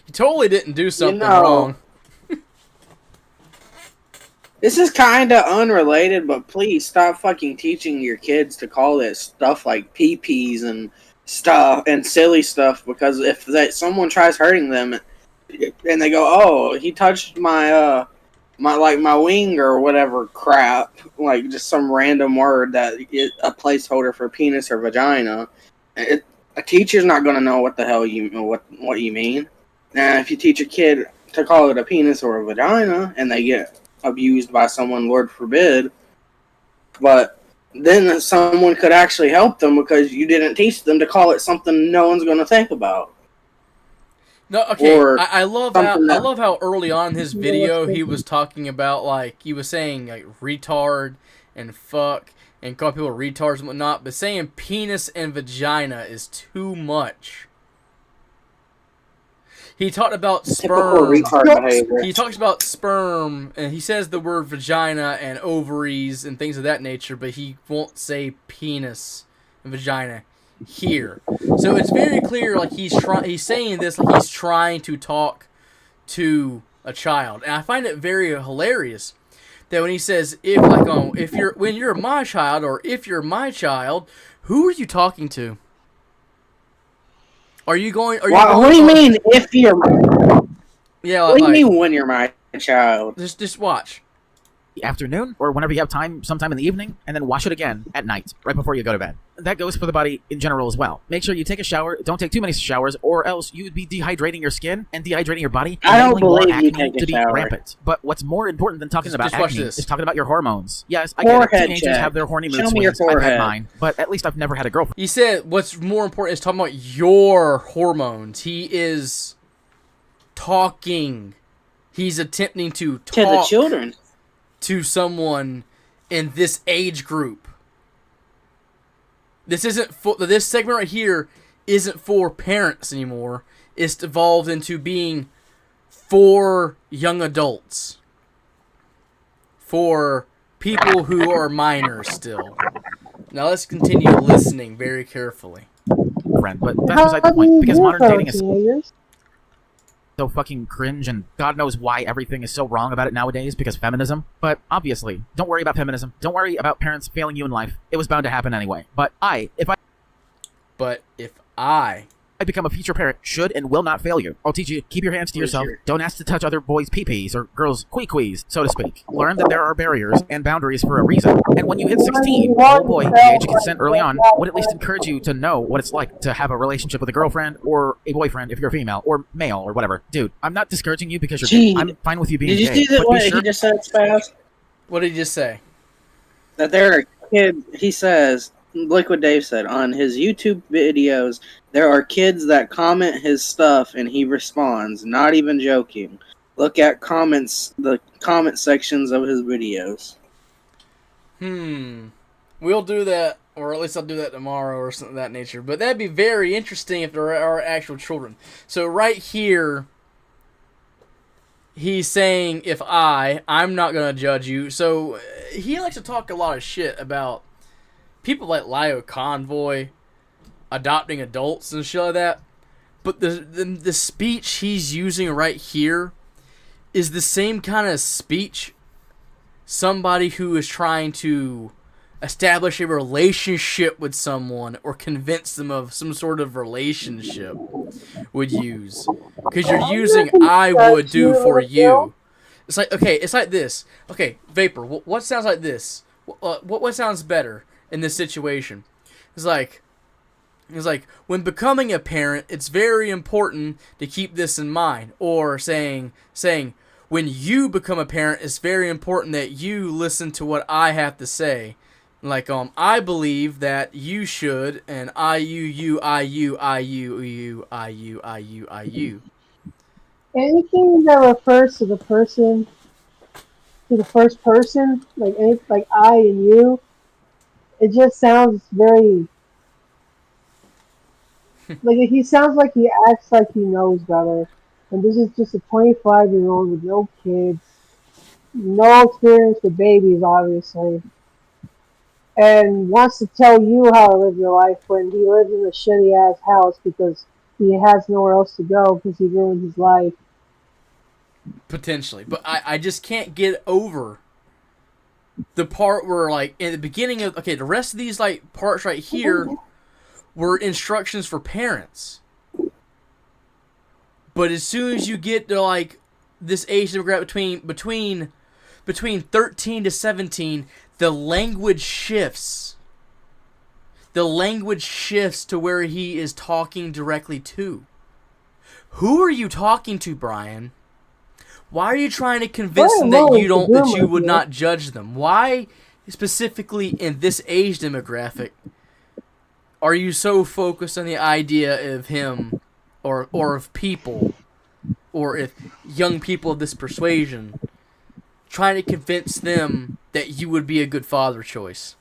He totally didn't do something wrong. This is kind of unrelated, but please stop fucking teaching your kids to call it stuff like pee-pees and stuff and silly stuff, because if someone tries hurting them and they go, "Oh, he touched my wing," or whatever crap, like just some random word that is a placeholder for penis or vagina, a teacher's not going to know what the hell what you mean. Now, if you teach a kid to call it a penis or a vagina and they get abused by someone, Lord forbid, but then someone could actually help them because you didn't teach them to call it something no one's going to think about. No, okay. I love how early on in his video he was talking about, like, he was saying like retard and fuck and calling people retards and whatnot, but saying penis and vagina is too much. He talked about sperm. He talks about sperm, and he says the word vagina and ovaries and things of that nature, but he won't say penis and vagina here. So it's very clear, like, he's saying this like he's trying to talk to a child, and I find it very hilarious that when he says when you're my child, or if you're my child, who are you talking to? Are you going? What do you mean if you're? Yeah. What do you mean when you're my child? Just watch. Afternoon or whenever you have time, sometime in the evening, and then wash it again at night, right before you go to bed. That goes for the body in general as well. Make sure you take a shower. Don't take too many showers, or else you would be dehydrating your skin and dehydrating your body. I don't believe you acne take a to be shower. rampant. But what's more important than talking about watch acne this. is talking about your hormones. Yes, I get it. Forehead Teenagers check. have their horny mood Show me your swings. I've had forehead. mine, but at least I've never had a girlfriend. He said what's more important is talking about your hormones. He is talking. He's attempting to talk To the children. to someone in this age group. This isn't for this segment right here isn't for parents anymore. It's evolved into being for young adults. For people who are minors still. Now let's continue listening very carefully. But that's beside the point, because modern dating is teenagers? so fucking cringe, and God knows why everything is so wrong about it nowadays, because feminism. But obviously, don't worry about feminism. Don't worry about parents failing you in life. It was bound to happen anyway. But if I become a future parent, should and will not fail you. I'll teach you, keep your hands to yourself. Don't ask to touch other boys' pee-pees or girls' quee-quees, so to speak. Learn that there are barriers and boundaries for a reason. And when you hit 16, oh boy, the age of consent early on would at least encourage you to know what it's like to have a relationship with a girlfriend or a boyfriend if you're female or male or whatever. Dude, I'm not discouraging you because you're gay. I'm fine with you being gay. Did you see that? What he just said, Spaz? What did he just say? That there are kids. He says, like what Dave said on his YouTube videos. There are kids that comment his stuff and he responds. Not even joking. Look at the comment sections of his videos. We'll do that, or at least I'll do that tomorrow or something of that nature. But that'd be very interesting if there are actual children. So right here, he's saying if I'm not going to judge you. So he likes to talk a lot of shit about people like Lio Convoy adopting adults and shit like that. But the speech he's using right here is the same kind of speech somebody who is trying to establish a relationship with someone or convince them of some sort of relationship would use. Because you're using I would do for you. It's like, okay, it's like this. Okay, Vapor, what sounds like this? What sounds better in this situation? It's like, when becoming a parent, it's very important to keep this in mind. Or saying, when you become a parent, it's very important that you listen to what I have to say. Like, I believe that you should, and you. Anything that refers to the person, to the first person, like I and you, it just sounds very. Like he sounds like he acts like he knows better, and this is just a 25-year-old with no kids, no experience with babies, obviously, and wants to tell you how to live your life when he lives in a shitty ass house because he has nowhere else to go because he ruined his life. Potentially, but I just can't get over the part where, like, in the beginning of the rest of these like parts right here were instructions for parents. But as soon as you get to like this age demographic between 13 to 17, the language shifts. The language shifts to where he is talking directly to. Who are you talking to, Brian? Why are you trying to convince them that you would not judge them? Why specifically in this age demographic are you so focused on the idea of him or of people or if young people of this persuasion trying to convince them that you would be a good father choice?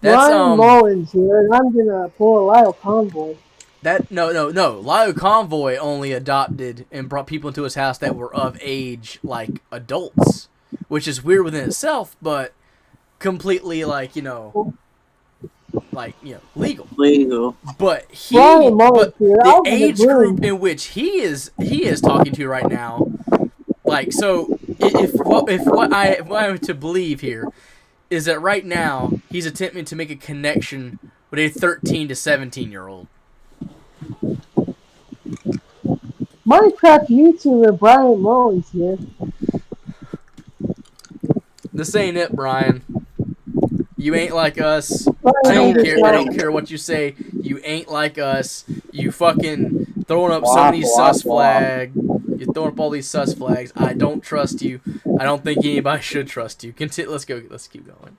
That's Bryan Mullins here, and I'm gonna pull a Lyle Convoy. No. Lio Convoy only adopted and brought people into his house that were of age, like adults, which is weird within itself, but completely legal. Legal. But the age group in which he is talking to right now, like, so if what I am to believe here is that right now he's attempting to make a connection with a 13 to 17-year-old. Minecraft YouTuber Bryan Mullins here. This ain't it, Brian. You ain't like us. Brian, I don't ain't care. it, I Brian? don't care what you say. You ain't like us. You fucking throwing up so many sus flags. You're throwing up all these sus flags. I don't trust you. I don't think anybody should trust you. Let's go. Let's keep going.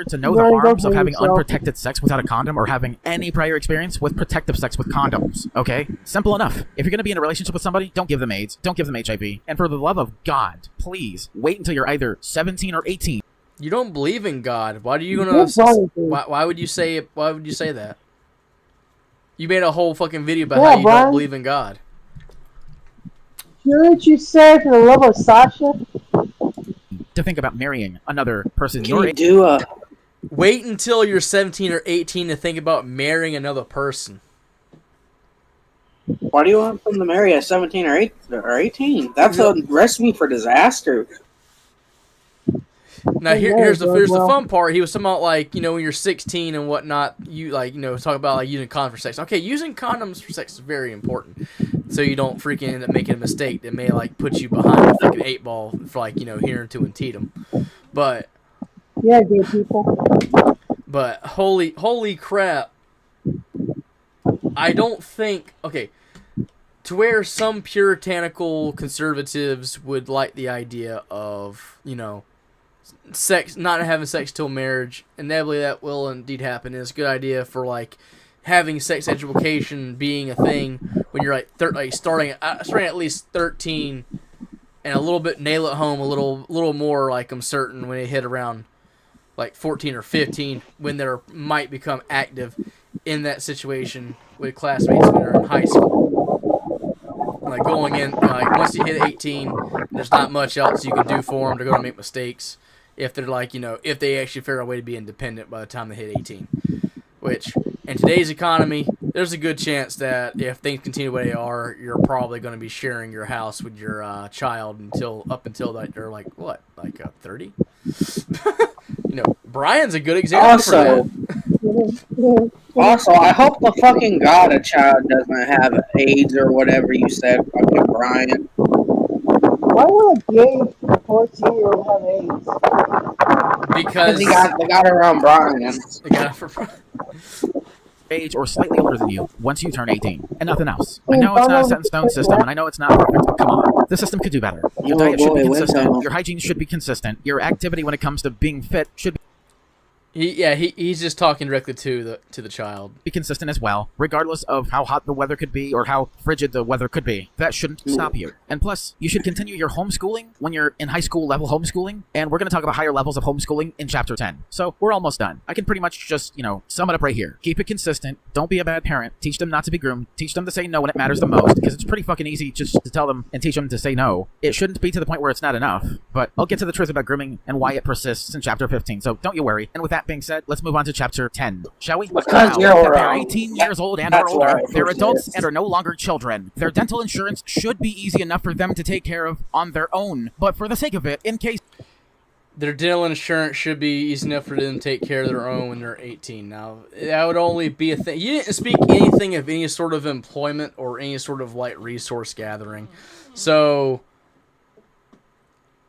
To know the harms of having unprotected sex without a condom or having any prior experience with protective sex with condoms, okay? Simple enough. If you're going to be in a relationship with somebody, don't give them AIDS, don't give them HIV, and for the love of God, please wait until you're either 17 or 18. You don't believe in God. Why do you gonna? Why would you say it? Why would you say that? You made a whole fucking video about how you don't believe in God. Shouldn't you say for the love of Sasha? To think about marrying another person Can you do Wait until you're 17 or 18 to think about marrying another person. Why do you want them to marry at 17 or 18? That's a recipe for disaster. Now here's the fun part. He was talking about, like, you know, when you're 16 and whatnot, you, like, you know, talk about like using condoms for sex. Okay, using condoms for sex is very important, so you don't freaking end up making a mistake that may like put you behind a freaking 8 ball for, like, you know, hearing to and teetum. But yeah, gay people. But holy crap! I don't think to where some puritanical conservatives would like the idea of, you know, sex, not having sex till marriage. Inevitably, that will indeed happen. It's a good idea for, like, having sex education being a thing when you're like starting at least 13, and a little bit nail it home a little more, like, I'm certain when they hit around like 14 or 15, when they might become active in that situation with classmates when they're in high school. Like, going in, like, once you hit 18, there's not much else you can do for them. They're going to make mistakes if they're, like, you know, if they actually figure out a way to be independent by the time they hit 18. Which, in today's economy, there's a good chance that if things continue the way they are, you're probably going to be sharing your house with your child up until like, they're like, what, like 30? You know, Brian's a good example for that. Also, I hope the fucking God a child doesn't have AIDS or whatever you said, fucking Brian. Why would a gay 14-year-old have AIDS? Because they got it around Brian. They got it for Brian. Age or slightly older than you once you turn 18, and nothing else. I know it's not a set in stone system, and I know it's not perfect, but come on. The system could do better. Your diet should be consistent, your hygiene should be consistent, your activity when it comes to being fit should be He's just talking directly to the child. Be consistent as well, regardless of how hot the weather could be or how frigid the weather could be. That shouldn't stop you. And plus, you should continue your homeschooling when you're in high school level homeschooling, and we're going to talk about higher levels of homeschooling in Chapter 10. So, we're almost done. I can pretty much just, you know, sum it up right here. Keep it consistent. Don't be a bad parent. Teach them not to be groomed. Teach them to say no when it matters the most, because it's pretty fucking easy just to tell them and teach them to say no. It shouldn't be to the point where it's not enough, but I'll get to the truth about grooming and why it persists in Chapter 15, so don't you worry. And with that being said, let's move on to Chapter 10, shall we? Because now, if they're 18 years old and or older, they're adults and are no longer children. Their dental insurance should be easy enough for them to take care of on their own, but for the sake of it, in case... Their dental insurance should be easy enough for them to take care of their own when they're 18. Now, that would only be a thing. You didn't speak anything of any sort of employment or any sort of, like, resource gathering. So,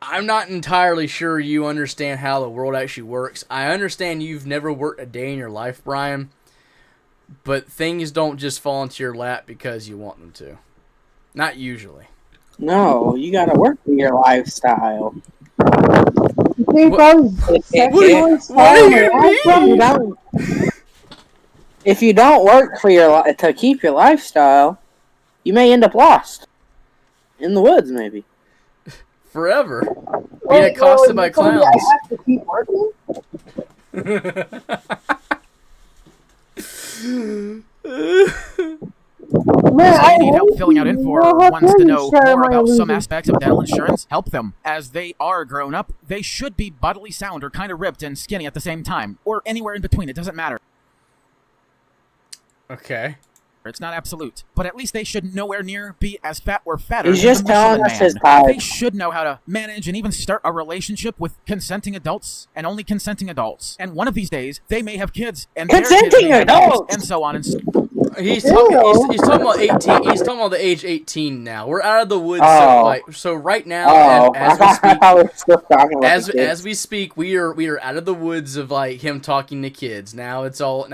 I'm not entirely sure you understand how the world actually works. I understand you've never worked a day in your life, Brian, but things don't just fall into your lap because you want them to. Not usually. No, you gotta work for your lifestyle. What do you mean? If you don't work for to keep your lifestyle, you may end up lost in the woods, maybe. Forever. Being accosted by clowns. I have to keep working? Man, I need help filling out info or wants to know more about some aspects of dental insurance, help them. As they are grown up, they should be bodily sound or kind of ripped and skinny at the same time. Or anywhere in between, it doesn't matter. Okay. It's not absolute, but at least they should nowhere near be as fat or fatter. He's just telling us his type. They should know how to manage and even start a relationship with consenting adults and only consenting adults. And one of these days, they may have kids and consenting their kids may have adults, kids, and so on and so. He's talking about 18. He's talking about the age 18 now. We're out of the woods. So right now, as we speak, we are out of the woods of like him talking to kids. Now it's all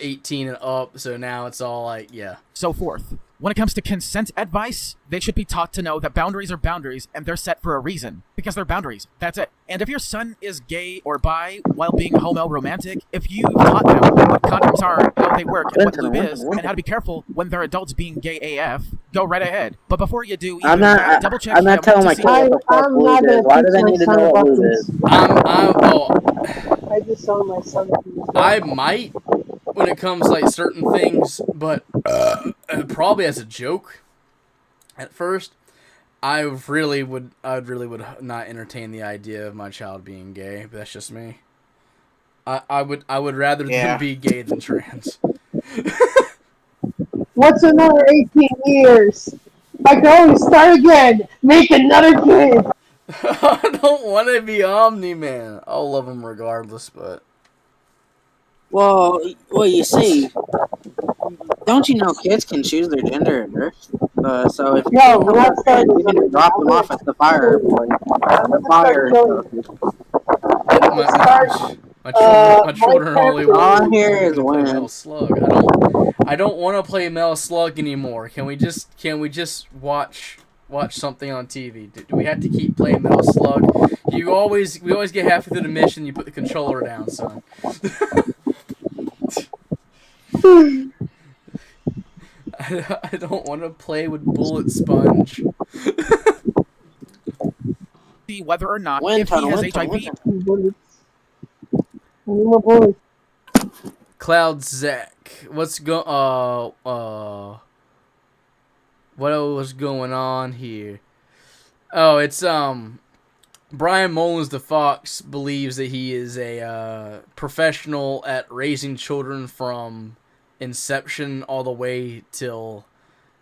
18 and up. So now it's all like So forth. When it comes to consent advice, they should be taught to know that boundaries are boundaries and they're set for a reason. Because they're boundaries. That's it. And if your son is gay or bi while being homo-romantic, if you taught them what condoms are, how they work, and what lube is, and how to be careful when they're adults being gay AF, go right ahead. But before you do, double check. I'm not telling my kid what the fuck lube is. Why do they need to know what lube is? I just saw my son. I might when it comes like certain things, but probably as a joke at first. I really would not entertain the idea of my child being gay, but that's just me. I would rather them be gay than trans. What's another 18 years? I can always start again. Make another kid. I don't want to be Omni-Man. I'll love him regardless, but... Well, you see, don't you know kids can choose their gender at birth? So if you're going to drop them off at the fire point, the fire... My children only want to play Metal Slug. I don't want to play Metal Slug anymore. Can we just watch something on TV? Do we have to keep playing Metal Slug? We always get halfway through the mission. You put the controller down, son. I don't want to play with Bullet Sponge. See whether or not if he has HIV. Cloud Zack, what was going on here? Oh, it's Bryan Mullins the Fox believes that he is a professional at raising children from inception all the way till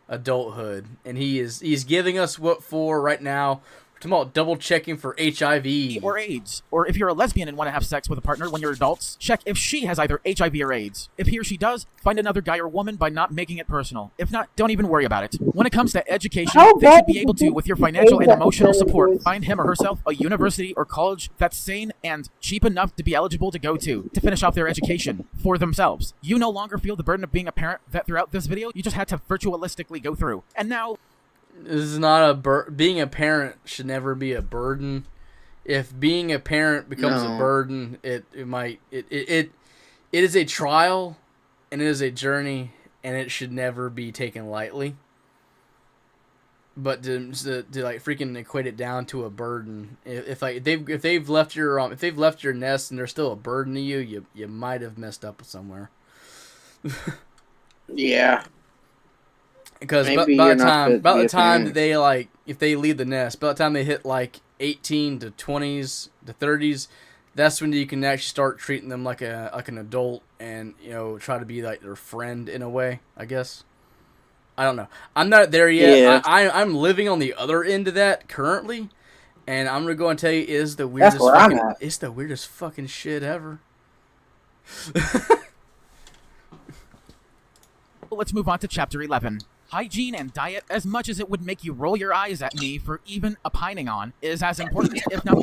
adulthood, and he's giving us what for right now. We're talking about double checking for HIV or AIDS, or if you're a lesbian and want to have sex with a partner when you're adults, check if she has either HIV or AIDS. If he or she does, find another guy or woman by not making it personal. If not, don't even worry about it. When it comes to education, they should be able to, with your financial and emotional support, find him or herself a university or college that's sane and cheap enough to be eligible to go to finish off their education for themselves. You no longer feel the burden of being a parent that throughout this video you just had to virtualistically go through. And now... This is not being a parent should never be a burden. If being a parent becomes a burden, it is a trial, and it is a journey, and it should never be taken lightly. But to like freaking equate it down to a burden, if they've left your nest and they're still a burden to you, you might have messed up somewhere. Yeah. Because by the time that they if they leave the nest, by the time they hit like 18 to 20s to 30s, that's when you can actually start treating them like an adult and try to be like their friend in a way. I guess. I don't know. I'm not there yet. Yeah. I'm living on the other end of that currently, and I'm gonna go and tell you it's the weirdest fucking shit ever. Let's move on to chapter 11. Hygiene and diet, as much as it would make you roll your eyes at me for even opining on, is as important, if not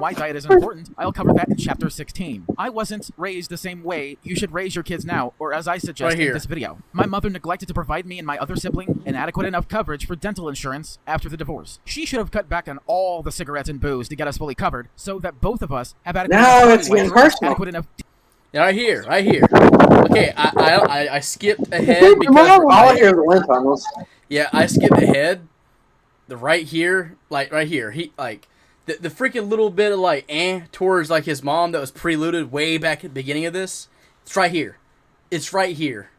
why diet is important. I'll cover that in chapter 16. I wasn't raised the same way you should raise your kids now, or as I suggest in this video. My mother neglected to provide me and my other sibling inadequate enough coverage for dental insurance after the divorce. She should have cut back on all the cigarettes and booze to get us fully covered, so that both of us have adequate enough. Yeah, right here. Okay, I skipped ahead because all here the length on this. Yeah, I skipped ahead. Right here. He the freaking little bit of towards his mom that was preluded way back at the beginning of this. It's right here.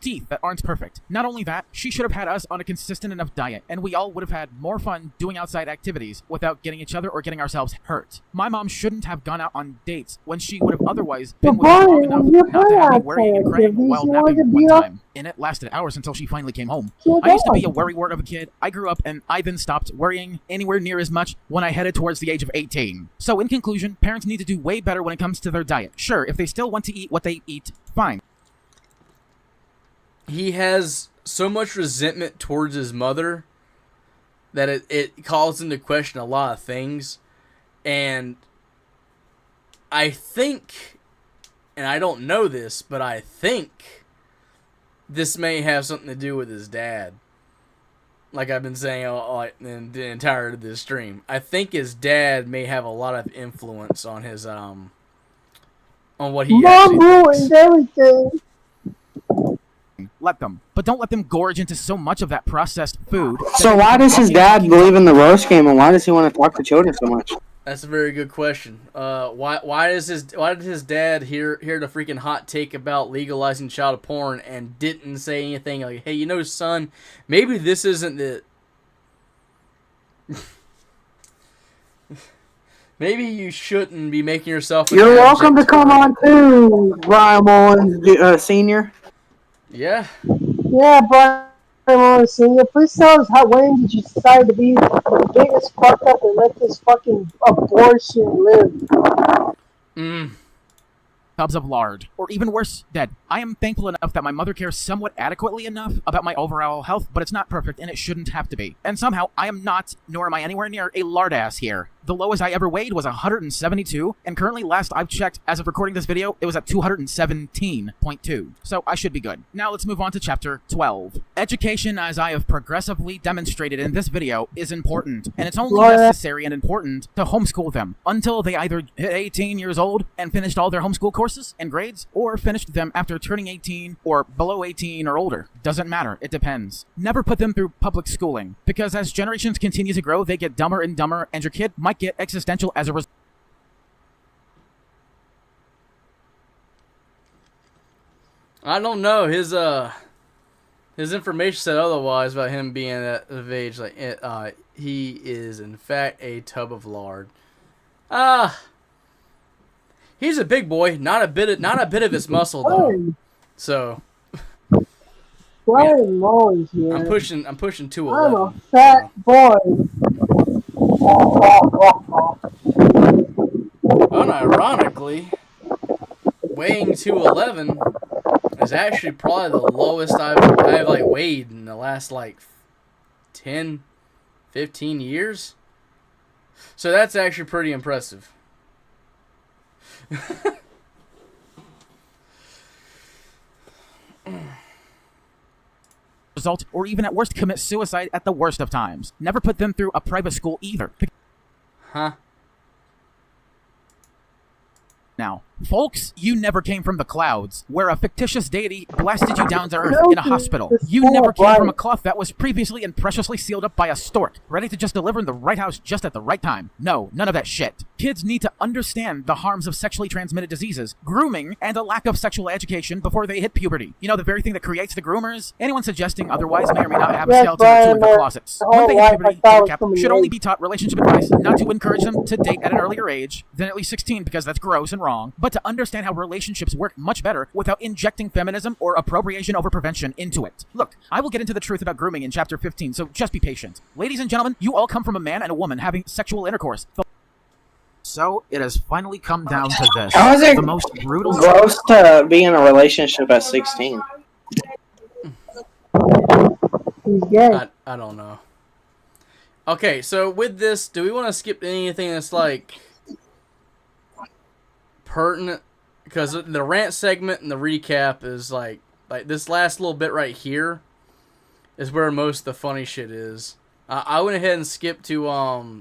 Teeth that aren't perfect. Not only that, she should have had us on a consistent enough diet, and we all would have had more fun doing outside activities without getting each other or getting ourselves hurt. My mom shouldn't have gone out on dates when she would have otherwise been with me long enough not to have me worrying and crying while napping one time. And it lasted hours until she finally came home. I used to be a worrywart of a kid. I grew up and I then stopped worrying anywhere near as much when I headed towards the age of 18. So in conclusion, parents need to do way better when it comes to their diet. Sure, if they still want to eat what they eat, fine. he has so much resentment towards his mother that it calls into question a lot of things. And I think, and I don't know this, but I think this may have something to do with his dad. Like I've been saying in the entirety of this stream. I think his dad may have a lot of influence on his on what he actually thinks. Everything. Let them. But don't let them gorge into so much of that processed food. So why does his dad believe in the roast game, and why does he want to talk to children so much? That's a very good question. Why did his dad hear the freaking hot take about legalizing child porn and didn't say anything like, hey, son, maybe this isn't it. Maybe you shouldn't be making yourself. You're welcome to come on too, Bryan Mullins Senior. Yeah. Yeah, Bryan Mullins Senior. Please tell us when did you decide to be the biggest fuck up and let this fucking abortion live? Tubs of lard. Or even worse, dead. I am thankful enough that my mother cares somewhat adequately enough about my overall health, but it's not perfect and it shouldn't have to be. And somehow, I am not, nor am I anywhere near, a lard ass here. The lowest I ever weighed was 172, and currently last I've checked, as of recording this video, it was at 217.2. So I should be good. Now let's move on to chapter 12. Education, as I have progressively demonstrated in this video, is important, and it's only necessary and important to homeschool them until they either hit 18 years old and finished all their homeschool courses and grades, or finished them after turning 18 or below 18 or older. Doesn't matter, it depends. Never put them through public schooling, because as generations continue to grow, they get dumber and dumber, and your kid might get existential as a result. I don't know. His information said otherwise about him being of age. Like he is in fact a tub of lard. He's a big boy. Not a bit of his muscle though. So. Bryan Mullins here. I'm pushing 211. I'm a fat boy. Unironically, weighing 211 is actually probably the lowest I've like weighed in the last like 10, 15 years. So that's actually pretty impressive. Result, or even at worst commit suicide at the worst of times. Never put them through a private school either. Huh? Now, folks, you never came from the clouds, where a fictitious deity blasted you down to earth in a hospital. You never came from a cloth that was previously and preciously sealed up by a stork, ready to just deliver in the right house just at the right time. No, none of that shit. Kids need to understand the harms of sexually transmitted diseases, grooming, and a lack of sexual education before they hit puberty. You know, the very thing that creates the groomers? Anyone suggesting otherwise may or may not have a skeleton or two in their closets. When they hit puberty, the should only be taught relationship advice, not to encourage them to date at an earlier age than at least 16, because that's gross and wrong, but to understand how relationships work much better without injecting feminism or appropriation over prevention into it. Look, I will get into the truth about grooming in chapter 15, so just be patient. Ladies and gentlemen, you all come from a man and a woman having sexual intercourse. So, it has finally come down to this. How is it the most brutal gross to be in a relationship at 16? He's gay. I don't know. Okay, so with this, do we want to skip anything that's like pertinent? Because the rant segment and the recap is like this last little bit right here is where most of the funny shit is. I went ahead and skipped to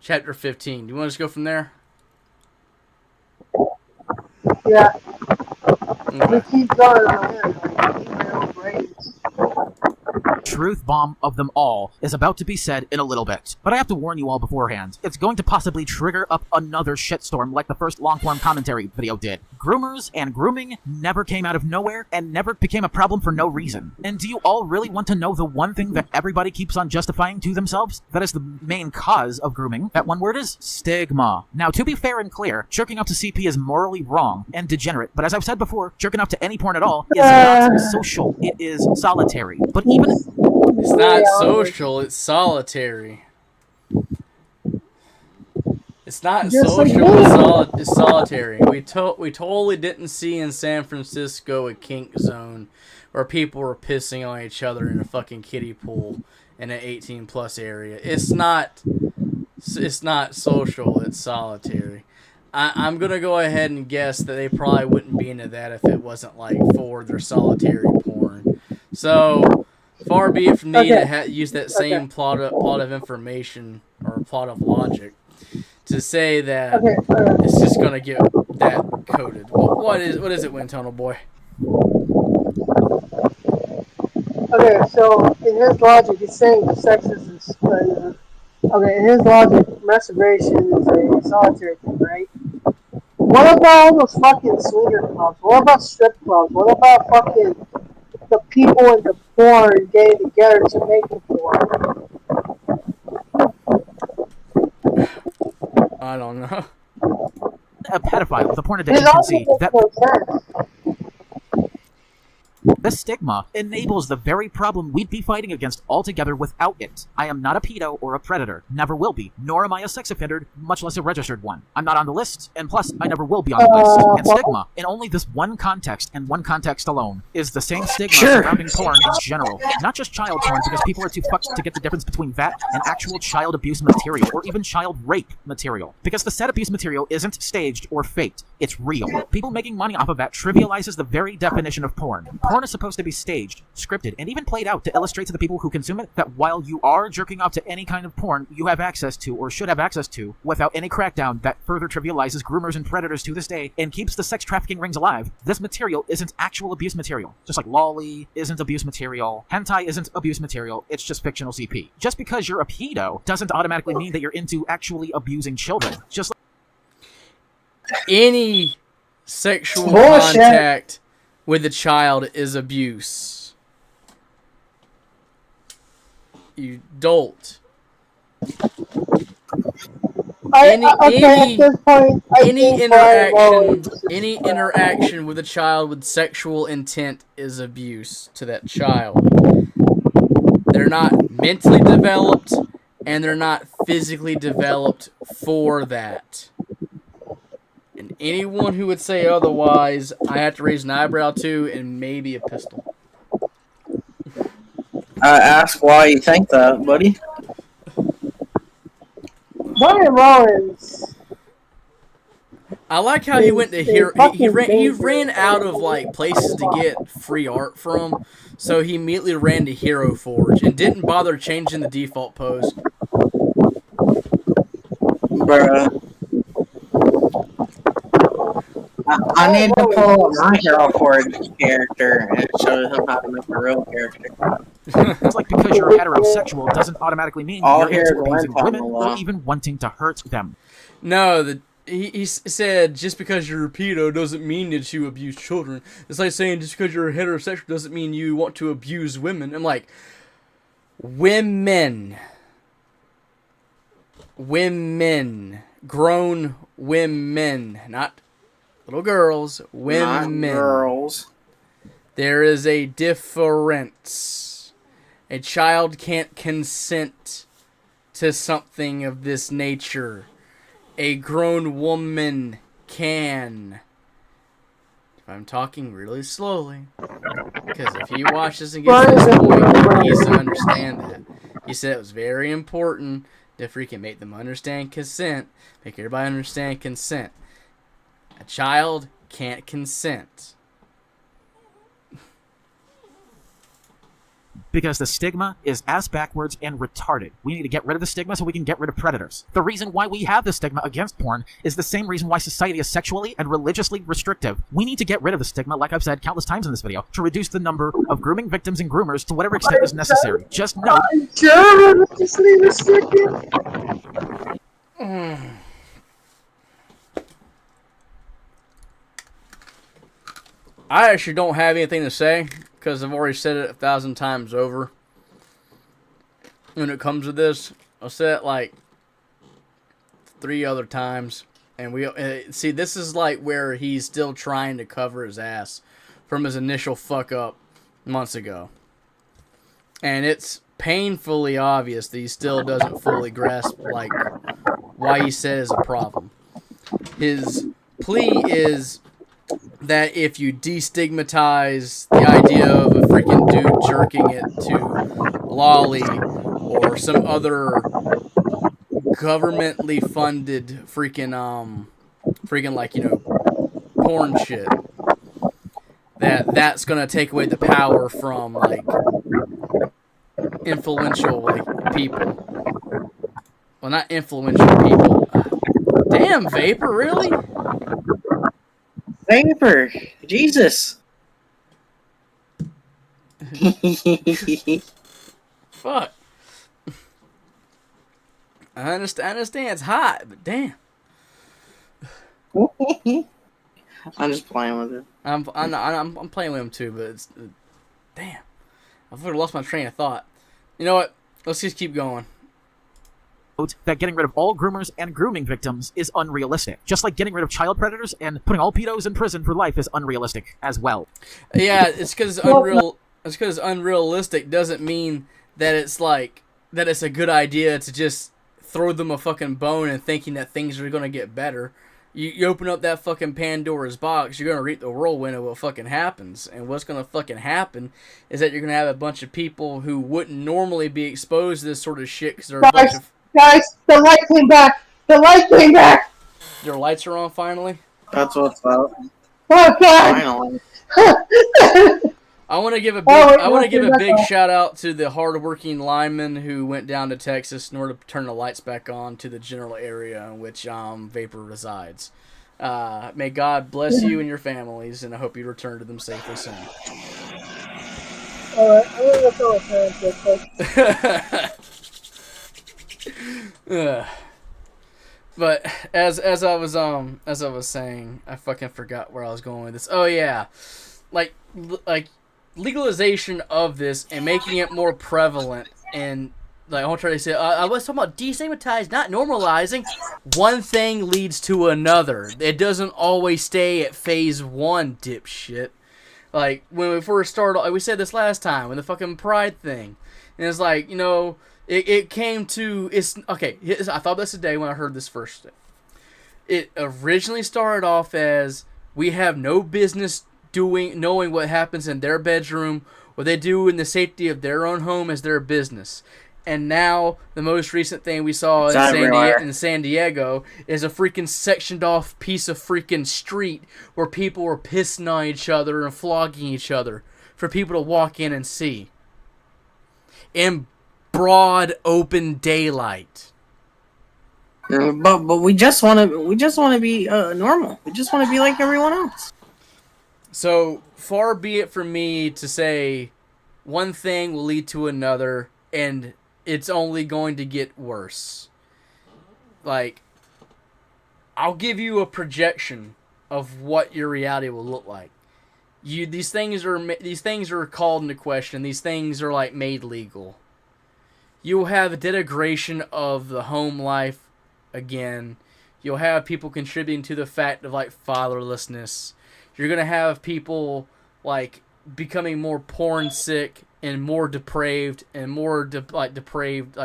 chapter 15. Do you want to just go from there? Yeah. Okay. We keep going on here. Like, keep my own brains. truth bomb of them all is about to be said in a little bit. But I have to warn you all beforehand. It's going to possibly trigger up another shitstorm like the first long-form commentary video did. Groomers and grooming never came out of nowhere and never became a problem for no reason. And do you all really want to know the one thing that everybody keeps on justifying to themselves? That is the main cause of grooming. That one word is stigma. Now, to be fair and clear, jerking off to CP is morally wrong and degenerate. But as I've said before, jerking off to any porn at all is not social. It is solitary. But even... It's not social, it's solitary. It's not Just social, like it's solitary. We totally didn't see in San Francisco a kink zone where people were pissing on each other in a fucking kiddie pool in an 18+ area. It's not social, it's solitary. I'm going to go ahead and guess that they probably wouldn't be into that if it wasn't, like, for their solitary porn. So, far be it from me to use that same plot of information, or plot of logic, to say that it's just going to get that coded. What is it, Wind Tunnel Boy? Okay, so in his logic, he's saying that sex is okay, in his logic, masturbation is a solitary thing, right? What about all those fucking swinger clubs? What about strip clubs? What about fucking the people in the porn getting together to make the porn? I don't know. A pedophile with a porn addiction can see that the stigma enables the very problem we'd be fighting against altogether without it. I am not a pedo or a predator, never will be, nor am I a sex offender, much less a registered one. I'm not on the list, and plus, I never will be on the list. And stigma, in only this one context, and one context alone, is the same stigma surrounding porn in general. Not just child porn, because people are too fucked to get the difference between that and actual child abuse material, or even child rape material. Because the said abuse material isn't staged or faked, it's real. People making money off of that trivializes the very definition of porn. Porn is supposed to be staged, scripted, and even played out to illustrate to the people who consume it that while you are jerking off to any kind of porn you have access to or should have access to without any crackdown that further trivializes groomers and predators to this day and keeps the sex trafficking rings alive, this material isn't actual abuse material. Just like lolly isn't abuse material, hentai isn't abuse material, it's just fictional CP. Just because you're a pedo doesn't automatically mean that you're into actually abusing children. Just like any sexual contact with a child is abuse. You dolt. Any interaction with a child with sexual intent is abuse to that child. They're not mentally developed, and they're not physically developed for that. And anyone who would say otherwise, I have to raise an eyebrow to and maybe a pistol. Ask why you think that, buddy. Bryan Mullins. I like how he went to here. He ran out of like places to get free art from, so he immediately ran to Hero Forge and didn't bother changing the default pose. Bruh. I need to pull up my Hero Forge character and show him how to make a real character. It's like because you're heterosexual doesn't automatically mean All you're into here abusing one women time or even wanting to hurt them. No, he said just because you're a pedo doesn't mean that you abuse children. It's like saying just because you're heterosexual doesn't mean you want to abuse women. I'm like, women, grown women, not little girls, women. Not girls. There is a difference. A child can't consent to something of this nature. A grown woman can. If I'm talking really slowly, because if he watches and gets this point, he needs to understand that. He said it was very important to freaking make them understand consent, make everybody understand consent. A child can't consent. Because the stigma is ass backwards and retarded. We need to get rid of the stigma so we can get rid of predators. The reason why we have the stigma against porn is the same reason why society is sexually and religiously restrictive. We need to get rid of the stigma, like I've said countless times in this video, to reduce the number of grooming victims and groomers to whatever extent is necessary. Just know. Religiously restrictive. I actually don't have anything to say, because I've already said it 1,000 times over. When it comes to this, I'll say it like 3 other times. And we see, this is like where he's still trying to cover his ass from his initial fuck up months ago. And it's painfully obvious that he still doesn't fully grasp like why he said is a problem. His plea is that if you destigmatize the idea of a freaking dude jerking it to lolly or some other governmentally funded freaking like, you know, porn shit, that's gonna take away the power from like influential like people. Well, not influential people. Damn, Vapor, really? Vapor, Jesus. Fuck. I understand it's hot, but damn. I'm just playing with it. I'm playing with him too, but it's damn. I would have lost my train of thought. You know what? Let's just keep going. That getting rid of all groomers and grooming victims is unrealistic. Just like getting rid of child predators and putting all pedos in prison for life is unrealistic as well. Yeah, it's because it's unreal. It's because unrealistic doesn't mean that it's like that it's a good idea to just throw them a fucking bone and thinking that things are gonna get better. You open up that fucking Pandora's box, you're gonna reap the whirlwind of what fucking happens. And what's gonna fucking happen is that you're gonna have a bunch of people who wouldn't normally be exposed to this sort of shit because they're a bunch of... Guys, the light came back! The light came back! Your lights are on finally? That's what's up. Oh, God! Finally. I want to give a big shout out to the hardworking lineman who went down to Texas in order to turn the lights back on to the general area in which Vapor resides. May God bless you and your families, and I hope you return to them safely soon. Alright, I'm gonna go tell my parents real quick. But as I was saying, I fucking forgot where I was going with this. Oh yeah, like legalization of this and making it more prevalent, and like I want to try to say, I was talking about destigmatized, not normalizing. One thing leads to another. It doesn't always stay at phase one, dipshit. Like when we first started, like we said this last time, with the fucking pride thing, and it's like, you know, it came to I thought this today when I heard this first. It originally started off as we have no business knowing what happens in their bedroom, what they do in the safety of their own home is their business. And now the most recent thing we saw in San Diego is a freaking sectioned off piece of freaking street where people were pissing on each other and flogging each other for people to walk in and see in broad open daylight. But we just want to be normal. We just want to be like everyone else. So far be it from me to say one thing will lead to another, and it's only going to get worse. Like, I'll give you a projection of what your reality will look like. These things are called into question. These things are like made legal. You'll have a denigration of the home life again. You'll have people contributing to the fact of like fatherlessness. You're gonna have people like becoming more porn sick and more depraved and more depraved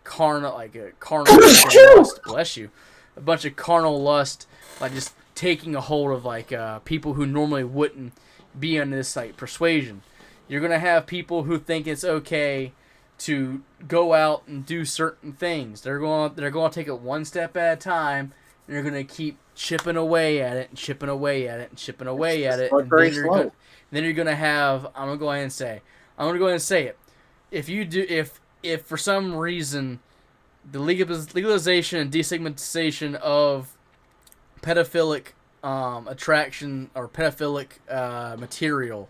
carnal lust. Bless you. A bunch of carnal lust, like just taking a hold of like people who normally wouldn't be under this like persuasion. You're gonna have people who think it's okay to go out and do certain things. They're going to take it one step at a time, and they're going to keep chipping away at it and chipping away at it and chipping away at it. And then you're going to have, I'm going to go ahead and say it. If for some reason the legalization and destigmatization of pedophilic attraction or pedophilic material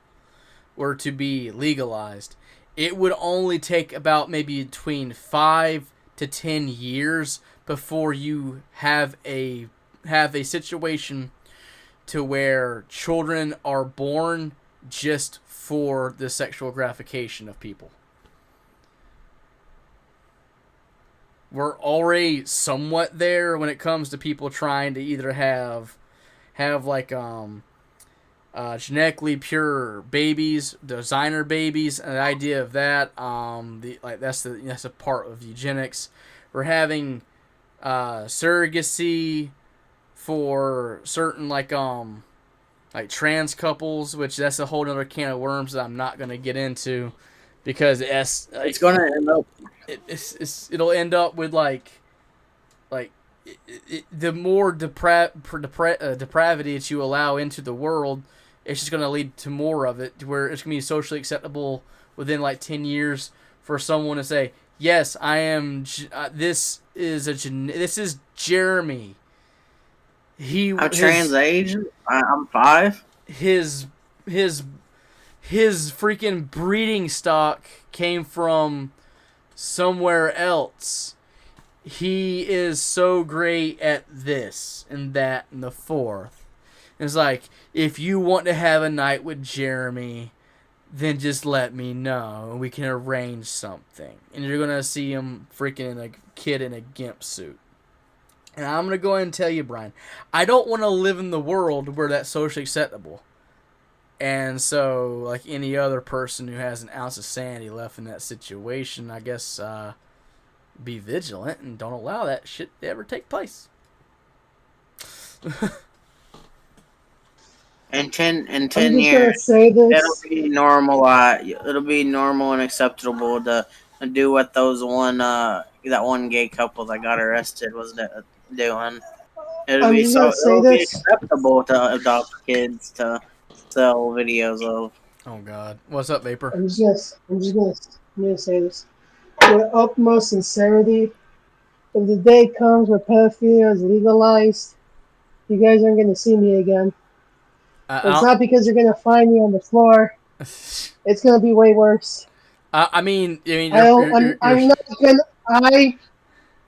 were to be legalized, it would only take about maybe between 5 to 10 years before you have a situation to where children are born just for the sexual gratification of people. We're already somewhat there when it comes to people trying to either have like genetically pure babies, designer babies, and the idea of that, that's a part of eugenics. We're having surrogacy for certain like trans couples, which that's a whole other can of worms that I'm not gonna get into, because it's gonna end up. It'll end up with like the more depravity that you allow into the world, it's just gonna lead to more of it, where it's gonna be socially acceptable within like 10 years for someone to say, yes, I am. This is Jeremy. I'm trans age. I'm 5. His freaking breeding stock came from somewhere else. He is so great at this and that and the fourth. And it's like, if you want to have a night with Jeremy, then just let me know and we can arrange something. And you're gonna see him freaking a kid in a gimp suit. And I'm gonna go ahead and tell you, Brian, I don't want to live in the world where that's socially acceptable. And so, like any other person who has an ounce of sanity left in that situation, I guess be vigilant and don't allow that shit to ever take place. In 10 years, it'll be normal. It'll be normal and acceptable to do what that one gay couple that got arrested was doing. It'll be acceptable to adopt kids to sell videos of. Oh God, what's up, Vapor? I'm just gonna say this with utmost sincerity. If the day comes where pedophilia is legalized, you guys aren't gonna see me again. It's not because you're gonna find me on the floor. It's gonna be way worse. I mean, I'm not gonna.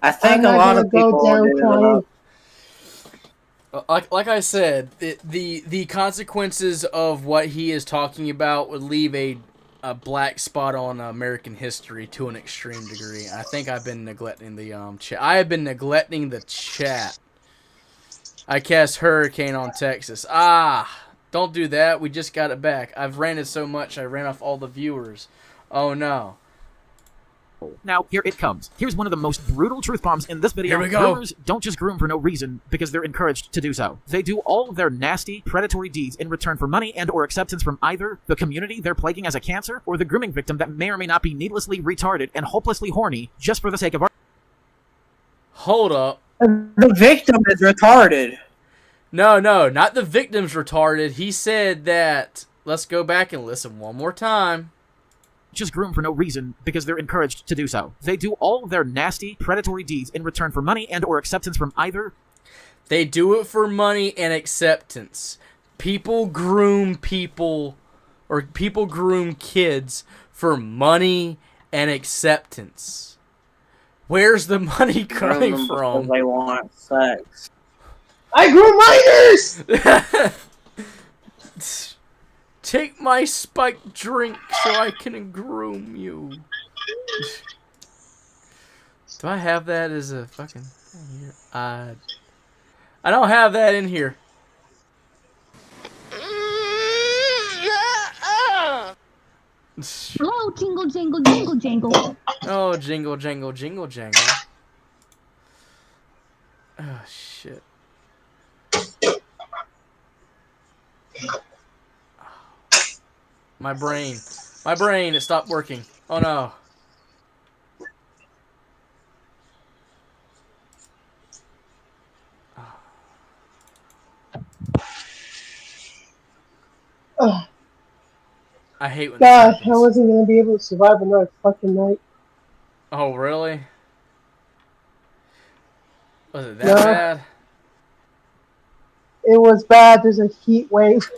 I think a lot of people do. Like I said, the consequences of what he is talking about would leave a black spot on American history to an extreme degree. I think I've been neglecting the chat. I have been neglecting the chat. I cast Hurricane on Texas. Don't do that. We just got it back. I've ranted so much, I ran off all the viewers. Oh, no. Now, here it comes. Here's one of the most brutal truth bombs in this video. Here we go. Groomers don't just groom for no reason because they're encouraged to do so. They do all of their nasty, predatory deeds in return for money and or acceptance from either the community they're plaguing as a cancer or the grooming victim that may or may not be needlessly retarded and hopelessly horny just for the sake of art. Hold up. The victim is retarded. No, not the victim's retarded. He said that... Let's go back and listen one more time. Just groom for no reason because they're encouraged to do so. They do all of their nasty, predatory deeds in return for money and or acceptance from either... They do it for money and acceptance. People groom kids for money and acceptance. Where's the money coming from? They want sex. I groom minors! Take my spiked drink so I can groom you. Do I have that as a fucking thing here? I don't have that in here. Oh, jingle, jingle, jingle, jingle. Oh, jingle, jangle, jingle, jangle. Oh, shit. My brain, it stopped working. Oh no. I hate when God, this I wasn't gonna be able to survive another fucking night. Oh, really? Was it that bad? It was bad. There's a heat wave.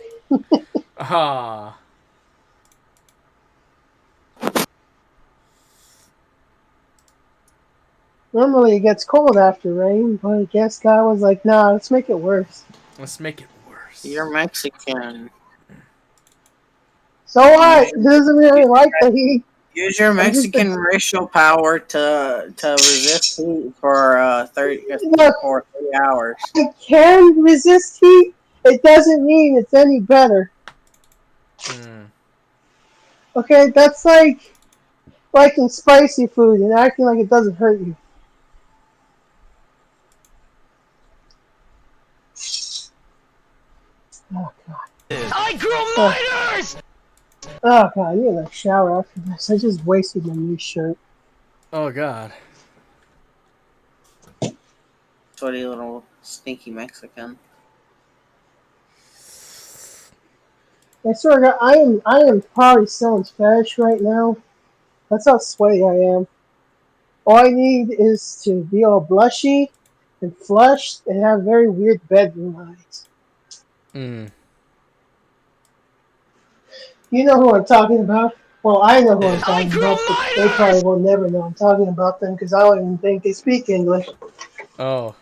Normally it gets cold after rain, but I guess God was like, nah, let's make it worse. Let's make it worse. You're Mexican. So what? He doesn't really like the heat. Use your Mexican racial power to resist heat for 3 hours. I can resist heat. It doesn't mean it's any better. Okay, that's like liking spicy food and acting like it doesn't hurt you. Oh God. I grew minors! Oh god, I need a shower after this. I just wasted my new shirt. Oh god. Sweaty little stinky Mexican. I swear to God, I am probably someone's fetish right now. That's how sweaty I am. All I need is to be all blushy and flushed and have very weird bedroom eyes. Mm. You know who I'm talking about? Well, I know who I'm talking about, but they probably will never know I'm talking about them because I don't even think they speak English. Oh.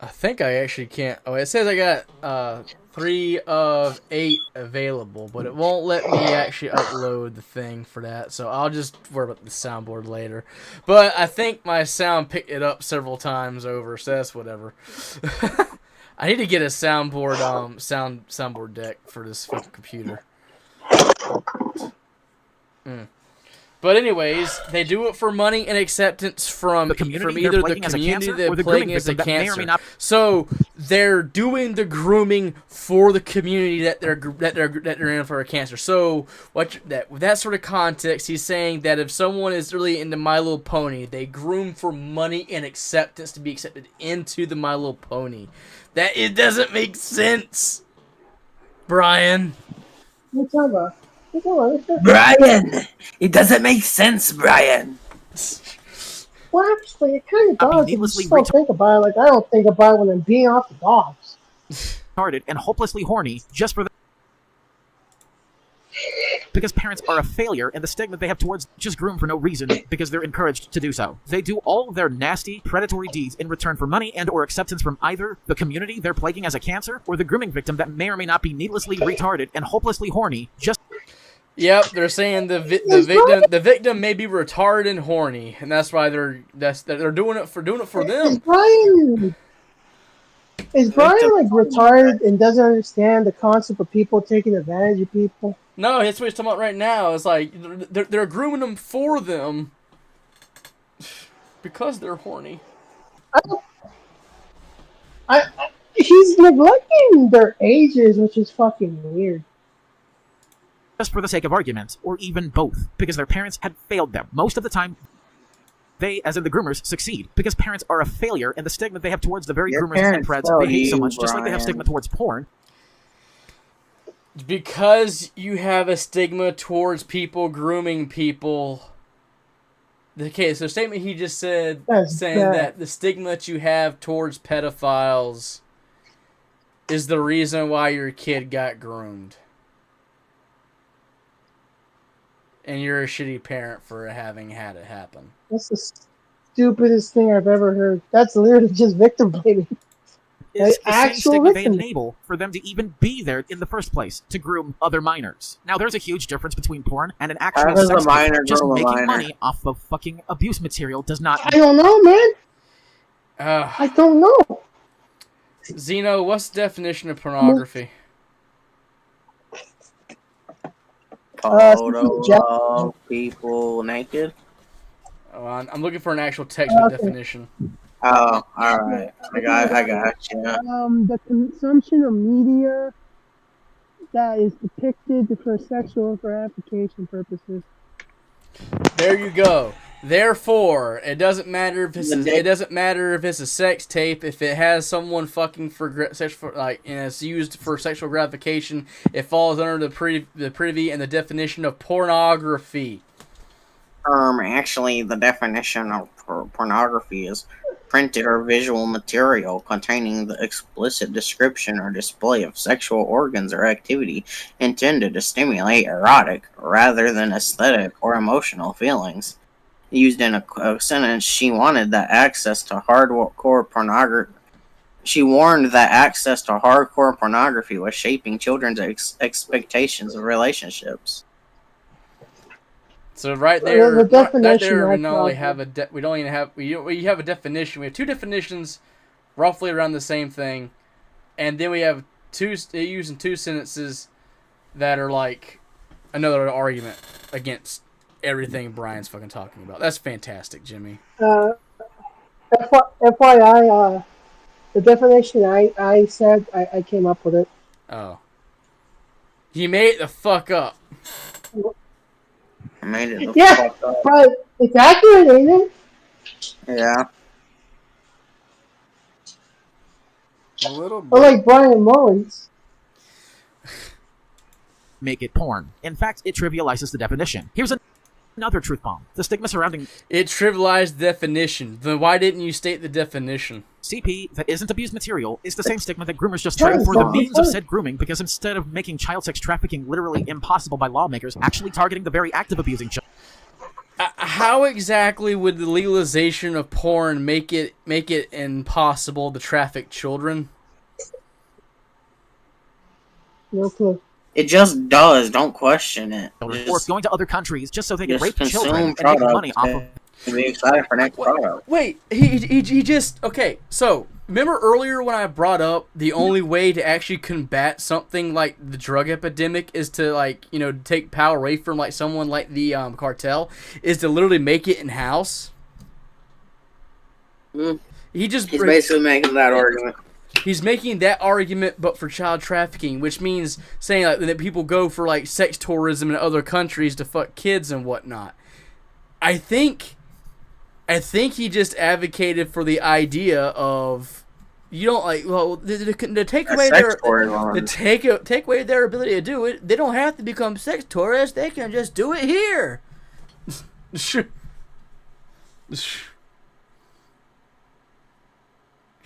I think I actually can't. Oh, it says I got 3 of 8 available, but it won't let me actually upload the thing for that. So I'll just worry about the soundboard later. But I think my sound picked it up several times over, so that's whatever. I need to get a soundboard soundboard deck for this fucking computer. But anyways, they do it for money and acceptance from either the community they're plaguing as a cancer. So they're doing the grooming for the community that they're in for a cancer. So with that sort of context, he's saying that if someone is really into My Little Pony, they groom for money and acceptance to be accepted into the My Little Pony. That it doesn't make sense, Brian. What are you talking about? Brian! It doesn't make sense, Brian! Well, actually, it kind of does. You just don't think about it. Like, I don't think about it when I'm being off the dogs. Retarded and hopelessly horny just for the... Because parents are a failure, and the stigma they have towards just groom for no reason because they're encouraged to do so. They do all of their nasty, predatory deeds in return for money and or acceptance from either the community they're plaguing as a cancer or the grooming victim that may or may not be needlessly retarded and hopelessly horny just... Yep, they're saying the victim may be retarded and horny, and that's why they're doing it for them. Is Brian like retarded and doesn't understand the concept of people taking advantage of people? No, that's what he's talking about right now. It's like they're grooming them for them because they're horny. He's neglecting their ages, which is fucking weird. Just for the sake of argument, or even both, because their parents had failed them. Most of the time, they, as in the groomers, succeed, because parents are a failure, and the stigma they have towards the very groomers and preds they hate so much, just like they have stigma towards porn. Because you have a stigma towards people grooming people. Okay, so the statement he just said, saying that the stigma that you have towards pedophiles is the reason why your kid got groomed. And you're a shitty parent for having had it happen. That's the stupidest thing I've ever heard. That's literally just victim blaming. It's the same stigma they enable for them to even be there in the first place, to groom other minors. Now, there's a huge difference between porn and an actual sex tape. Just making money off of fucking abuse material does not... I don't know, man. I don't know. Zeno, what's the definition of pornography? Photo of people naked. Oh, I'm looking for an actual textbook definition. Oh, alright. I got you. The consumption of media that is depicted for sexual gratification purposes. There you go. Therefore, it doesn't matter if it's a sex tape. If it has someone fucking for sexual, and it's used for sexual gratification, it falls under the privy and the definition of pornography. Actually, the definition of pornography is printed or visual material containing the explicit description or display of sexual organs or activity intended to stimulate erotic rather than aesthetic or emotional feelings. Used in a sentence, she warned that access to hardcore pornography was shaping children's expectations of relationships. So right there, we have a definition. We have two definitions, roughly around the same thing, and then we have using two sentences that are like another argument against everything Brian's fucking talking about. That's fantastic, Jimmy. FYI, The definition I said, I came up with it. Oh. You made it the fuck up. I made it. Yeah, but it's accurate, ain't it? Yeah. A little bit. Or like Bryan Mullins. Make it porn. In fact, it trivializes the definition. Here's another truth bomb. The stigma surrounding It trivialized the definition. Then why didn't you state the definition? CP that isn't abused material is the same stigma that groomers justify for the means of said grooming, because instead of making child sex trafficking literally impossible by lawmakers, actually targeting the very act of abusing children. How exactly would the legalization of porn make it impossible to traffic children? No clue. It just does. Don't question it. Or going to other countries just so they can rape consume children and make products money off of. Be excited for next product. Wait, he just okay. So remember earlier when I brought up the only way to actually combat something like the drug epidemic is to take power away from like someone like the cartel is to literally make it in house. He's basically making that argument. He's making that argument, but for child trafficking, which means saying like that people go for like sex tourism in other countries to fuck kids and whatnot. I think he just advocated for the idea of you don't to take away take away their ability to do it. They don't have to become sex tourists. They can just do it here.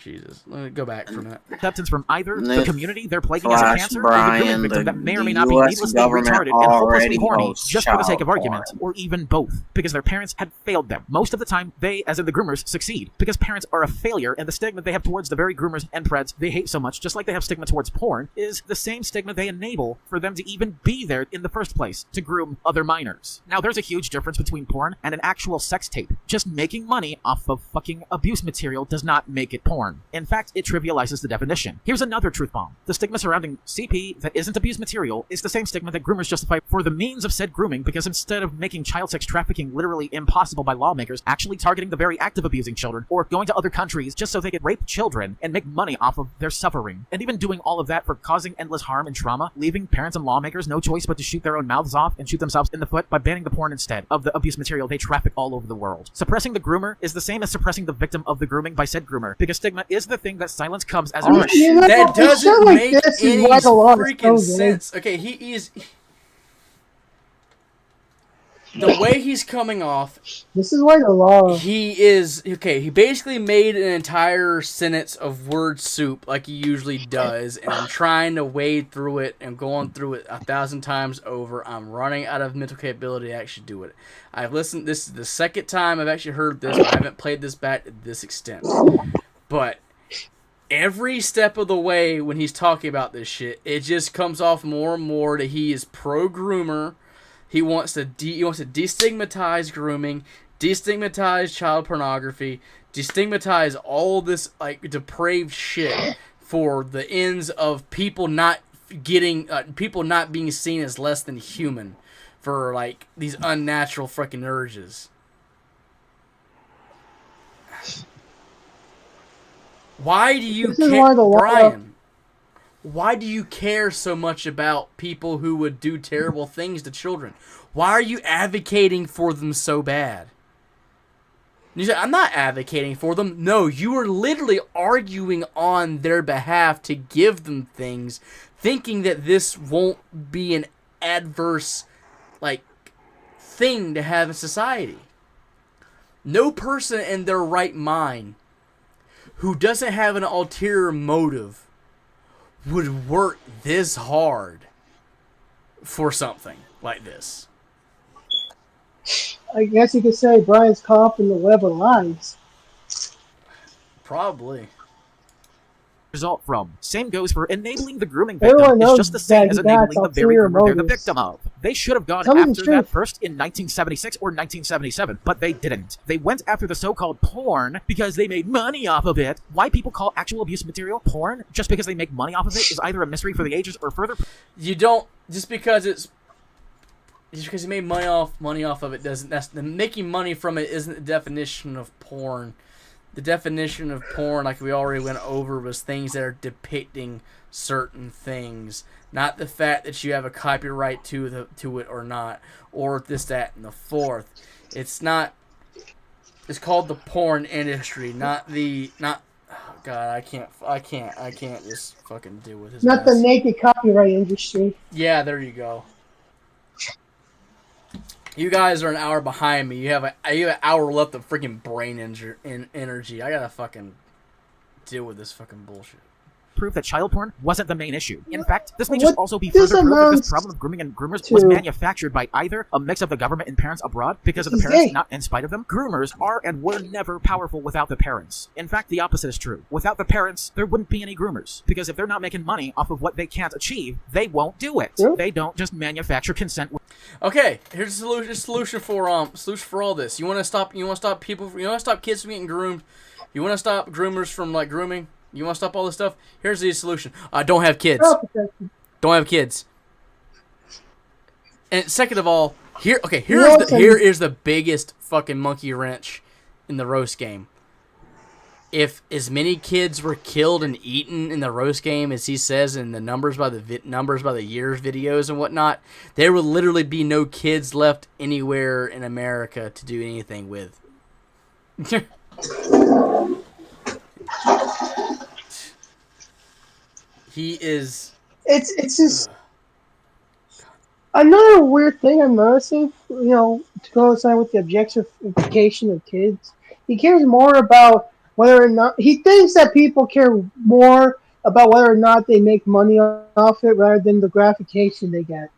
Jesus, let me go back from that. Acceptance from either the community they're plaguing as a cancer, Brian, or the grooming victim that may or may not be US needlessly retarded and hopelessly horny just for the sake of porn. argument, or even both, because their parents had failed them. Most of the time, they, as in the groomers, succeed, because parents are a failure, and the stigma they have towards the very groomers and preds they hate so much, just like they have stigma towards porn, is the same stigma they enable for them to even be there in the first place, to groom other minors. Now, there's a huge difference between porn and an actual sex tape. Just making money off of fucking abuse material does not make it porn. In fact, it trivializes the definition. Here's another truth bomb. The stigma surrounding CP that isn't abused material is the same stigma that groomers justify for the means of said grooming, because instead of making child sex trafficking literally impossible by lawmakers, actually targeting the very act of abusing children, or going to other countries just so they can rape children and make money off of their suffering, and even doing all of that for causing endless harm and trauma, leaving parents and lawmakers no choice but to shoot their own mouths off and shoot themselves in the foot by banning the porn instead of the abuse material they traffic all over the world. Suppressing the groomer is the same as suppressing the victim of the grooming by said groomer, because stigma is the thing that silence comes as a that doesn't make any freaking sense. Okay, he's the way he's coming off. This is why the law. He basically made an entire sentence of word soup like he usually does, and I'm trying to wade through it and going through it 1,000 times over. I'm running out of mental capability to actually do it. I've listened. This is the second time I've actually heard this. I haven't played this back to this extent, but every step of the way when he's talking about this shit, it just comes off more and more that he is pro-groomer. He wants to destigmatize grooming, destigmatize child pornography, destigmatize all this like depraved shit for the ends of people not being seen as less than human for like these unnatural freaking urges. Why do you care, Brian? Why do you care so much about people who would do terrible things to children? Why are you advocating for them so bad? You say, I'm not advocating for them. No, you are literally arguing on their behalf to give them things, thinking that this won't be an adverse, thing to have in society. No person in their right mind who doesn't have an ulterior motive would work this hard for something like this. I guess you could say Brian's caught up in the web of lies. Probably. Result from. Same goes for enabling the grooming victim. It's just the same as enabling the very groomer they're the victim of. They should have gone after that first in 1976 or 1977, but they didn't. They went after the so-called porn because they made money off of it. Why people call actual abuse material porn just because they make money off of it is either a mystery for the ages or further. You don't just because you made money off of it doesn't. That's the making money from it isn't the definition of porn. the definition of porn, like we already went over, was things that are depicting certain things, not the fact that you have a copyright to it or not, or this, that, and the fourth. It's not. It's called the porn industry, not. Oh God, I can't just fucking deal with his Not mess. the naked copyright industry. Yeah, there you go. You guys are an hour behind me. You have an hour left of freaking brain energy. I gotta fucking deal with this fucking bullshit. Prove that child porn wasn't the main issue. In fact, this may just also be further proof that this problem of grooming and groomers was manufactured by either a mix of the government and parents abroad because of the parents, not in spite of them. Groomers are and were never powerful without the parents. In fact, the opposite is true. Without the parents, there wouldn't be any groomers, because if they're not making money off of what they can't achieve, they won't do it. They don't just manufacture consent. Okay, here's a solution for all this. You want to stop people? You want to stop kids from getting groomed? You want to stop groomers from like grooming? You want to stop all this stuff? Here's the solution. Don't have kids. Don't have kids. And second of all, here is the biggest fucking monkey wrench in the roast game. If as many kids were killed and eaten in the roast game as he says in the numbers by the years videos and whatnot, there would literally be no kids left anywhere in America to do anything with. He is. It's just another weird thing I'm noticing. You know, to go aside with the objectification of kids, he cares more about whether or not he thinks that people care more about whether or not they make money off it rather than the gratification they get.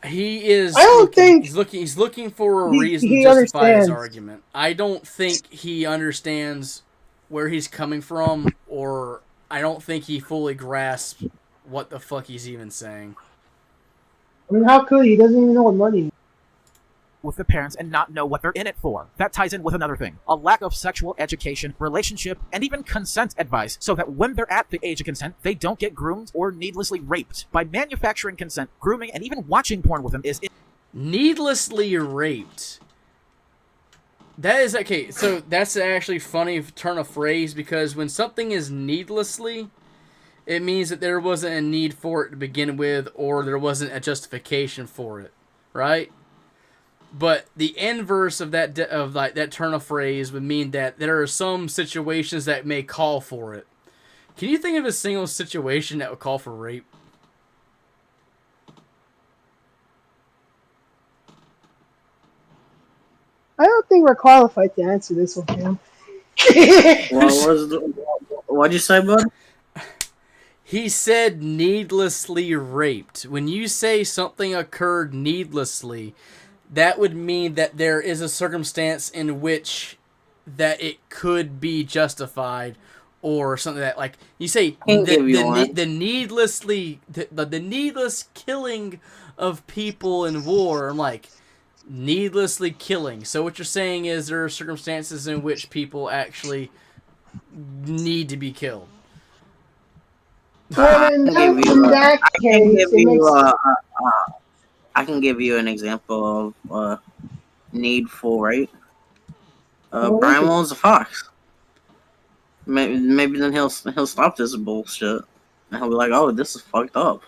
He is. I don't think he's looking for a reason to justify his argument. I don't think he understands where he's coming from, or I don't think he fully grasps what the fuck he's even saying. I mean, how could he? He doesn't even know what money is. With the parents and not know what they're in it for. That ties in with another thing. A lack of sexual education, relationship, and even consent advice, so that when they're at the age of consent, they don't get groomed or needlessly raped. By manufacturing consent, grooming, and even watching porn with them is... Needlessly raped. That is... Okay, so that's actually funny turn of phrase, because when something is needlessly, it means that there wasn't a need for it to begin with, or there wasn't a justification for it. Right? But the inverse of that that turn of phrase would mean that there are some situations that may call for it. Can you think of a single situation that would call for rape? I don't think we're qualified to answer this one, Cam. What'd you say, bud? He said needlessly raped. When you say something occurred needlessly, that would mean that there is a circumstance in which that it could be justified, or something that, like you say, the needless killing of people in war. I'm like, needlessly killing. So what you're saying is there are circumstances in which people actually need to be killed. Well, in that case, I can give you an example of needful rape. Bryan Mullins The Fox. Maybe then he'll stop this bullshit, and he'll be like, "Oh, this is fucked up."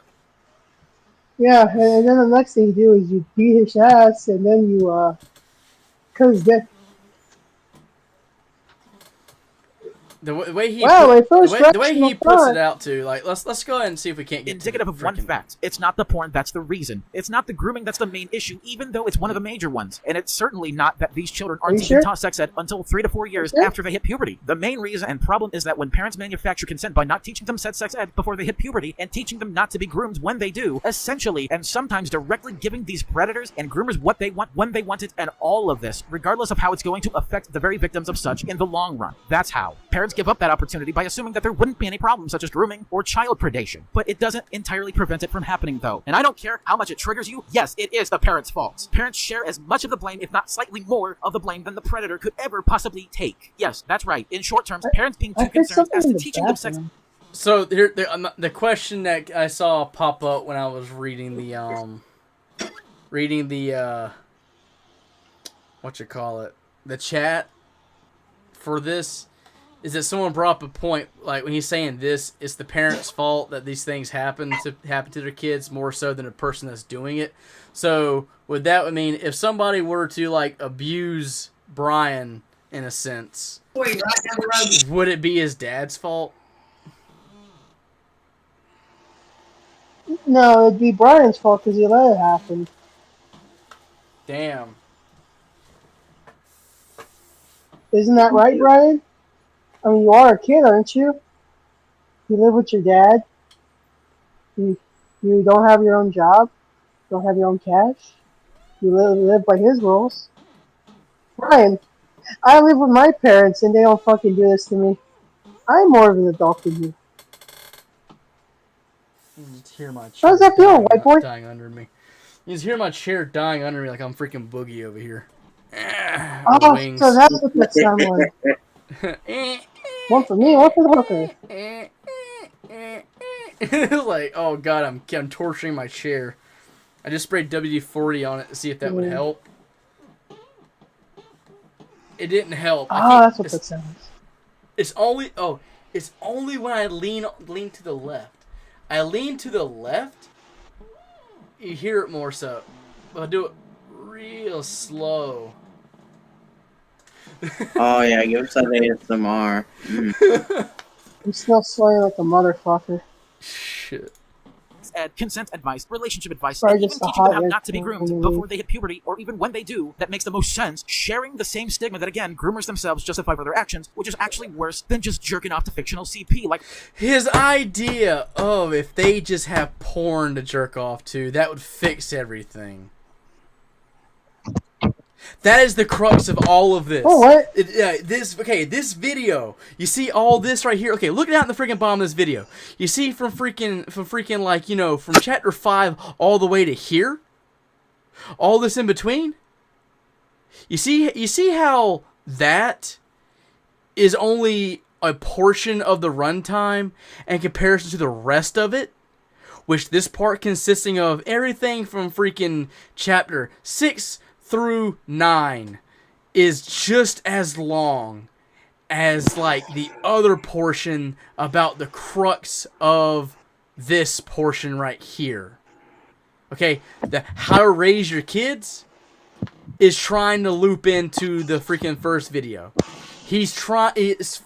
Yeah, and then the next thing you do is you beat his ass, and then you cut his dick. The way he puts it out too, like let's go ahead and see if we can't get indicative of one fact. It's not the porn that's the reason. It's not the grooming that's the main issue, even though it's one of the major ones. And it's certainly not that these children aren't even taught sex ed until 3 to 4 years after they hit puberty. The main reason and problem is that when parents manufacture consent by not teaching them sex ed before they hit puberty and teaching them not to be groomed when they do, essentially and sometimes directly giving these predators and groomers what they want when they want it, and all of this, regardless of how it's going to affect the very victims of such in the long run. That's how. Parents give up that opportunity by assuming that there wouldn't be any problems such as grooming or child predation. But it doesn't entirely prevent it from happening, though. And I don't care how much it triggers you, yes, it is the parents' fault. Parents share as much of the blame, if not slightly more of the blame, than the predator could ever possibly take. Yes, that's right. In short terms, parents being too concerned as to teaching them sex... So, the question that I saw pop up when I was reading the the chat for this is that someone brought up a point, like when he's saying this, it's the parents' fault that these things happen to their kids more so than a person that's doing it. So would that mean if somebody were to like abuse Bryan in a sense, would it be his dad's fault? No, it'd be Bryan's fault because he let it happen. Damn. Isn't that right, Bryan? I mean, you are a kid, aren't you? You live with your dad. You don't have your own job. Don't have your own cash. You live by his rules. Bryan, I live with my parents and they don't fucking do this to me. I'm more of an adult than you. You just hear my How does that feel, white boy? Dying under me. You just hear my chair dying under me like I'm freaking Boogie over here. Oh, wings. so that's what that sound like. One for me, one for the hooker. Like, oh god, I'm torturing my chair. I just sprayed WD-40 on it to see if that would help. It didn't help. Oh, that's what that sounds. It's only when I lean to the left. I lean to the left, you hear it more so. But I do it real slow. Oh yeah, give us that ASMR. I'm still swearing like a motherfucker. Shit. Add consent advice, relationship advice, Sorry, and even just a teaching them hot how red not to be thing groomed when you before leave. they hit puberty, or even when they do. That makes the most sense. Sharing the same stigma that, again, groomers themselves justify for their actions, which is actually worse than just jerking off to fictional CP. Like, His idea of if they just have porn to jerk off to, that would fix everything. That is the crux of all of this. Oh, what? This video. You see all this right here. Okay, look down at the freaking bottom of this video. You see from freaking like, you know, from chapter 5 all the way to here? All this in between? You see how that is only a portion of the runtime in comparison to the rest of it? Which this part consisting of everything from freaking chapter 6 through 9 is just as long as like the other portion about the crux of this portion right here. Okay, the how to raise your kids is trying to loop into the freaking first video. He's 4 videos,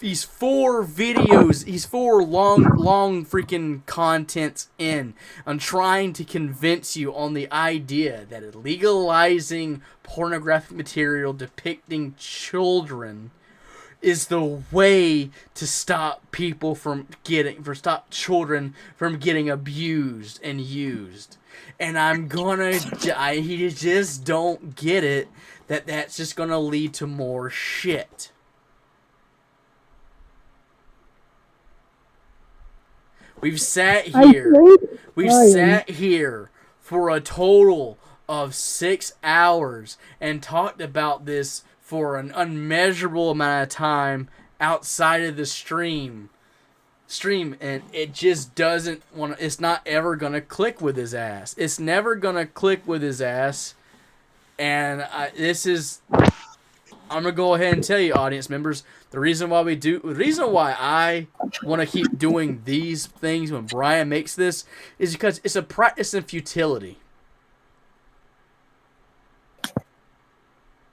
he's 4 long freaking contents in on trying to convince you on the idea that legalizing pornographic material depicting children is the way to stop children from getting abused and used. And he just don't get it that's just gonna lead to more shit. We've sat here for a total of 6 hours and talked about this for an unmeasurable amount of time outside of the stream, and it just doesn't want to. It's not ever gonna click with his ass. It's never gonna click with his ass, and I'm gonna go ahead and tell you, audience members, the reason why I want to keep doing these things when Bryan makes this is because it's a practice in futility.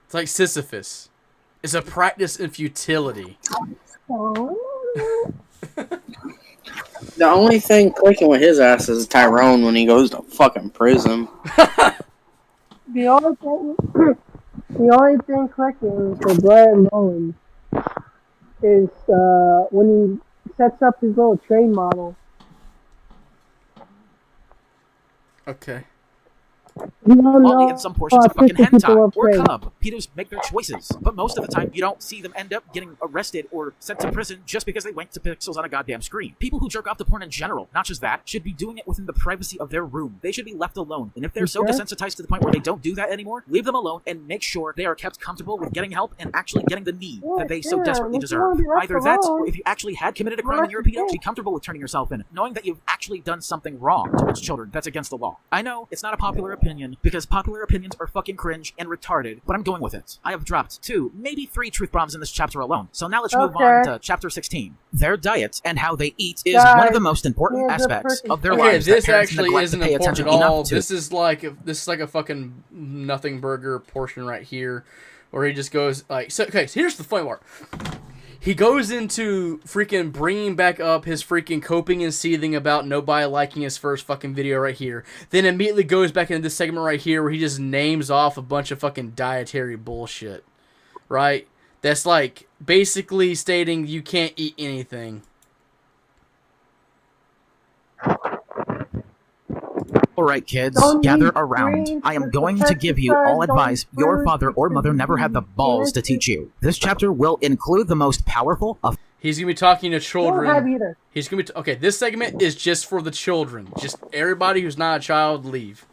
It's like Sisyphus. It's a practice in futility. The only thing clicking with his ass is Tyrone when he goes to fucking prison. The only thing clicking for Bryan Mullins is when he sets up his little train model. Okay. only in some portions of fucking hentai or cub. Pedos make their choices, but most of the time you don't see them end up getting arrested or sent to prison just because they went to pixels on a goddamn screen. People who jerk off to porn in general, not just that, should be doing it within the privacy of their room. They should be left alone, and if they're so desensitized to the point where they don't do that anymore, leave them alone and make sure they are kept comfortable with getting help and actually getting the need that they so desperately deserve. Either that, or if you actually had committed a crime and you're a pedo, be comfortable with turning yourself in, knowing that you've actually done something wrong towards children that's against the law. I know, it's not a popular opinion, opinion, because popular opinions are fucking cringe and retarded, but I'm going with it. I have dropped 2, maybe 3 truth bombs in this chapter alone, so now let's move on to chapter 16. Their diet and how they eat is one of the most important aspects of their lives. This that parents actually neglect isn't to pay important attention at all. enough to. This is like a fucking nothing burger portion right here, where he just goes like, so here's the funny part. He goes into freaking bringing back up his freaking coping and seething about nobody liking his first fucking video right here. Then immediately goes back into this segment right here where he just names off a bunch of fucking dietary bullshit. Right? That's like basically stating you can't eat anything. Alright kids, gather around. I am going to give you all advice your father or mother never had the balls to teach you. This chapter will include the most powerful of... He's going to be talking to children. Don't have either. He's going to be... Okay, this segment is just for the children. Just everybody who's not a child, leave.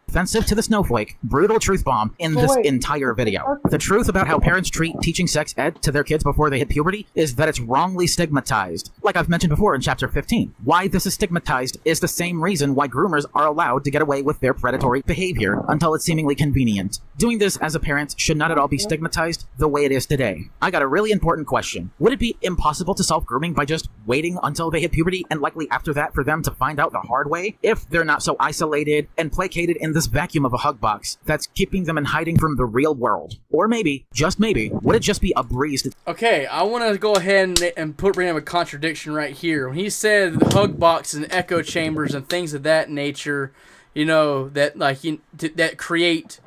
Offensive to the snowflake, brutal truth bomb in this entire video. The truth about how parents treat teaching sex ed to their kids before they hit puberty is that it's wrongly stigmatized, like I've mentioned before in chapter 15. Why this is stigmatized is the same reason why groomers are allowed to get away with their predatory behavior until it's seemingly convenient. Doing this as a parent should not at all be stigmatized the way it is today. I got a really important question. Would it be impossible to solve grooming by just waiting until they hit puberty and likely after that for them to find out the hard way if they're not so isolated and placated in this vacuum of a hug box that's keeping them in hiding from the real world? Or maybe, just maybe, would it just be a breeze to... Okay, I want to go ahead and bring him a contradiction right here. When he said the hug box and echo chambers and things of that nature, you know, that like that create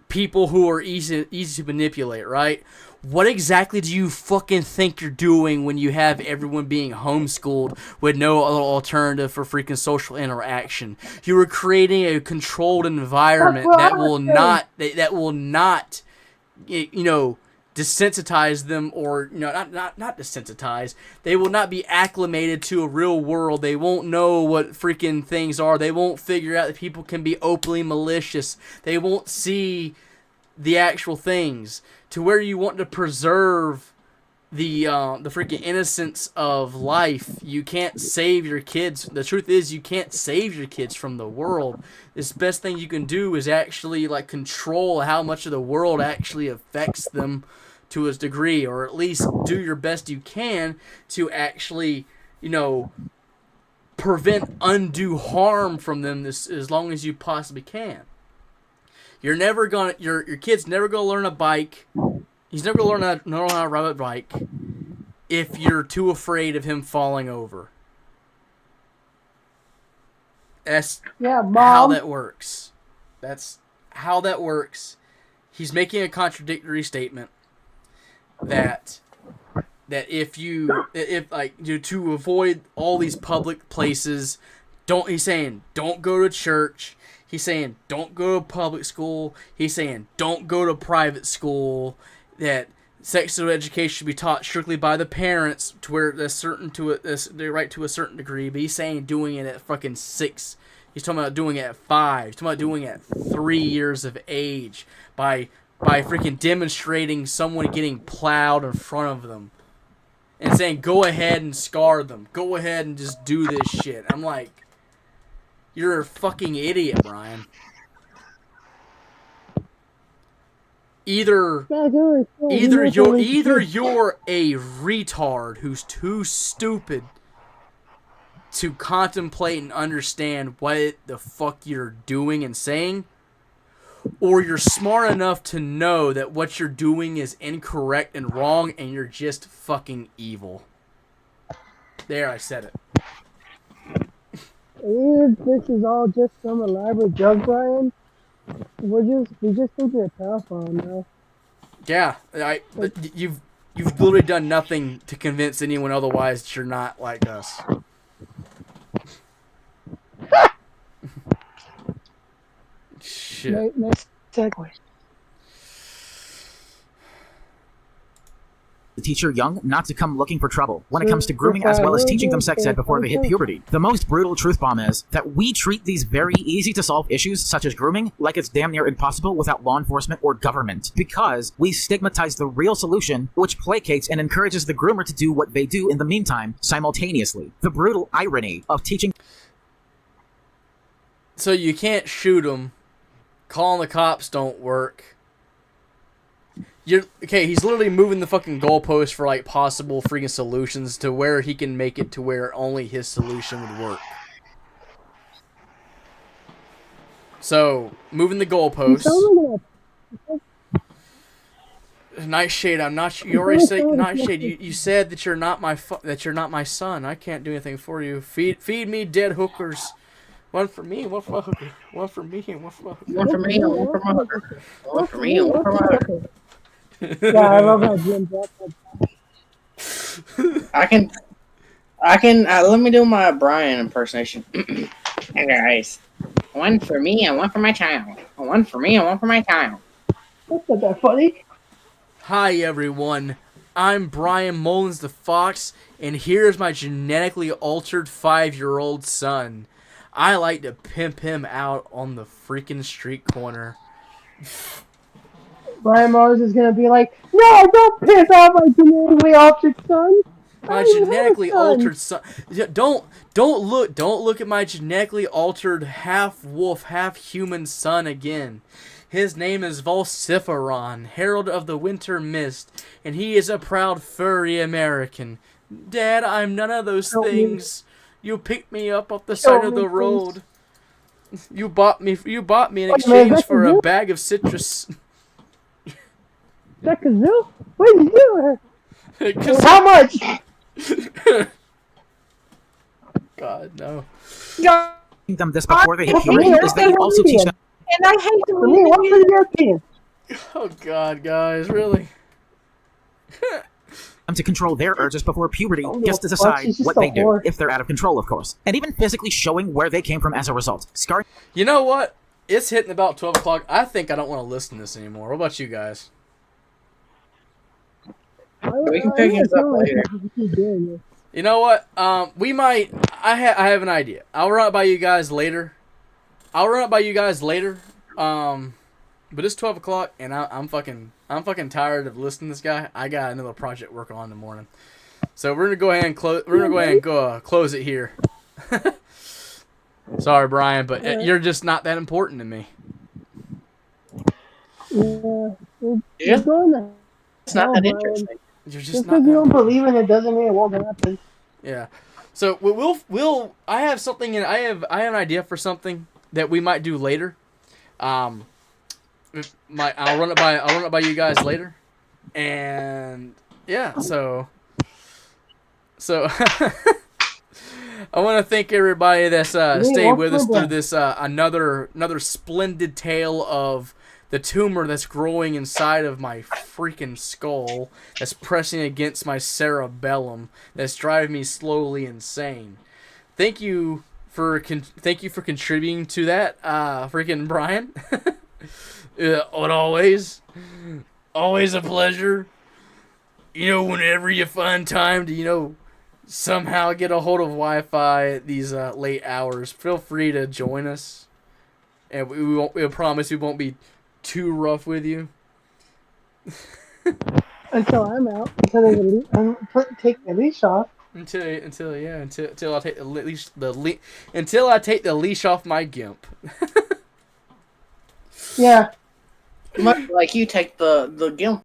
people who are easy to manipulate, right? What exactly do you fucking think you're doing when you have everyone being homeschooled with no other alternative for freaking social interaction? You are creating a controlled environment that will not, you know, desensitize them, or you know, not desensitize. They will not be acclimated to a real world. They won't know what freaking things are. They won't figure out that people can be openly malicious. They won't see the actual things, to where you want to preserve the freaking innocence of life. You can't save your kids. The truth is, you can't save your kids from the world. The best thing you can do is actually like control how much of the world actually affects them to a degree, or at least do your best you can to actually, you know, prevent undue harm from them as long as you possibly can. You're never gonna. Your kid's never gonna learn a bike. He's never gonna learn how to ride a bike if you're too afraid of him falling over. That's how that works. That's how that works. He's making a contradictory statement that to avoid all these public places, he's saying don't go to church. He's saying don't go to public school. He's saying don't go to private school. That sexual education should be taught strictly by the parents, to where they're right to a certain degree. But he's saying doing it at fucking 6. He's talking about doing it at 5. He's talking about doing it at 3 years of age by freaking demonstrating someone getting plowed in front of them and saying go ahead and scar them. Go ahead and just do this shit. I'm like, you're a fucking idiot, Bryan. Either you're a retard who's too stupid to contemplate and understand what the fuck you're doing and saying, or you're smart enough to know that what you're doing is incorrect and wrong, and you're just fucking evil. There, I said it. If this is all just some elaborate joke, Bryan, we just think you're terrifying now. Yeah, you've literally done nothing to convince anyone otherwise that you're not like us. Shit. Next segue. Teach your young not to come looking for trouble when it comes to grooming, as well as teaching them sex ed before they hit puberty. The most brutal truth bomb is that we treat these very easy to solve issues such as grooming like it's damn near impossible without law enforcement or government, because we stigmatize the real solution, which placates and encourages the groomer to do what they do in the meantime simultaneously. The brutal irony of teaching So you can't shoot him. Calling the cops don't work. He's literally moving the fucking goalpost for like possible freaking solutions to where he can make it to where only his solution would work. So, moving the goalposts. Nightshade, I'm not. You already said Nightshade. You said that you're not my son. I can't do anything for you. Feed me dead hookers. One for me, one for my hooker. One for me, and one for my hooker. One for me and one for my hooker. One for me and one for my hooker. Yeah, I love how Jim dropped that. I can. Let me do my Bryan impersonation. Hey guys, one for me and one for my child. One for me and one for my child. That's not that funny. Hi everyone, I'm Bryan Mullins The Fox, and here's my genetically altered 5-year-old son. I like to pimp him out on the freaking street corner. Bryan Mullins is gonna be like, no, don't pimp out my genetically altered son. My genetically altered son. Don't look at my genetically altered half wolf, half human son again. His name is Vociferon, Herald of the Winter Mist, and he is a proud furry American. Dad, I'm none of those things. You picked me up off the side of the road. You bought me in exchange for a bag of citrus. That kazoo? What did you do? How much? God, no. Them this before they hit puberty is that you also teach them. And I hate to me, what's the European? Oh God, guys, really? To control their urges before puberty, just to decide what they do, if they're out of control, of course. And even physically showing where they came from as a result. Scar. You know what? It's hitting about 12 o'clock. I think I don't want to listen to this anymore. What about you guys? We can pick it up later. You know what? We might. I have an idea. I'll run it by you guys later. But it's 12 o'clock, and I'm fucking tired of listening to this guy. I got another project working on in the morning, so we're gonna go ahead and close it here. Sorry, Bryan, but you're just not that important to me. It's not that interesting. You're just just not. because you don't believe in it doesn't mean it won't happen. Yeah. So we'll. I have something, and I have an idea for something that we might do later. I'll run it by you guys later, and yeah. So I want to thank everybody that's stayed with us through this another splendid tale of the tumor that's growing inside of my freaking skull, that's pressing against my cerebellum, that's driving me slowly insane. Thank you for contributing to that, freaking Bryan. Always a pleasure. Whenever you find time to, somehow get a hold of Wi-Fi at these late hours, feel free to join us. And we promise we won't be too rough with you. Until I'm out. Until I take the leash off. Until I take until I take the leash off my gimp. Yeah. Much like you take the gimp